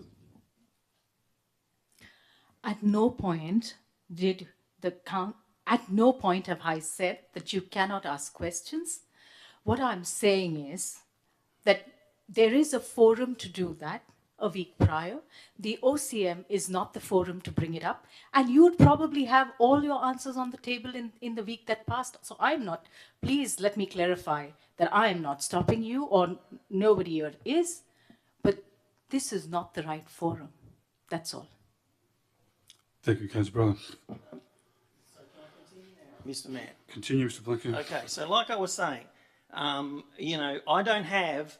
At no point did at no point have I said that you cannot ask questions. What I'm saying is that there is a forum to do that a week prior. The OCM is not the forum to bring it up, and you would probably have all your answers on the table in the week that passed. So I'm not, please let me clarify that I am not stopping you, or nobody here is, but this is not the right forum. That's all. Thank you, Councillor Brother. Mr. Mayor. Continue, Mr. Blanco. Okay, so like I was saying, you know, I don't have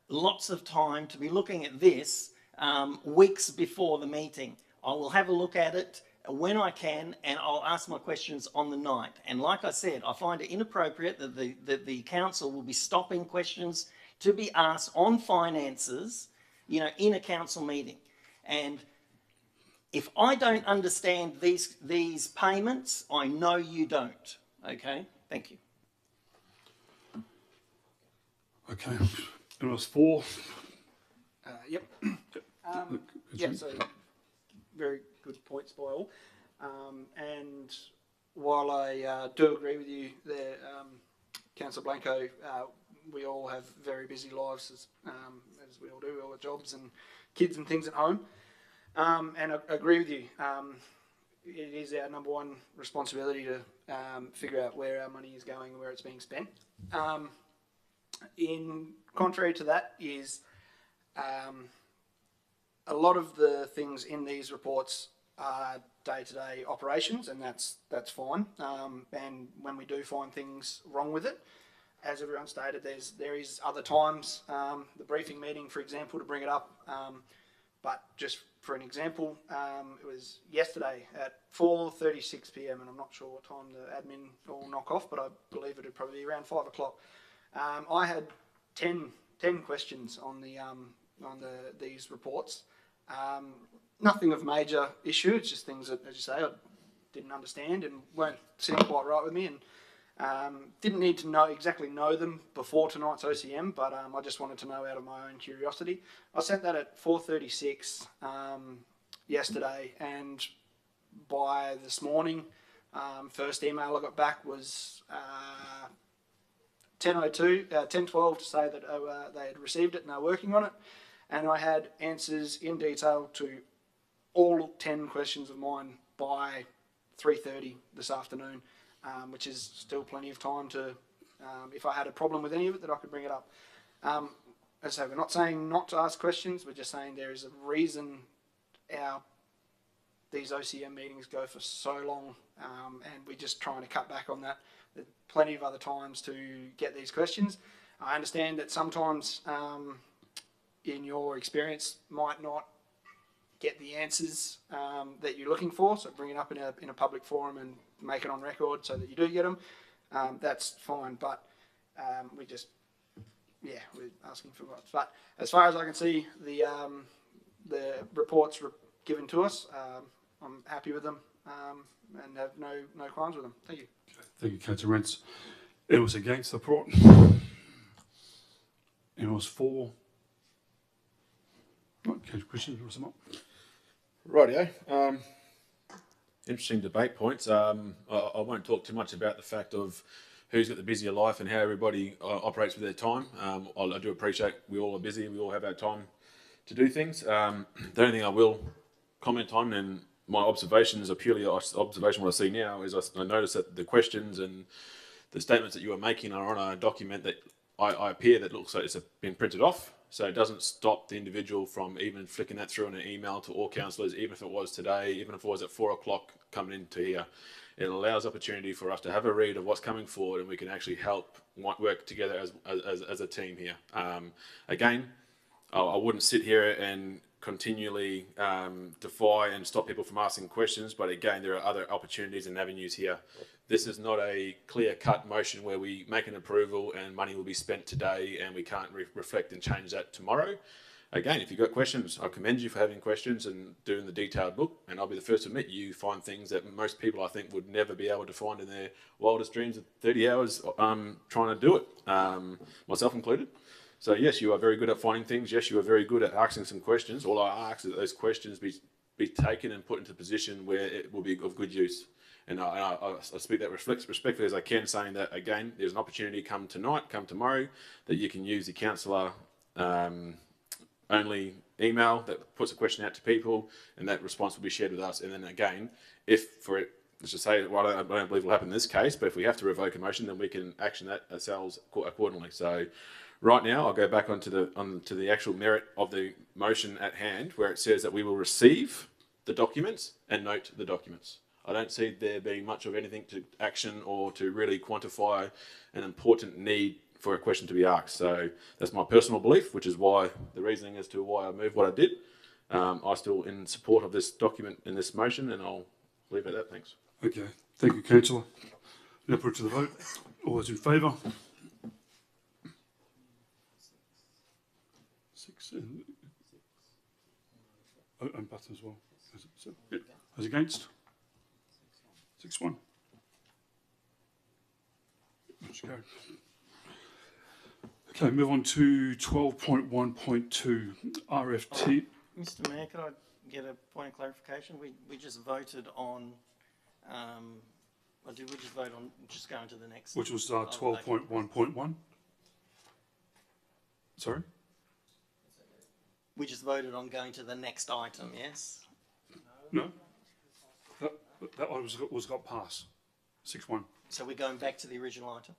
lots of time to be looking at this weeks before the meeting. I will have a look at it when I can, and I'll ask my questions on the night. And like I said, I find it inappropriate that the council will be stopping questions to be asked on finances, you know, in a council meeting. And if I don't understand these payments, I know you don't. Okay, thank you. Okay, and it was 4. Yep. Yeah, so very good points by all. And while I do agree with you there, Councillor Blanco, we all have very busy lives, as we all do, all the jobs and kids and things at home. And I agree with you. It is our number one responsibility to figure out where our money is going and where it's being spent. In contrary to that is a lot of the things in these reports are day-to-day operations, and that's fine. And when we do find things wrong with it, as everyone stated, there is other times, the briefing meeting, for example, to bring it up. But just for an example, it was yesterday at 4:36 p.m, and I'm not sure what time the admin will knock off, but I believe it would probably be around 5 o'clock. I had 10 questions on these reports. Nothing of major issue. It's just things that, as you say, I didn't understand and weren't sitting quite right with me, and didn't need to exactly know them before tonight's OCM, but I just wanted to know out of my own curiosity. I sent that at 4:36 yesterday, and by this morning, first email I got back was 10:12 to say that they had received it and they're working on it, and I had answers in detail to all 10 questions of mine by 3:30 this afternoon, which is still plenty of time to, if I had a problem with any of it, that I could bring it up. As I say, we're not saying not to ask questions, we're just saying there is a reason these OCM meetings go for so long, and we're just trying to cut back on that. There's plenty of other times to get these questions. I understand that sometimes, in your experience, might not get the answers that you're looking for, so bring it up in a public forum and make it on record so that you do get them. That's fine, but we're asking for lots. But as far as I can see, the reports were given to us. I'm happy with them and have no qualms with them. Thank you. Thank you, Councillor Rents. Anyone was against the report? Anyone was for? Right, questions, you want to sum up? Rightio. Interesting debate points. I won't talk too much about the fact of who's got the busier life and how everybody operates with their time. I do appreciate we all are busy, we all have our time to do things. The only thing I will comment on, and my observations are purely observation, what I see now, is I notice that the questions and the statements that you are making are on a document that I appear that looks like it's been printed off. So it doesn't stop the individual from even flicking that through in an email to all councillors, even if it was today, even if it was at 4 o'clock coming into here. It allows opportunity for us to have a read of what's coming forward, and we can actually help work together as a team here. Again, I wouldn't sit here and continually defy and stop people from asking questions, but again, there are other opportunities and avenues here. This is not a clear-cut motion where we make an approval and money will be spent today and we can't reflect and change that tomorrow. Again, if you've got questions, I commend you for having questions and doing the detailed look, and I'll be the first to admit you find things that most people, I think, would never be able to find in their wildest dreams of 30 hours trying to do it, myself included. So yes, you are very good at finding things. Yes, you are very good at asking some questions. All I ask is that those questions be taken and put into a position where it will be of good use. And I speak that respectfully as I can, saying that, again, there's an opportunity come tonight, come tomorrow, that you can use the councillor only email that puts a question out to people, and that response will be shared with us. And then again, if for it, let's just say, well, I don't believe it will happen in this case, but if we have to revoke a motion, then we can action that ourselves accordingly. So right now, I'll go back onto the actual merit of the motion at hand, where it says that we will receive the documents and note the documents. I don't see there being much of anything to action or to really quantify an important need for a question to be asked. So that's my personal belief, which is why the reasoning as to why I moved what I did. I'm still in support of this document in this motion, and I'll leave it at that. Thanks. Okay, thank you, councillor. Now put it to the vote. All those in favour? 6 and Button as well. Yeah. Those against? 6-1. Let's go. Okay, move on to 12.1.2 RFT. Mr. Mayor, could I get a point of clarification? We just voted on, or did we just vote on just going to the next? Which was 12.1.1. Sorry? We just voted on going to the next item, yes? No. That one was got passed. 6-1. So we're going back to the original item?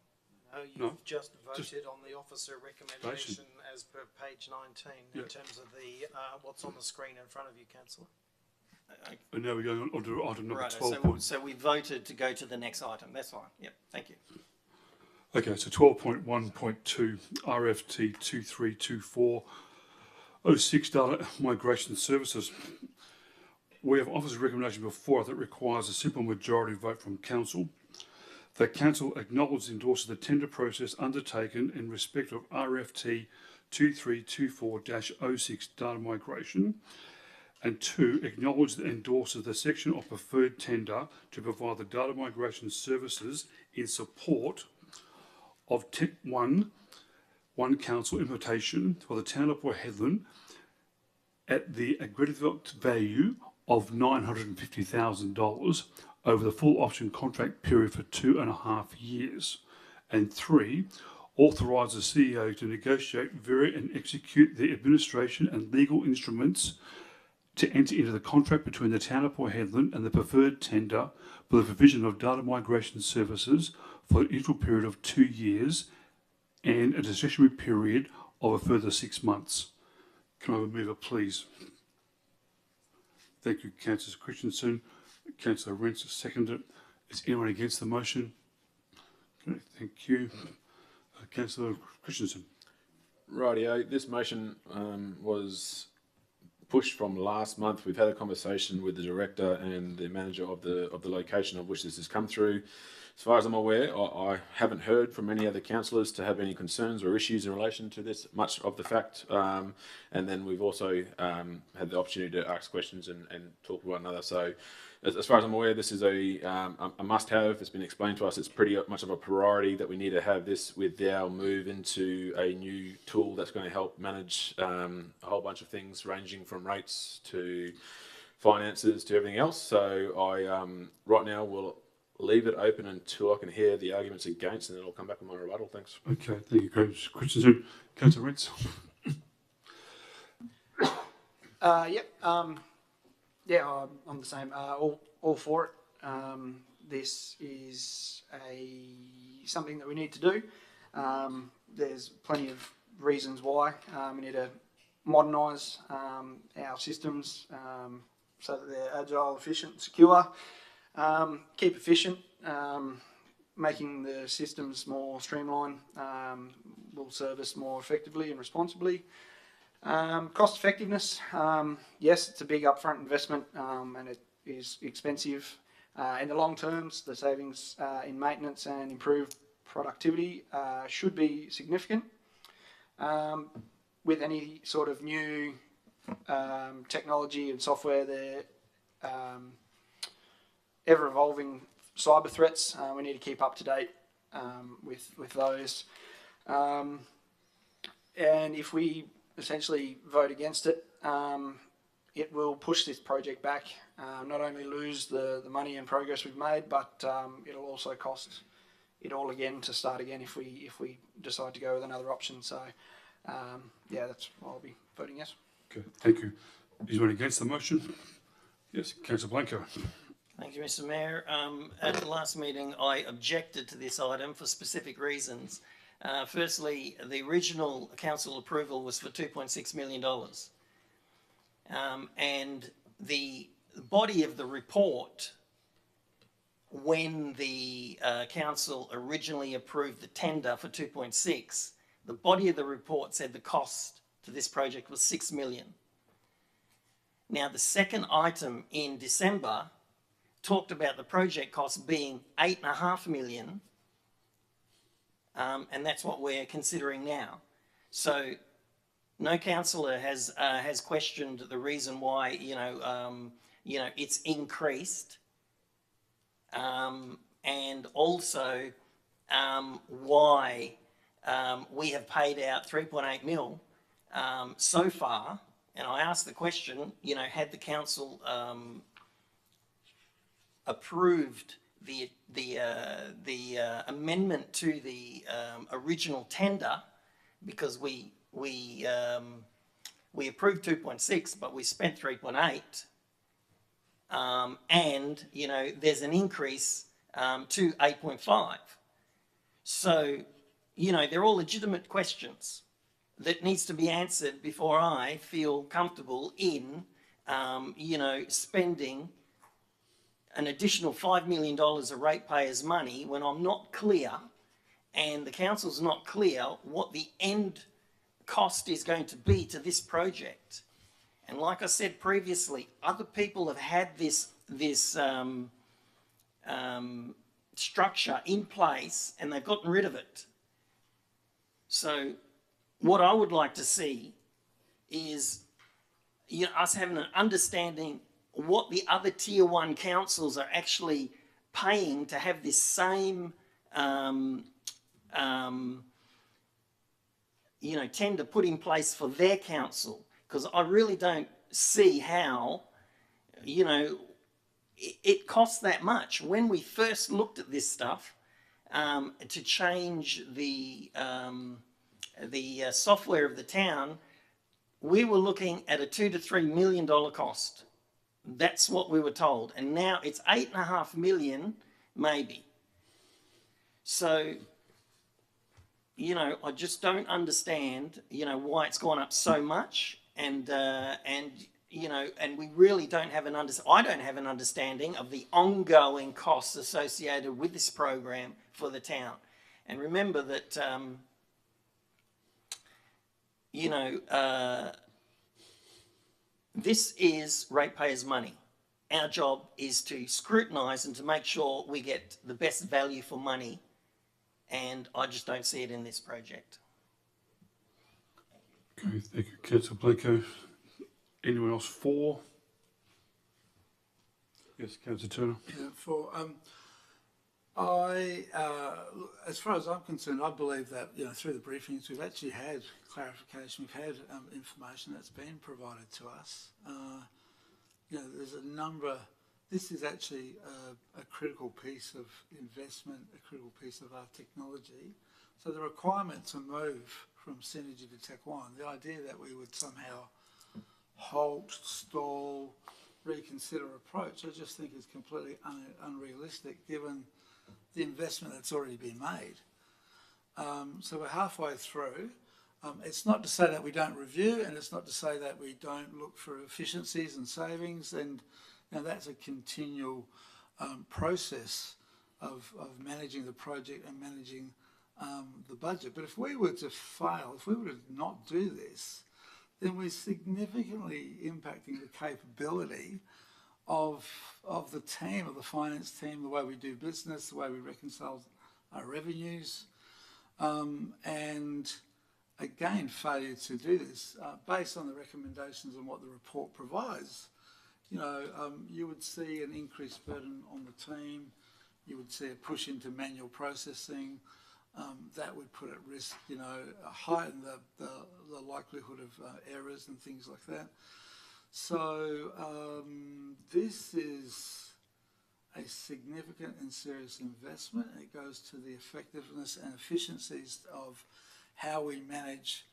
No, you've just voted on the officer recommendation as per page 19 in terms of the what's on the screen in front of you, councillor. And now we're going on to item number 12. So we voted to go to the next item. That's fine. Yep. Thank you. Okay, so 12.1.2 RFT 2324 06 Data Migration Services. We have officer's recommendation before us that requires a simple majority vote from council. The council acknowledges and endorses the tender process undertaken in respect of RFT 2324-06 data migration, and 2, acknowledges and endorses the section of preferred tender to provide the data migration services in support of TIP 1 council implementation for the town of Port Hedland at the agreed value of $950,000 over the full option contract period for 2.5 years. And 3, authorise the CEO to negotiate, vary and execute the administration and legal instruments to enter into the contract between the town of Port Hedland and the preferred tender for the provision of data migration services for an interval period of 2 years and a discretionary period of a further 6 months. Can I have a mover, please? Thank you, Councillor Christensen. Councillor Rentz has seconded it. Is anyone against the motion? Okay, thank you. Councillor Christensen. Rightio. This motion was pushed from last month. We've had a conversation with the director and the manager of the location of which this has come through. As far as I'm aware, I haven't heard from any other councillors to have any concerns or issues in relation to this, much of the fact. And then we've also had the opportunity to ask questions and talk to one another. So as far as I'm aware, this is a must-have. It's been explained to us. It's pretty much of a priority that we need to have this with our move into a new tool that's going to help manage a whole bunch of things, ranging from rates to finances to everything else. So I right now will leave it open until I can hear the arguments against, and then I'll come back with my rebuttal. Thanks. Okay, thank you. Questions, Councillor Ritz? I'm the same. All for it. This is something that we need to do. There's plenty of reasons why. We need to modernise our systems so that they're agile, efficient, secure. Keep efficient. Making the systems more streamlined will serve us more effectively and responsibly. Cost effectiveness, yes, it's a big upfront investment and it is expensive. In the long terms, the savings in maintenance and improved productivity should be significant. With any sort of new technology and software, they're ever-evolving cyber threats. We need to keep up to date with those. And if we essentially vote against it, it will push this project back, not only lose the money and progress we've made, but it'll also cost it all again to start again if we decide to go with another option. So that's why I'll be voting yes. Okay, thank you. Is anyone against the motion? Yes, Councillor Blanco. Thank you, Mr. Mayor. At the last meeting, I objected to this item for specific reasons. Firstly, the original council approval was for $2.6 million. And the body of the report, when the council originally approved the tender for 2.6, the body of the report said the cost to this project was $6 million. Now, the second item in December talked about the project cost being $8.5 million, and that's what we're considering now. So no councillor has questioned the reason why it's increased, and also why we have paid out 3.8 mil so far. And I asked the question, had the council approved the amendment to the original tender, because we approved 2.6, but we spent 3.8, and there's an increase to 8.5. So they're all legitimate questions that needs to be answered before I feel comfortable in spending an additional $5 million of ratepayers' money when I'm not clear and the council's not clear what the end cost is going to be to this project. And like I said previously, other people have had this structure in place and they've gotten rid of it. So what I would like to see is us having an understanding what the other tier 1 councils are actually paying to have this same tender put in place for their council, because I really don't see how it costs that much. When we first looked at this stuff to change the software of the town, we were looking at a $2 to $3 million cost. That's what we were told. And now it's $8.5 million, maybe. So, I just don't understand, why it's gone up so much. And we really don't have I don't have an understanding of the ongoing costs associated with this program for the town. And remember that, this is ratepayers' money. Our job is to scrutinise and to make sure we get the best value for money, and I just don't see it in this project. Okay, thank you, Councillor Blanco. Anyone else for? Yes, Councillor Turner. As far as I'm concerned, I believe that, through the briefings, we've actually had clarification, we've had information that's been provided to us. There's a number. This is actually a critical piece of investment, a critical piece of our technology. So the requirement to move from Synergy to TechOne, the idea that we would somehow halt, stall, reconsider approach, I just think is completely unrealistic given the investment that's already been made. So we're halfway through. It's not to say that we don't review, and it's not to say that we don't look for efficiencies and savings, and that's a continual process of managing the project and managing the budget. But if we were to fail, if we were to not do this, then we're significantly impacting the capability of the team, of the finance team, the way we do business, the way we reconcile our revenues, and again, failure to do this based on the recommendations and what the report provides. You would see an increased burden on the team. You would see a push into manual processing. That would put at risk, heighten the likelihood of errors and things like that. So this is a significant and serious investment, and it goes to the effectiveness and efficiencies of how we manage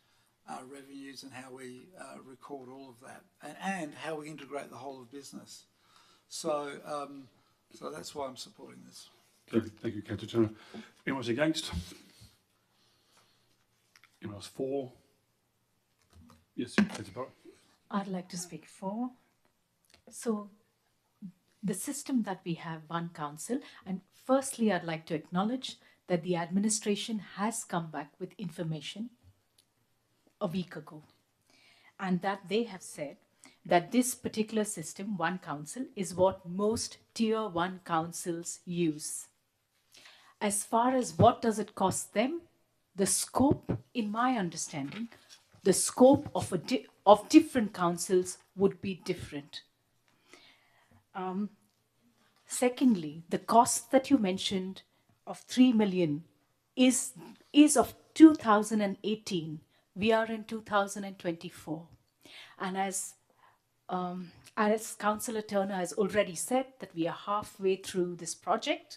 our revenues and how we record all of that, and how we integrate the whole of business. So that's why I'm supporting this. Thank you, Councillor Turner. Anyone else against? Anyone else for? Yes, Councillor Barrett. I'd like to speak for. So the system that we have, One Council, and firstly I'd like to acknowledge that the administration has come back with information a week ago, and that they have said that this particular system, One Council, is what most Tier 1 councils use. As far as what does it cost them, the scope, in my understanding, the scope of different councils would be different. Secondly, the cost that you mentioned of 3 million is of 2018. We are in 2024. And as Councillor Turner has already said, that we are halfway through this project.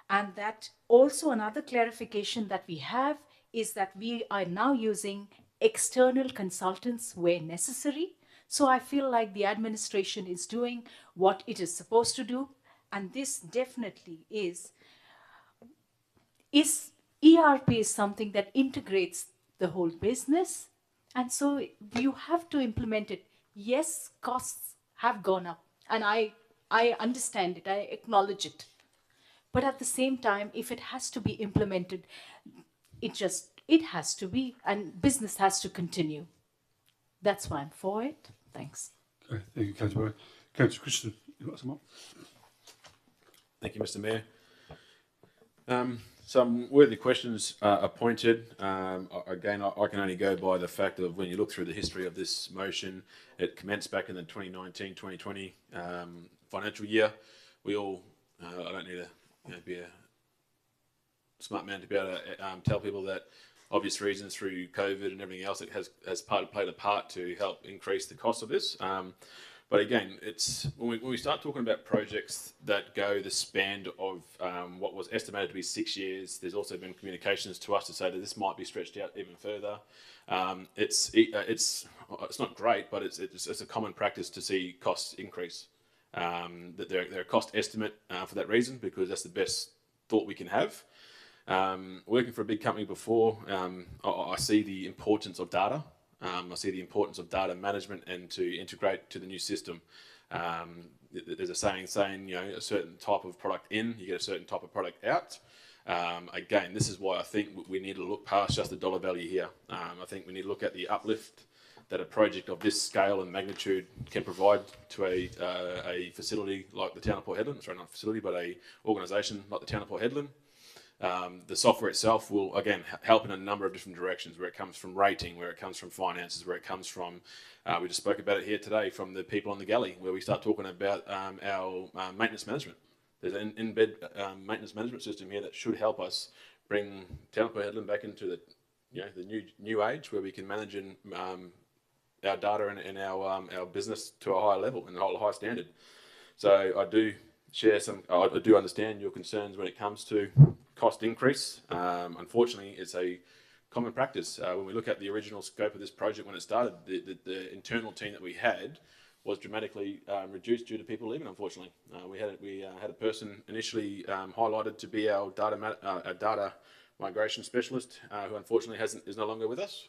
And that also another clarification that we have is that we are now using external consultants where necessary. So I feel like the administration is doing what it is supposed to do. And this definitely is ERP is something that integrates the whole business. And so you have to implement it. Yes, costs have gone up. And I understand it, I acknowledge it. But at the same time, if it has to be implemented, it has to be, and business has to continue. That's why I'm for it. Thanks. Okay, thank you, Councillor Barrett. Councillor Christian, you got some more? Thank you, Mr. Mayor. Some worthy questions are pointed. Again, I can only go by the fact of when you look through the history of this motion, it commenced back in the 2019-2020 financial year. We all, I don't need to be a smart man to be able to tell people that obvious reasons through COVID and everything else, it has played a part to help increase the cost of this. But again, it's when we start talking about projects that go the span of what was estimated to be 6 years, there's also been communications to us to say that this might be stretched out even further. It's not great, but it's a common practice to see costs increase. That they're a cost estimate for that reason, because that's the best thought we can have. Working for a big company before, I see the importance of data. I see the importance of data management and to integrate to the new system. There's a saying, a certain type of product in, you get a certain type of product out. Again, this is why I think we need to look past just the dollar value here. I think we need to look at the uplift that a project of this scale and magnitude can provide to a facility like the town of Port Hedland. Sorry, not a facility, but a organisation like the town of Port Hedland. The software itself will, again, help in a number of different directions, where it comes from rating, where it comes from finances, where it comes from, we just spoke about it here today, from the people on the galley, where we start talking about our maintenance management. There's an in-bed maintenance management system here that should help us bring Town of Port Hedland back into the new age, where we can manage our data and our business to a higher level and a higher standard. So I do I do understand your concerns when it comes to cost increase. Unfortunately, it's a common practice. When we look at the original scope of this project when it started, the internal team that we had was dramatically reduced due to people leaving, unfortunately. We had a person initially highlighted to be our data migration specialist, who unfortunately is no longer with us.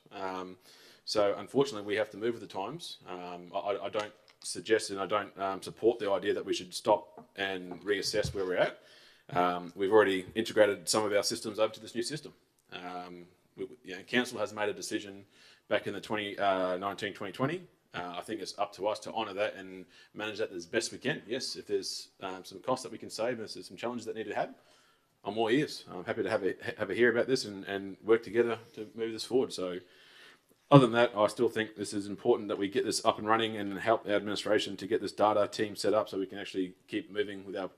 So unfortunately, we have to move with the times. I don't suggest and I don't support the idea that we should stop and reassess where we're at. We've already integrated some of our systems over to this new system. Council has made a decision back in the 2019-2020. I think it's up to us to honour that and manage that as best we can. Yes, if there's some costs that we can save and if there's some challenges that need to happen, I'm all ears. I'm happy to have a hear about this and work together to move this forward. So other than that, I still think this is important that we get this up and running and help our administration to get this data team set up so we can actually keep moving with our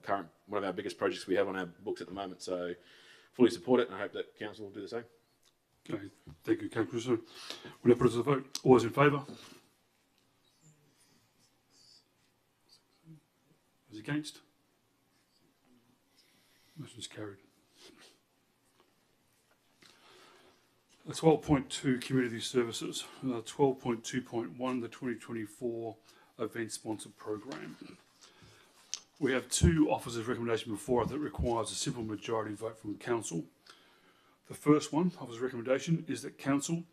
one of our biggest projects we have on our books at the moment. So fully support it and I hope that council will do the same. Okay, thank you, Councillor. We'll now put it to the vote. All those in favour? Those against? Motion is carried. 12.2 Community Services. 12.2.1 the 2024 Event Sponsored Program. We have two offers of recommendation before us that requires a simple majority vote from Council. The first one, offer's recommendation, is that Council,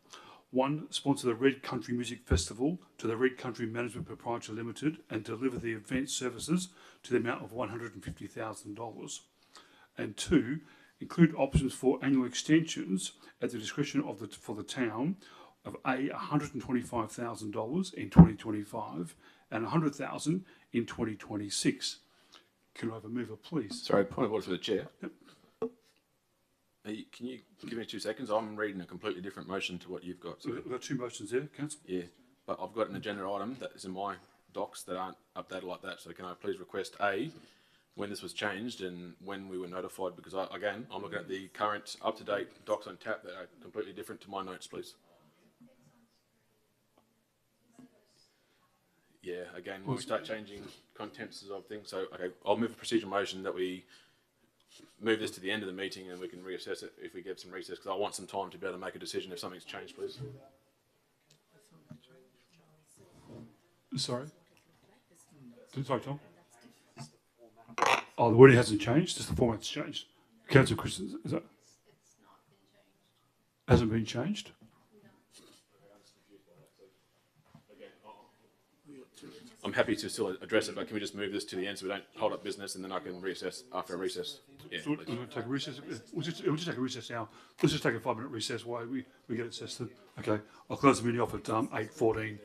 1, sponsor the Red Country Music Festival to the Red Country Management Proprietary Limited and deliver the event services to the amount of $150,000. And 2, include options for annual extensions at the discretion of for the town of $125,000 in 2025 and $100,000 in 2026. Can I have a mover, please? Sorry, point of order for the chair. Yep. Can you give me 2 seconds? I'm reading a completely different motion to what you've got. So we've got two motions there, Council. Yeah, but I've got an agenda item that is in my docs that aren't updated like that. So can I please request A, when this was changed and when we were notified? Because I'm looking at the current up-to-date docs on tap that are completely different to my notes, please. Yeah, again, when we start changing contents of things, so okay, I'll move a procedural motion that we move this to the end of the meeting and we can reassess it if we get some recess, because I want some time to be able to make a decision if something's changed, please. Sorry? Sorry, Tom? Oh, the wording hasn't changed, just the format's changed. Councillor Christensen, is that? Hasn't been changed? I'm happy to still address it, but can we just move this to the end so we don't hold up business and then I can reassess after a recess? Yeah, so we'll take a recess. We'll just take a recess now. Let's just take a 5-minute recess while we get it assessed. Okay, I'll close the meeting off at 8:14.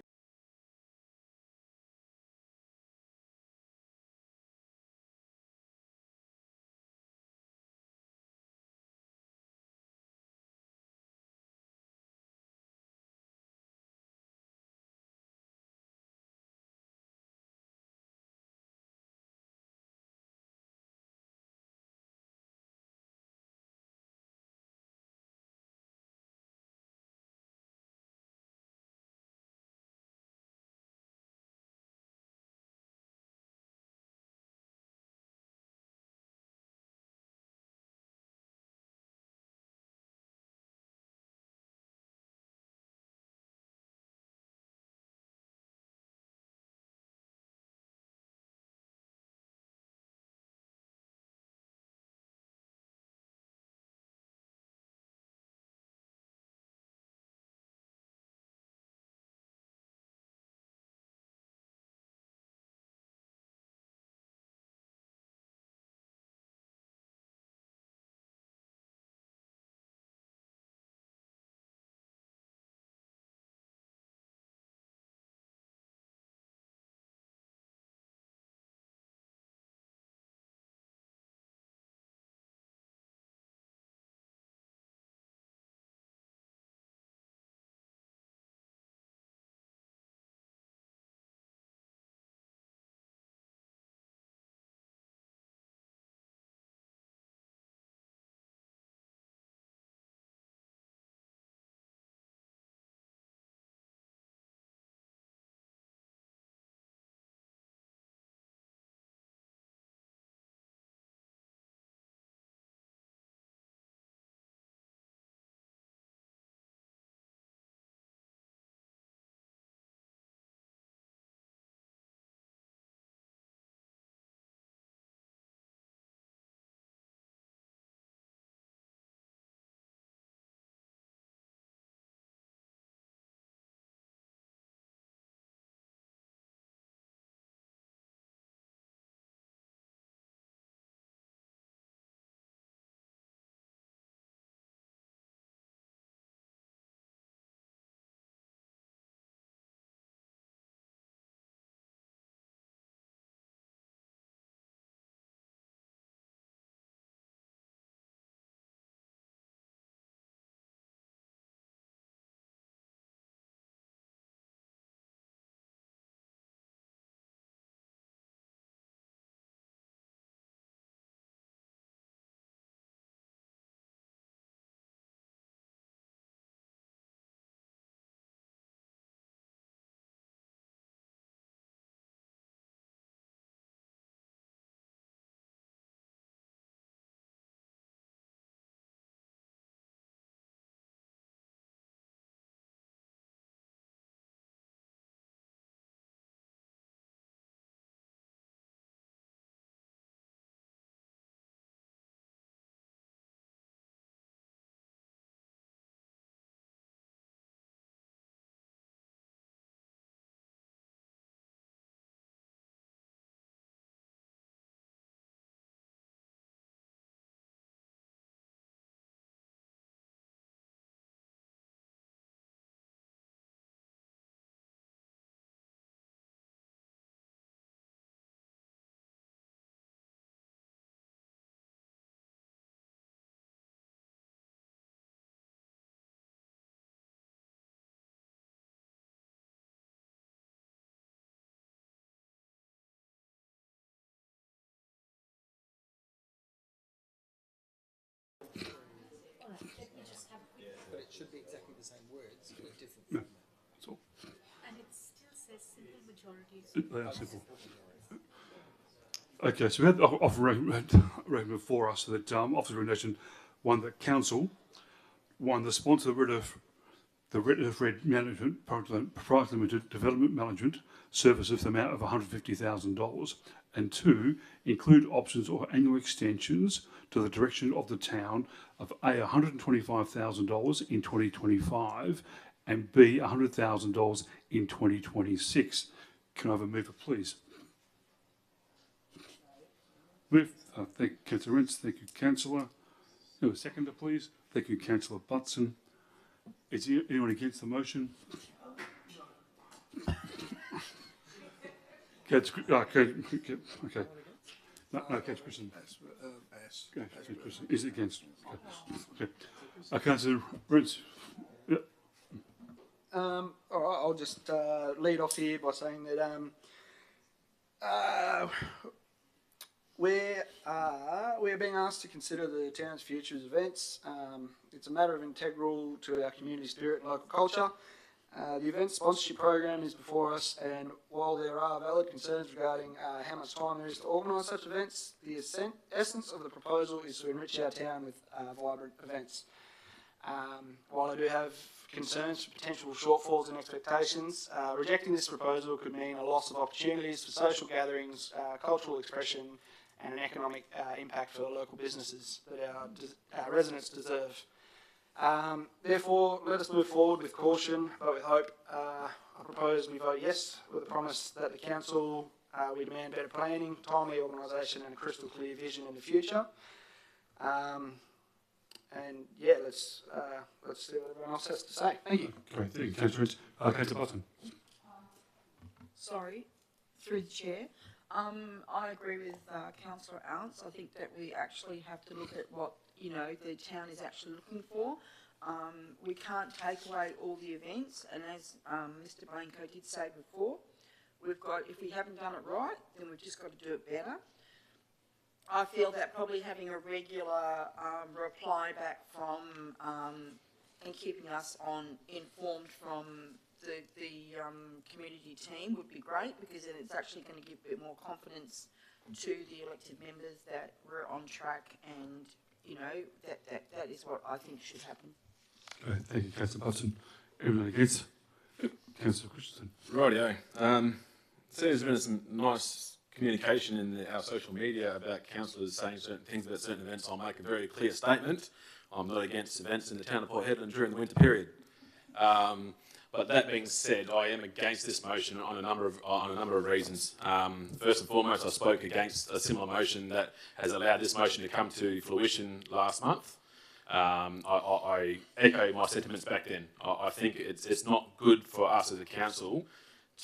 should be exactly the same words, with different No, format. that's all. And it still says simple majorities. They are simple. Okay, so we had the offer recommended before us that officer recommendation, one that council, one the sponsor the Red Management Proprietary Limited Development Management Service of the amount of $150,000, and two, include options or annual extensions to the direction of the town of A, $125,000 in 2025 and B, $100,000 in 2026. Can I have a mover, please? Move. Thank you, Councillor Rents. Thank you, Councillor. No, a seconder, please. Thank you, Councillor Butson. Is anyone against the motion? Okay. No, Councillor Christian. Councillor Christian. Is it against? Okay. Councillor Rents. Yep. All right, I'll just lead off here by saying that we're being asked to consider the town's futures events. It's a matter of integral to our community spirit and local culture. The event sponsorship program is before us, and while there are valid concerns regarding how much time there is to organise such events, the essence of the proposal is to enrich our town with vibrant events. While I do have concerns for potential shortfalls in expectations, rejecting this proposal could mean a loss of opportunities for social gatherings, cultural expression, and an economic impact for local businesses that our residents deserve. Therefore, let us move forward with caution, but with hope. I propose we vote yes, with the promise that the council, we demand better planning, timely organisation, and a crystal clear vision in the future. And yeah, let's see what everyone else has to say. Thank you. Great, thank you, Councillor Rents. Councillor Button. Sorry, through the chair. I agree with Councillor Ounce. I think that we actually have to look at what, you know, the town is actually looking for. We can't take away all the events, and as Mr. Blanco did say before, we've got, if we haven't done it right, then we've just got to do it better. I feel that probably having a regular reply back from and keeping us informed from the community team would be great, because then it's actually going to give a bit more confidence to the elected members that we're on track, and you know that is what I think should happen. Okay, thank you, Councillor Button. Anyone against? Councillor Christensen. Rightio. So there's been some nice communication in our social media about councillors saying certain things about certain events. I'll make a very clear statement. I'm not against events in the town of Port Hedland during the winter period. But that being said, I am against this motion on a number of reasons. First and foremost, I spoke against a similar motion that has allowed this motion to come to fruition last month. I echo my sentiments back then. I think it's not good for us as a council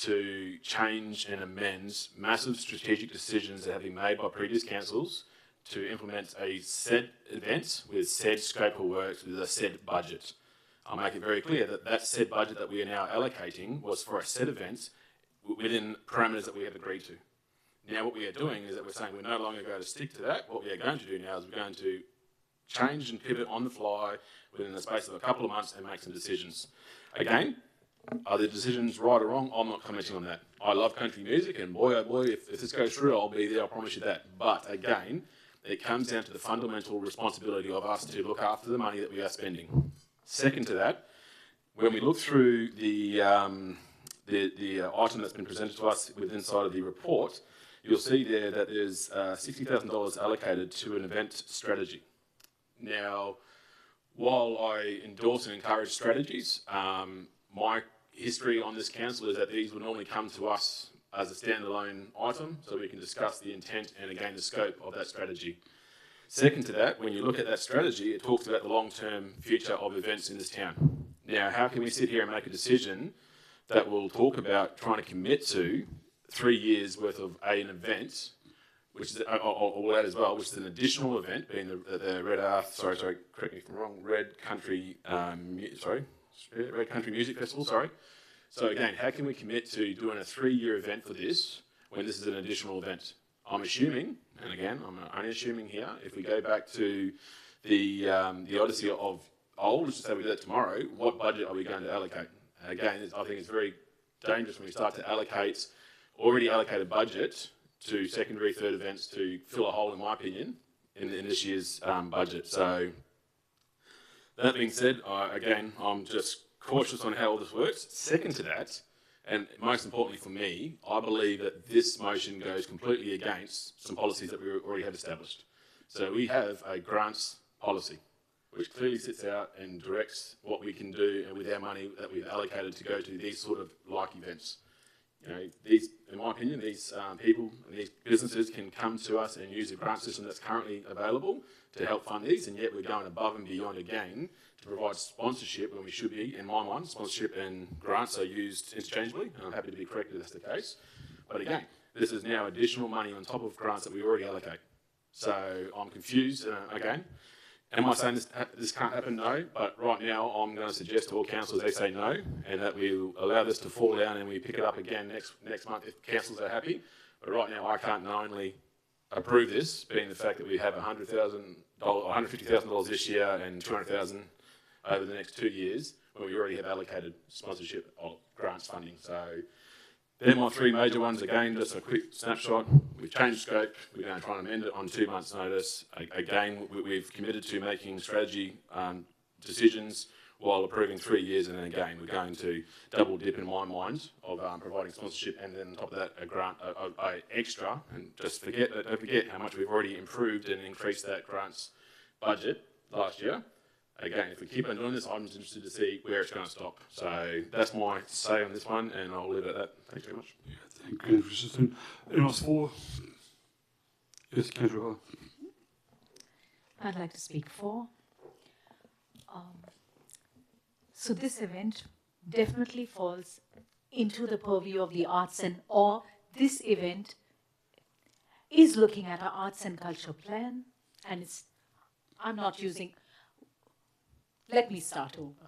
to change and amend massive strategic decisions that have been made by previous councils to implement a set event with said scope of works with a set budget. I'll make it very clear that that said budget that we are now allocating was for a set event within parameters that we have agreed to. Now what we are doing is that we're saying we're no longer going to stick to that. What we are going to do now is we're going to change and pivot on the fly within the space of a couple of months and make some decisions. Again, are the decisions right or wrong? I'm not commenting on that. I love country music, and boy oh boy, if this goes through, I'll be there, I promise you that. But again, it comes down to the fundamental responsibility of us to look after the money that we are spending. Second to that, when we look through the item that's been presented to us within inside of the report, you'll see there that there's $60,000 allocated to an event strategy. Now, while I endorse and encourage strategies, my history on this council is that these will normally come to us as a standalone item, so we can discuss the intent and again the scope of that strategy. Second to that, when you look at that strategy, it talks about the long-term future of events in this town. Now, how can we sit here and make a decision that will talk about trying to commit to 3 years worth of an event, which is, or that as well, which is an additional event, being the Red Earth, sorry, correct me if I'm wrong, Red Country Music Festival, sorry. So again, how can we commit to doing a 3-year event for this when this is an additional event? I'm assuming, and again, I'm only assuming here, if we go back to the odyssey of old, let's just say we do that tomorrow, what budget are we going to allocate? Again, I think it's very dangerous when we start to allocate already allocated budget to secondary, third events to fill a hole, in my opinion, in this year's budget. So that being said, again, I'm just cautious on how all this works. Second to that, and most importantly for me, I believe that this motion goes completely against some policies that we already have established. So we have a grants policy, which clearly sits out and directs what we can do and with our money that we've allocated to go to these sort of like events. You know, these, in my opinion, these people and these businesses can come to us and use the grant system that's currently available to help fund these, and yet we're going above and beyond again to provide sponsorship when we should be, in my mind, sponsorship and grants are used interchangeably, and I'm happy to be corrected if that's the case. But again, this is now additional money on top of grants that we already allocate. So I'm confused again. Am I saying this can't happen? No, but right now I'm going to suggest to all councillors they say no, and that we allow this to fall down and we pick it up again next month if councillors are happy. But right now I can't knowingly approve this, being the fact that we have $150,000 this year and $200,000 over the next 2 years, when we already have allocated sponsorship of grants funding. So they're my three major ones. Again, just a quick snapshot. We've changed scope. We're going to try and amend it on 2 months' notice. Again, we've committed to making strategy decisions while approving 3 years. And then again, we're going to double dip in my mind of providing sponsorship, and then on top of that, a grant, a extra. And just don't forget how much we've already improved and increased that grants budget last year. Again, if we keep on doing this, I'm just interested to see where it's going to stop. So that's my say on this one, and I'll leave it at that. Thanks very much. Yeah, thank you, Mr. Assistant. Anyone else for? Yes, Councillor Hall. I'd like to speak for. So this event definitely falls into the purview of the arts, or this event is looking at our arts and culture plan, and I'm not using. Let me start over.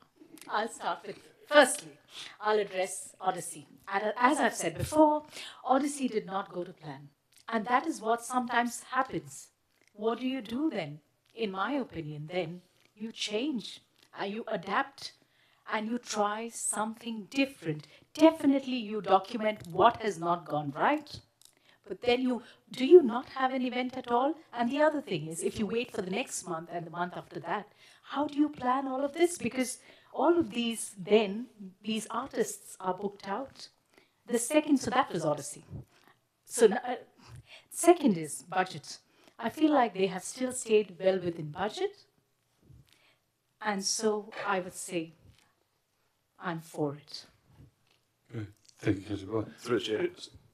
I'll start with, firstly, I'll address Odyssey. As I've said before, Odyssey did not go to plan. And that is what sometimes happens. What do you do then? In my opinion, then, you change, you adapt, and you try something different. Definitely you document what has not gone right. But then do you not have an event at all? And the other thing is, if you wait for the next month and the month after that, how do you plan all of this? Because all of these artists are booked out. The second, so that was Odyssey. So second is budget. I feel like they have still stayed well within budget. And so I would say I'm for it. Okay. Thank you, Councillor. Through the chair.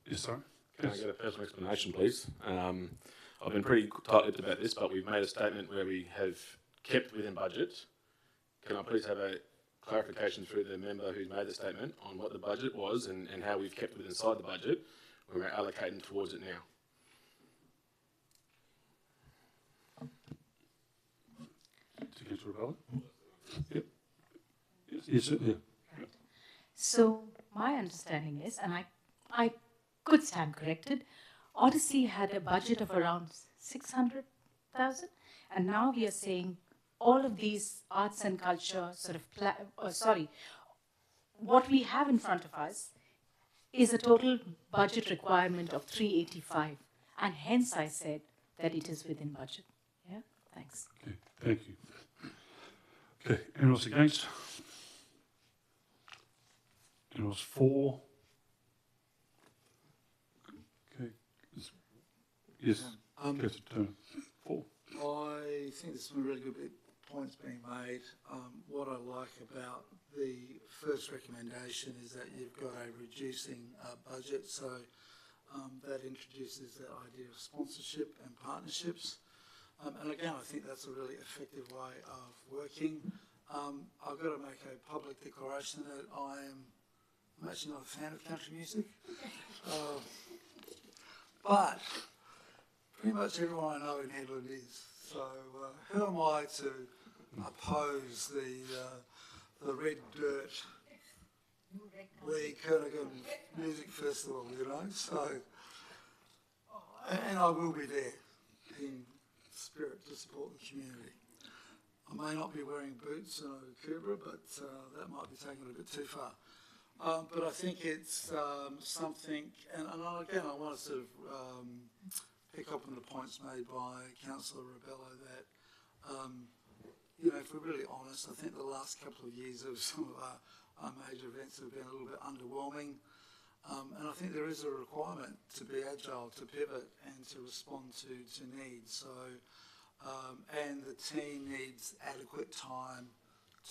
Yes, sorry. Can I get a personal explanation, please? I've been pretty tight-lipped about this, but we've made a statement where we have kept within budget. Can I please have a clarification through the member who's made the statement on what the budget was and how we've kept it inside the budget when we're allocating towards it now? To Councillor Ballard? Yep. Yes, sir. Yeah. So my understanding is, and I could stand corrected, Odyssey had a budget of around 600,000, and now we are saying all of these arts and culture what we have in front of us is a total budget requirement of 385, and hence I said that it is within budget. Yeah, thanks. Okay, thank you. Okay, anyone else against? Anyone else for? Okay. Yes, Councillor Turner. For. I think there's some really good points being made. What I like about the first recommendation is that you've got a reducing budget, so that introduces the idea of sponsorship and partnerships. And again, I think that's a really effective way of working. I've got to make a public declaration that I'm actually not a fan of country music, but pretty much everyone I know in Headland is. So who am I to oppose the Red Dirt, the Kernaghan Music Festival, you know? So, and I will be there in spirit to support the community. I may not be wearing boots in a Cobra, but that might be taking it a bit too far. But I think it's something, and again, I want to sort of pick up on the points made by Councillor Rebello that, you know, if we're really honest, I think the last couple of years of some of our major events have been a little bit underwhelming. And I think there is a requirement to be agile, to pivot and to respond to needs. So, and the team needs adequate time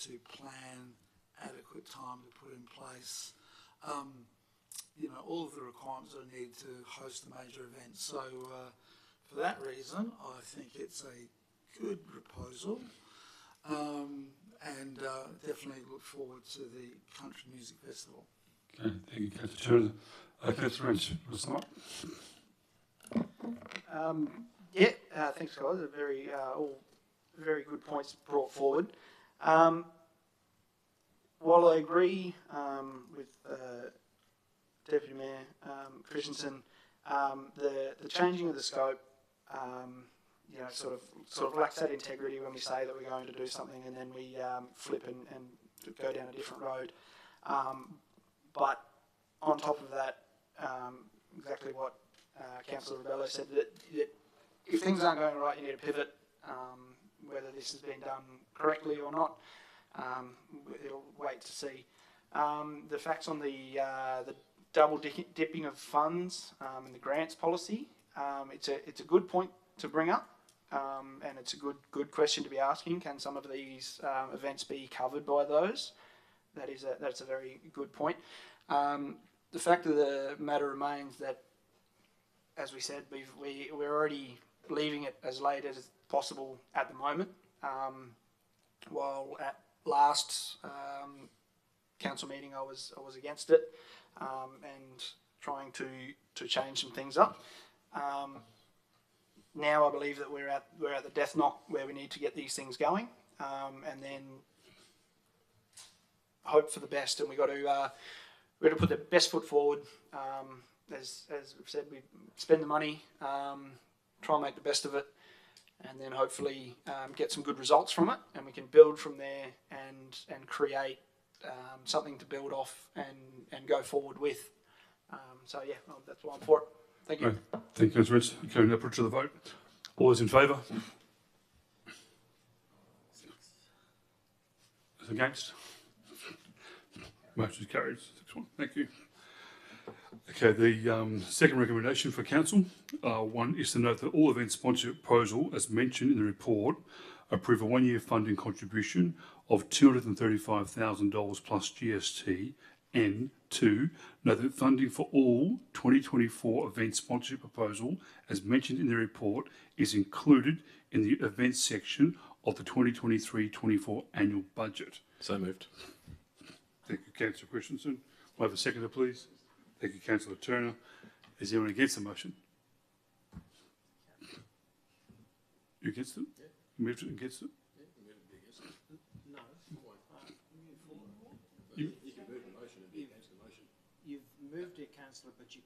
to plan, adequate time to put in place, you know, all of the requirements that are needed to host the major events. So for that reason, I think it's a good proposal, and definitely look forward to the Country Music Festival. Okay, thank you, Councillor Turner. Councillor Ranch, what's that? Thanks, guys. All very good points brought forward. While I agree with Deputy Mayor Christensen, the changing of the scope, you know, sort of lacks that integrity when we say that we're going to do something and then we flip and go down a different road. But on top of that, exactly what Councillor Rebello said, that if things aren't going right, you need to pivot. Whether this has been done correctly or not, we'll wait to see. The facts on the double dipping of funds and the grants policy, it's a good point to bring up, and it's a good question to be asking. Can some of these events be covered by those? That's a very good point. The fact of the matter remains that, as we said, we're already leaving it as late as possible at the moment. While at last council meeting I was against it, and trying to change some things up. Now I believe that we're at the death knock where we need to get these things going, and then hope for the best. And we've got to put the best foot forward. As we've said, we spend the money, try and make the best of it, and then hopefully get some good results from it, and we can build from there and create something to build off and go forward with. So yeah, that's why I'm for it. Thank you. Right. Thank you, Councillor Rich. Okay, now put to the vote. All those in favour? Those against? Motion is carried. 6-1. Thank you. Okay, the second recommendation for council, one is to note that all event sponsorship proposal, as mentioned in the report, approve a one-year funding contribution of $235,000 plus GST, and 2, note that funding for all 2024 event sponsorship proposal, as mentioned in the report, is included in the events section of the 2023-24 annual budget. So moved. Thank you, Councillor Christensen. Will I have a seconder, please? Thank you, Councillor Turner. Is anyone against the motion? You against it? Yeah. Moved it against it? Yeah, no. You can move the motion and be against the motion. You've moved it, councillor, but you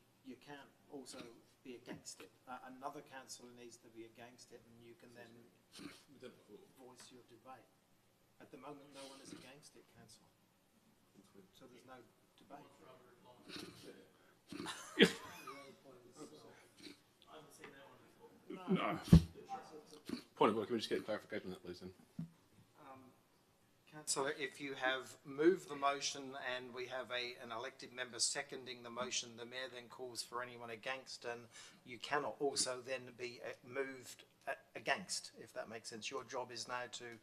can't also be against it. Another councillor needs to be against it, and you can then voice your debate. At the moment, no one is against it, councillor. So there's no debate. No. Point of order, can we just get clarification on that, please, then? Councillor, if you have moved the motion and we have an elected member seconding the motion, the mayor then calls for anyone against, and you cannot also then be moved against, if that makes sense. Your job is now to,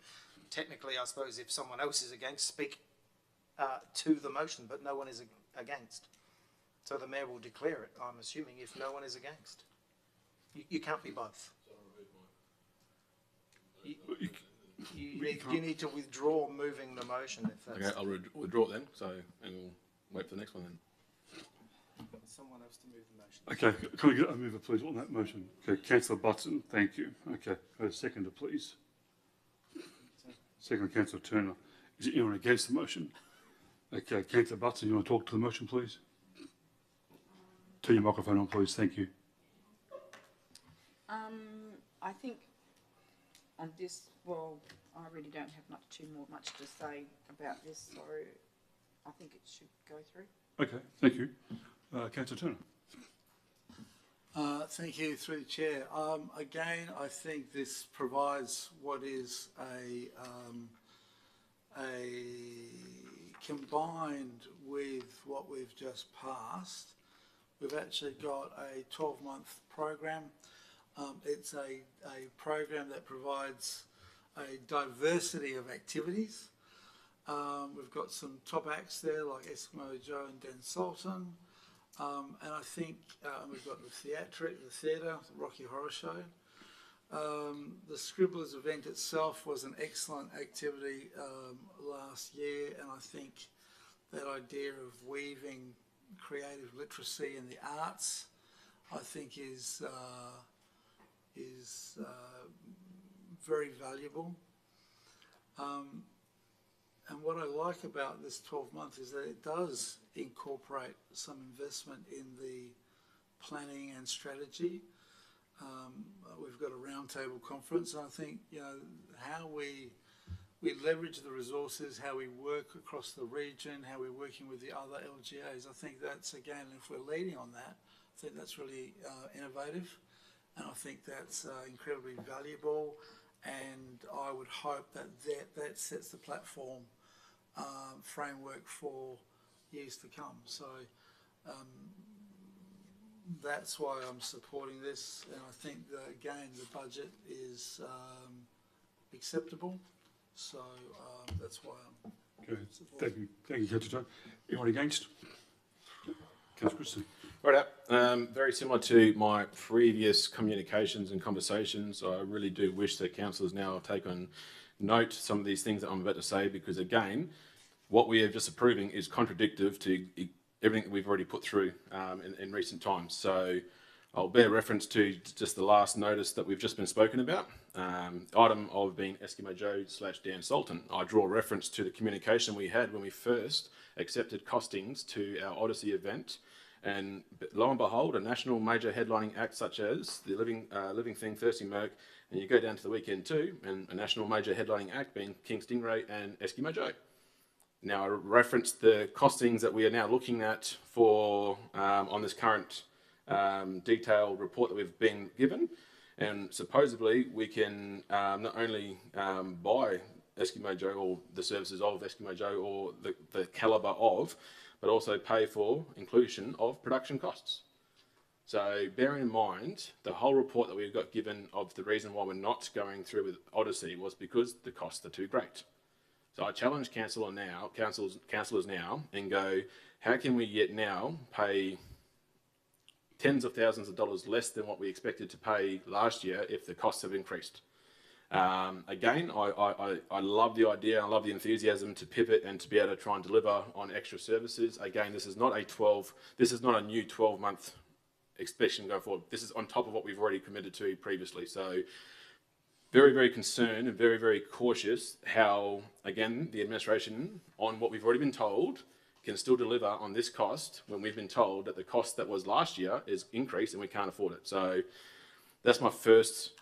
technically, I suppose, if someone else is against, speak to the motion, but no one is against. So the mayor will declare it, I'm assuming, if no one is against. You can't be both. You need to withdraw moving the motion. If that's okay, I'll withdraw it then, and we'll wait for the next one then. Someone else to move the motion. Okay, can we get a mover, please, on that motion? Okay, Councillor Button, thank you. Okay, a seconder, please. Second, Councillor Turner. Is there anyone against the motion? Okay, Councillor Button, you want to talk to the motion, please? Turn your microphone on, please. Thank you. I think on this, well, I really don't have much to say about this, so I think it should go through. Okay, thank you. Councillor Turner. Thank you, through the chair. Again, I think this provides what is a combined with what we've just passed. We've actually got a 12-month program. It's a program that provides a diversity of activities. We've got some top acts there like Eskimo Joe and Dan Sultan. And I think we've got the theatre, the Rocky Horror Show. The Scribblers event itself was an excellent activity last year, and I think that idea of weaving creative literacy in the arts, I think is very valuable. And what I like about this 12 months is that it does incorporate some investment in the planning and strategy. We've got a roundtable conference, and I think, you know, how we leverage the resources, how we work across the region, how we're working with the other LGAs. I think that's, again, if we're leading on that, I think that's really innovative, and I think that's incredibly valuable, and I would hope that that sets the platform framework for years to come. So that's why I'm supporting this, and I think that, again, the budget is acceptable. So that's why I'm Okay, thank you, Councillor. Anyone against? Councillor Christie. Right up. Very similar to my previous communications and conversations, I really do wish that councillors now take on note some of these things that I'm about to say, because again, what we are just approving is contradictory to everything that we've already put through in recent times. So I'll bear reference to just the last notice that we've just been spoken about. Item of being Eskimo Joe / Dan Sultan. I draw reference to the communication we had when we first accepted costings to our Odyssey event, and lo and behold, a national major headlining act such as the Living Thing, Thirsty Merc, and you go down to the weekend too, and a national major headlining act being King Stingray and Eskimo Joe. Now, I referenced the costings that we are now looking at for on this current detailed report that we've been given, and supposedly we can not only buy Eskimo Joe or the services of Eskimo Joe or the calibre of, but also pay for inclusion of production costs. So bearing in mind, the whole report that we've got given of the reason why we're not going through with Odyssey was because the costs are too great. So I challenge councillors now and go, how can we yet now pay tens of thousands of dollars less than what we expected to pay last year if the costs have increased? Again, I love the idea, I love the enthusiasm to pivot and to be able to try and deliver on extra services. Again, this is not a new 12-month expansion going forward. This is on top of what we've already committed to previously. So very, very concerned and very, very cautious how, again, the administration, on what we've already been told, can still deliver on this cost when we've been told that the cost that was last year is increased and we can't afford it. So that's my first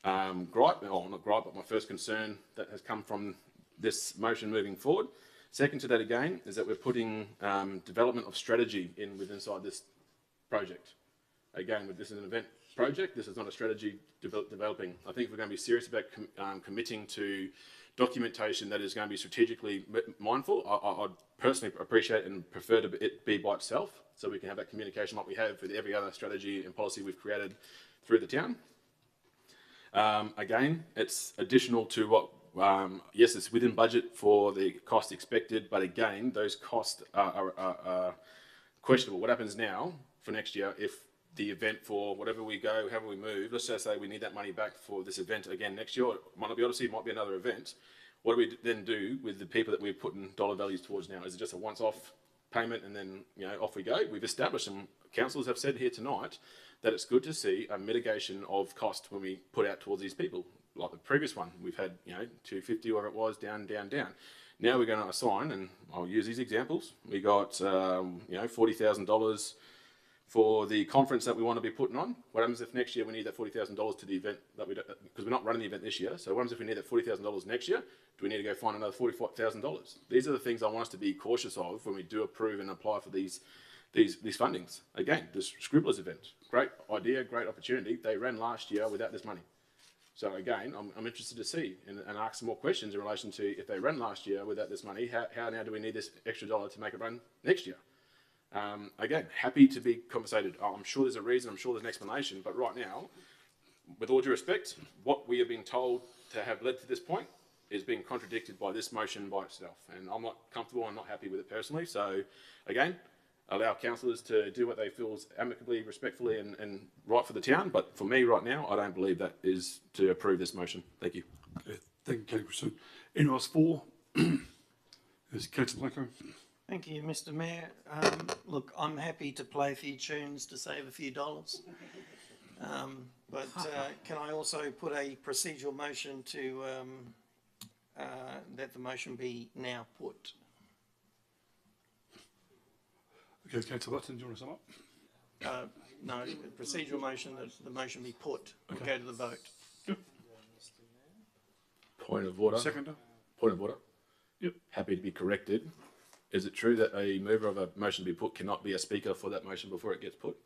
gripe, or not gripe, but my first concern that has come from this motion moving forward. Second to that, again, is that we're putting development of strategy inside this project. Again, this is an event project, this is not a strategy developing. I think if we're going to be serious about committing to documentation that is going to be strategically mindful, I'd personally appreciate and prefer it be by itself, so we can have that communication like we have with every other strategy and policy we've created through the town. Again, it's additional to what, yes, it's within budget for the cost expected, but again, those costs are questionable. What happens now for next year if the event, for whatever we go, however we move, let's just say we need that money back for this event again next year, it might not be Odyssey, it might be another event. What do we then do with the people that we're putting dollar values towards now? Is it just a once-off payment and then, you know, off we go? We've established, and councillors have said here tonight, that it's good to see a mitigation of cost when we put out towards these people. Like the previous one, we've had, you know, 250 whatever it was, down. Now we're going to assign, and I'll use these examples. We got, you know, $40,000 for the conference that we want to be putting on. What happens if next year we need that $40,000 to the event that we don't, because we're not running the event this year. So what happens if we need that $40,000 next year? Do we need to go find another $45,000? These are the things I want us to be cautious of when we do approve and apply for these fundings. Again, the Scribblers event, great idea, great opportunity. They ran last year without this money. So again, I'm interested to see and ask some more questions in relation to if they ran last year without this money, how now do we need this extra dollar to make it run next year? Again, happy to be conversated. I'm sure there's a reason, I'm sure there's an explanation, but right now, with all due respect, what we have been told to have led to this point is being contradicted by this motion by itself. And I'm not comfortable, I'm not happy with it personally. So again, allow councillors to do what they feel is amicably, respectfully and right for the town. But for me right now, I don't believe that is to approve this motion. Thank you. Okay, thank you, Councillor. Anyone else for? Is Councillor Blanco? Thank you, Mr. Mayor. Look, I'm happy to play a few tunes to save a few dollars. But can I also put a procedural motion to that the motion be now put? Okay, Councillor Button, do you want to sum up? No, procedural motion that the motion be put. We'll go to the vote. Yep. Point of order. Seconder. Point of order. Yep. Happy to be corrected. Is it true that a mover of a motion to be put cannot be a speaker for that motion before it gets put?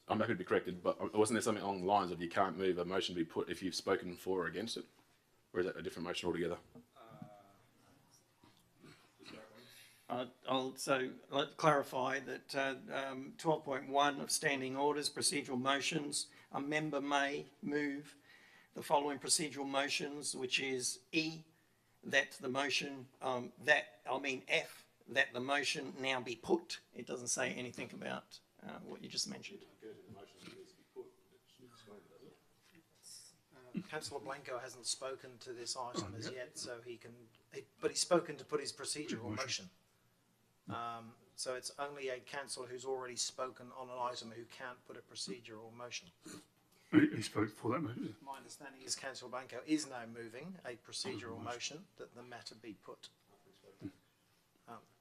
I'm happy to be corrected, but wasn't there something along the lines of you can't move a motion to be put if you've spoken for or against it? Or is that a different motion altogether? I'll clarify that 12.1 of standing orders, procedural motions, a member may move the following procedural motions, which is E, that the motion, F, that the motion now be put. It doesn't say anything about what you just mentioned. Councillor Blanco hasn't spoken to this item as yet, so but he's spoken to put his procedural motion. So it's only a councillor who's already spoken on an item who can't put a procedural motion. He spoke for that motion. My understanding is Councillor Blanco is now moving a procedural motion that the matter be put.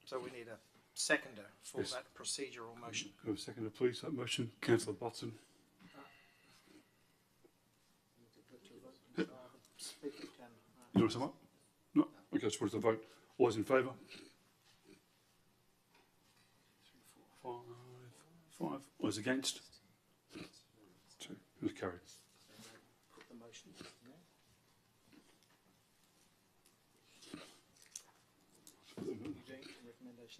So we need a seconder for that procedural motion. Go a seconder, please, that motion. Councillor Button. You want to sum up? No? Okay, let's put it to the vote. All those in favour? 5. All those against? 2. It was carried. Put the motion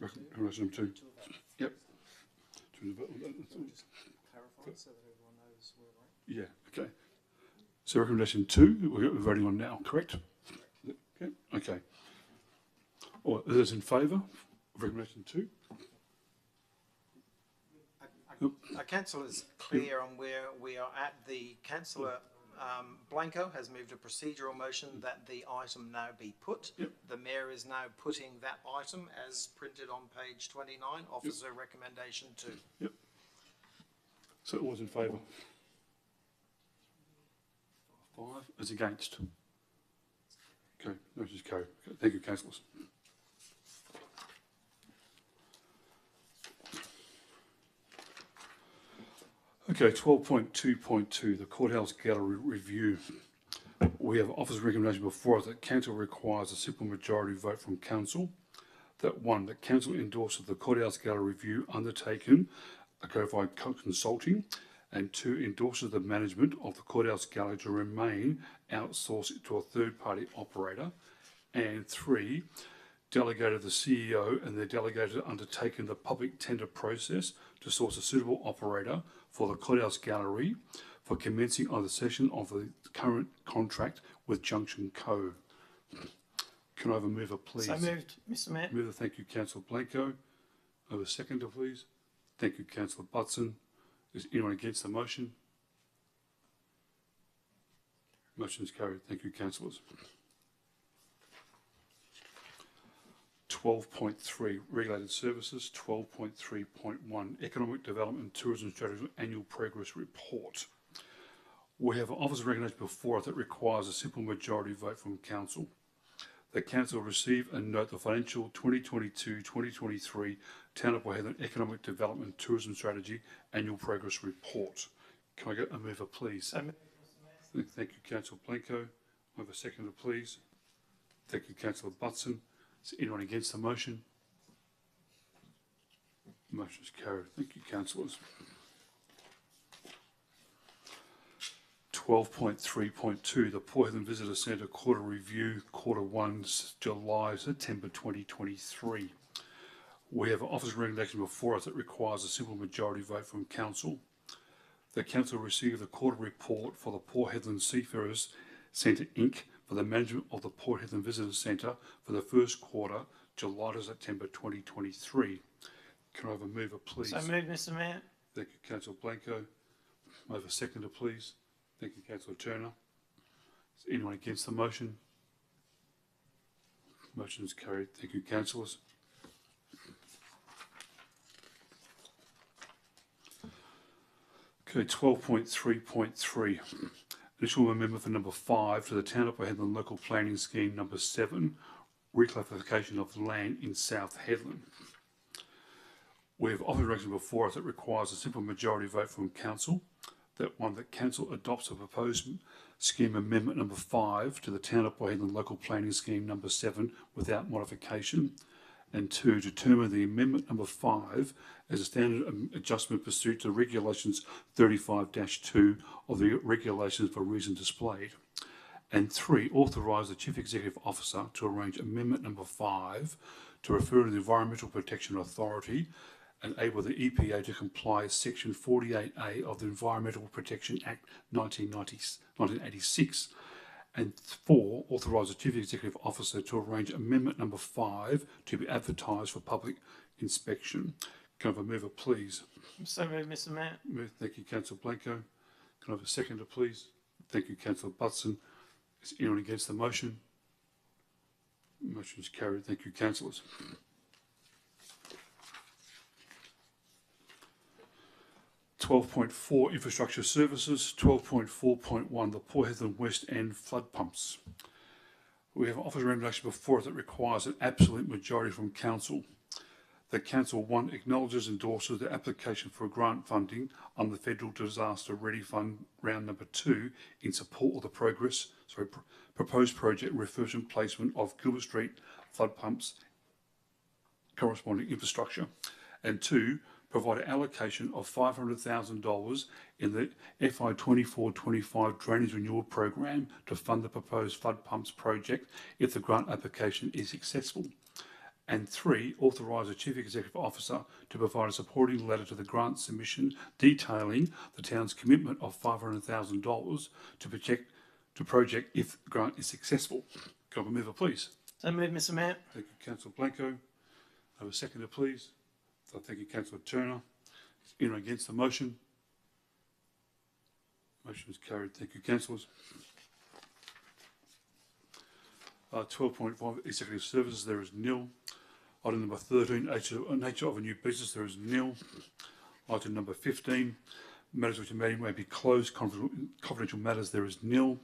Recommendation 2. Yep. Just clarify so that everyone knows where we're at. Yeah, okay. So recommendation 2, we're voting on now, correct? Okay. Okay. All those in favour of recommendation 2? Councillor's clear on where we are at. The Councillor Blanco has moved a procedural motion that the item now be put. Yep. The Mayor is now putting that item as printed on page 29, offers a recommendation 2. Yep. So all those in favour? 5. As against? Okay, motion is carried. Okay, thank you, councillors. Okay, 12.2.2, the Courthouse Gallery Review. We have officer's recommendation before us that council requires a simple majority vote from council. That 1, that council endorses the Courthouse Gallery Review undertaken, Codified Consulting, and 2, endorses the management of the Courthouse Gallery to remain outsourced to a third-party operator, and 3, delegated the CEO and their delegated undertaken the public tender process to source a suitable operator for the Courthouse Gallery for commencing of the session of the current contract with Junction Co. Can I have a mover, please? So moved, Mr. Mayor. Mover, thank you, Councillor Blanco. Have a seconder, please. Thank you, Councillor Butson. Is anyone against the motion? Motion is carried. Thank you, councillors. 12.3, Regulated Services. 12.3.1, Economic Development and Tourism Strategy Annual Progress Report. We have an officer recognized before us that requires a simple majority vote from council. The council receive and note the financial 2022-2023 Town of Port Hedland Economic Development Tourism Strategy Annual Progress Report. Can I get a mover, please? Thank you, Councillor Blanco. I have a seconder, please. Thank you, Councillor Butson. Is anyone against the motion? Motion is carried. Thank you, councillors. 12.3.2, the Port Hedland Visitor Centre Quarter Review, Quarter 1, July-September 2023. We have an office recommendation before us that requires a simple majority vote from council. The council received the quarter report for the Port Hedland Seafarers Centre Inc. for the management of the Port Hedland Visitor Centre for the first quarter, July to September 2023. Can I have a mover, please? So moved, Mr. Mayor. Thank you, Councillor Blanco. I have a seconder, please. Thank you, Councillor Turner. Is anyone against the motion? Motion is carried. Thank you, councillors. Okay, 12.3.3. Additional amendment for number 5 to the Town of Port Hedland Local Planning Scheme number 7, reclassification of land in South Hedland. We have offered a resolution before us that requires a simple majority vote from council. That council adopts a proposed scheme amendment number 5 to the Town of Port Hedland Local Planning Scheme number 7 without modification. And 2, determine the amendment number 5 as a standard adjustment pursuant to regulations 35-2 of the regulations for reason displayed. And 3, authorise the Chief Executive Officer to arrange amendment number 5 to refer to the Environmental Protection Authority and enable the EPA to comply with Section 48A of the Environmental Protection Act 1986. And 4, authorise the Chief Executive Officer to arrange amendment number 5 to be advertised for public inspection. Can I have a mover, please? So moved, Mr. Mayor. Thank you, Councillor Blanco. Can I have a seconder, please? Thank you, Councillor Butson. Is anyone against the motion? Motion is carried. Thank you, councillors. 12.4 Infrastructure Services, 12.4.1 the Port Hedland West End Flood Pumps. We have an office recommendation before us that requires an absolute majority from council. The council 1 acknowledges and endorses the application for grant funding on the Federal Disaster Ready Fund round number 2 in support of the proposed project refurbishment placement of Gilbert Street flood pumps corresponding infrastructure. And 2, provide an allocation of $500,000 in the FY 24-25 Drainage Renewal Program to fund the proposed flood pumps project if the grant application is successful. And 3, authorise the Chief Executive Officer to provide a supporting letter to the grant submission detailing the town's commitment of $500,000 to project if the grant is successful. Can I have a mover, please? So moved, Mr. Mayor. Thank you, Councillor Blanco. Have a seconder, please. Thank you, Councillor Turner. Is anyone against the motion? Motion is carried. Thank you, councillors. 12.5 Executive Services, there is nil. Item number 13, nature of a new business, there is nil. Item number 15, matters which may be closed, confidential matters, there is nil.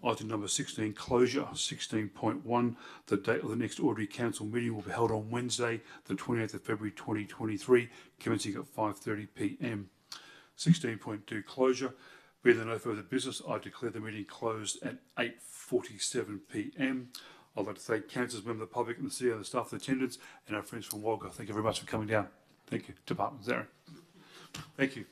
Item number 16, closure. 16.1, the date of the next ordinary council meeting will be held on Wednesday, the 28th of February 2023, commencing at 5:30 p.m. 16.2, closure. Being there no further business, I declare the meeting closed at 8:47 p.m. I'd like to thank councillors, members of the public and the CEO and the staff of attendance and our friends from Wagga. Thank you very much for coming down. Thank you, Department Zara. Thank you.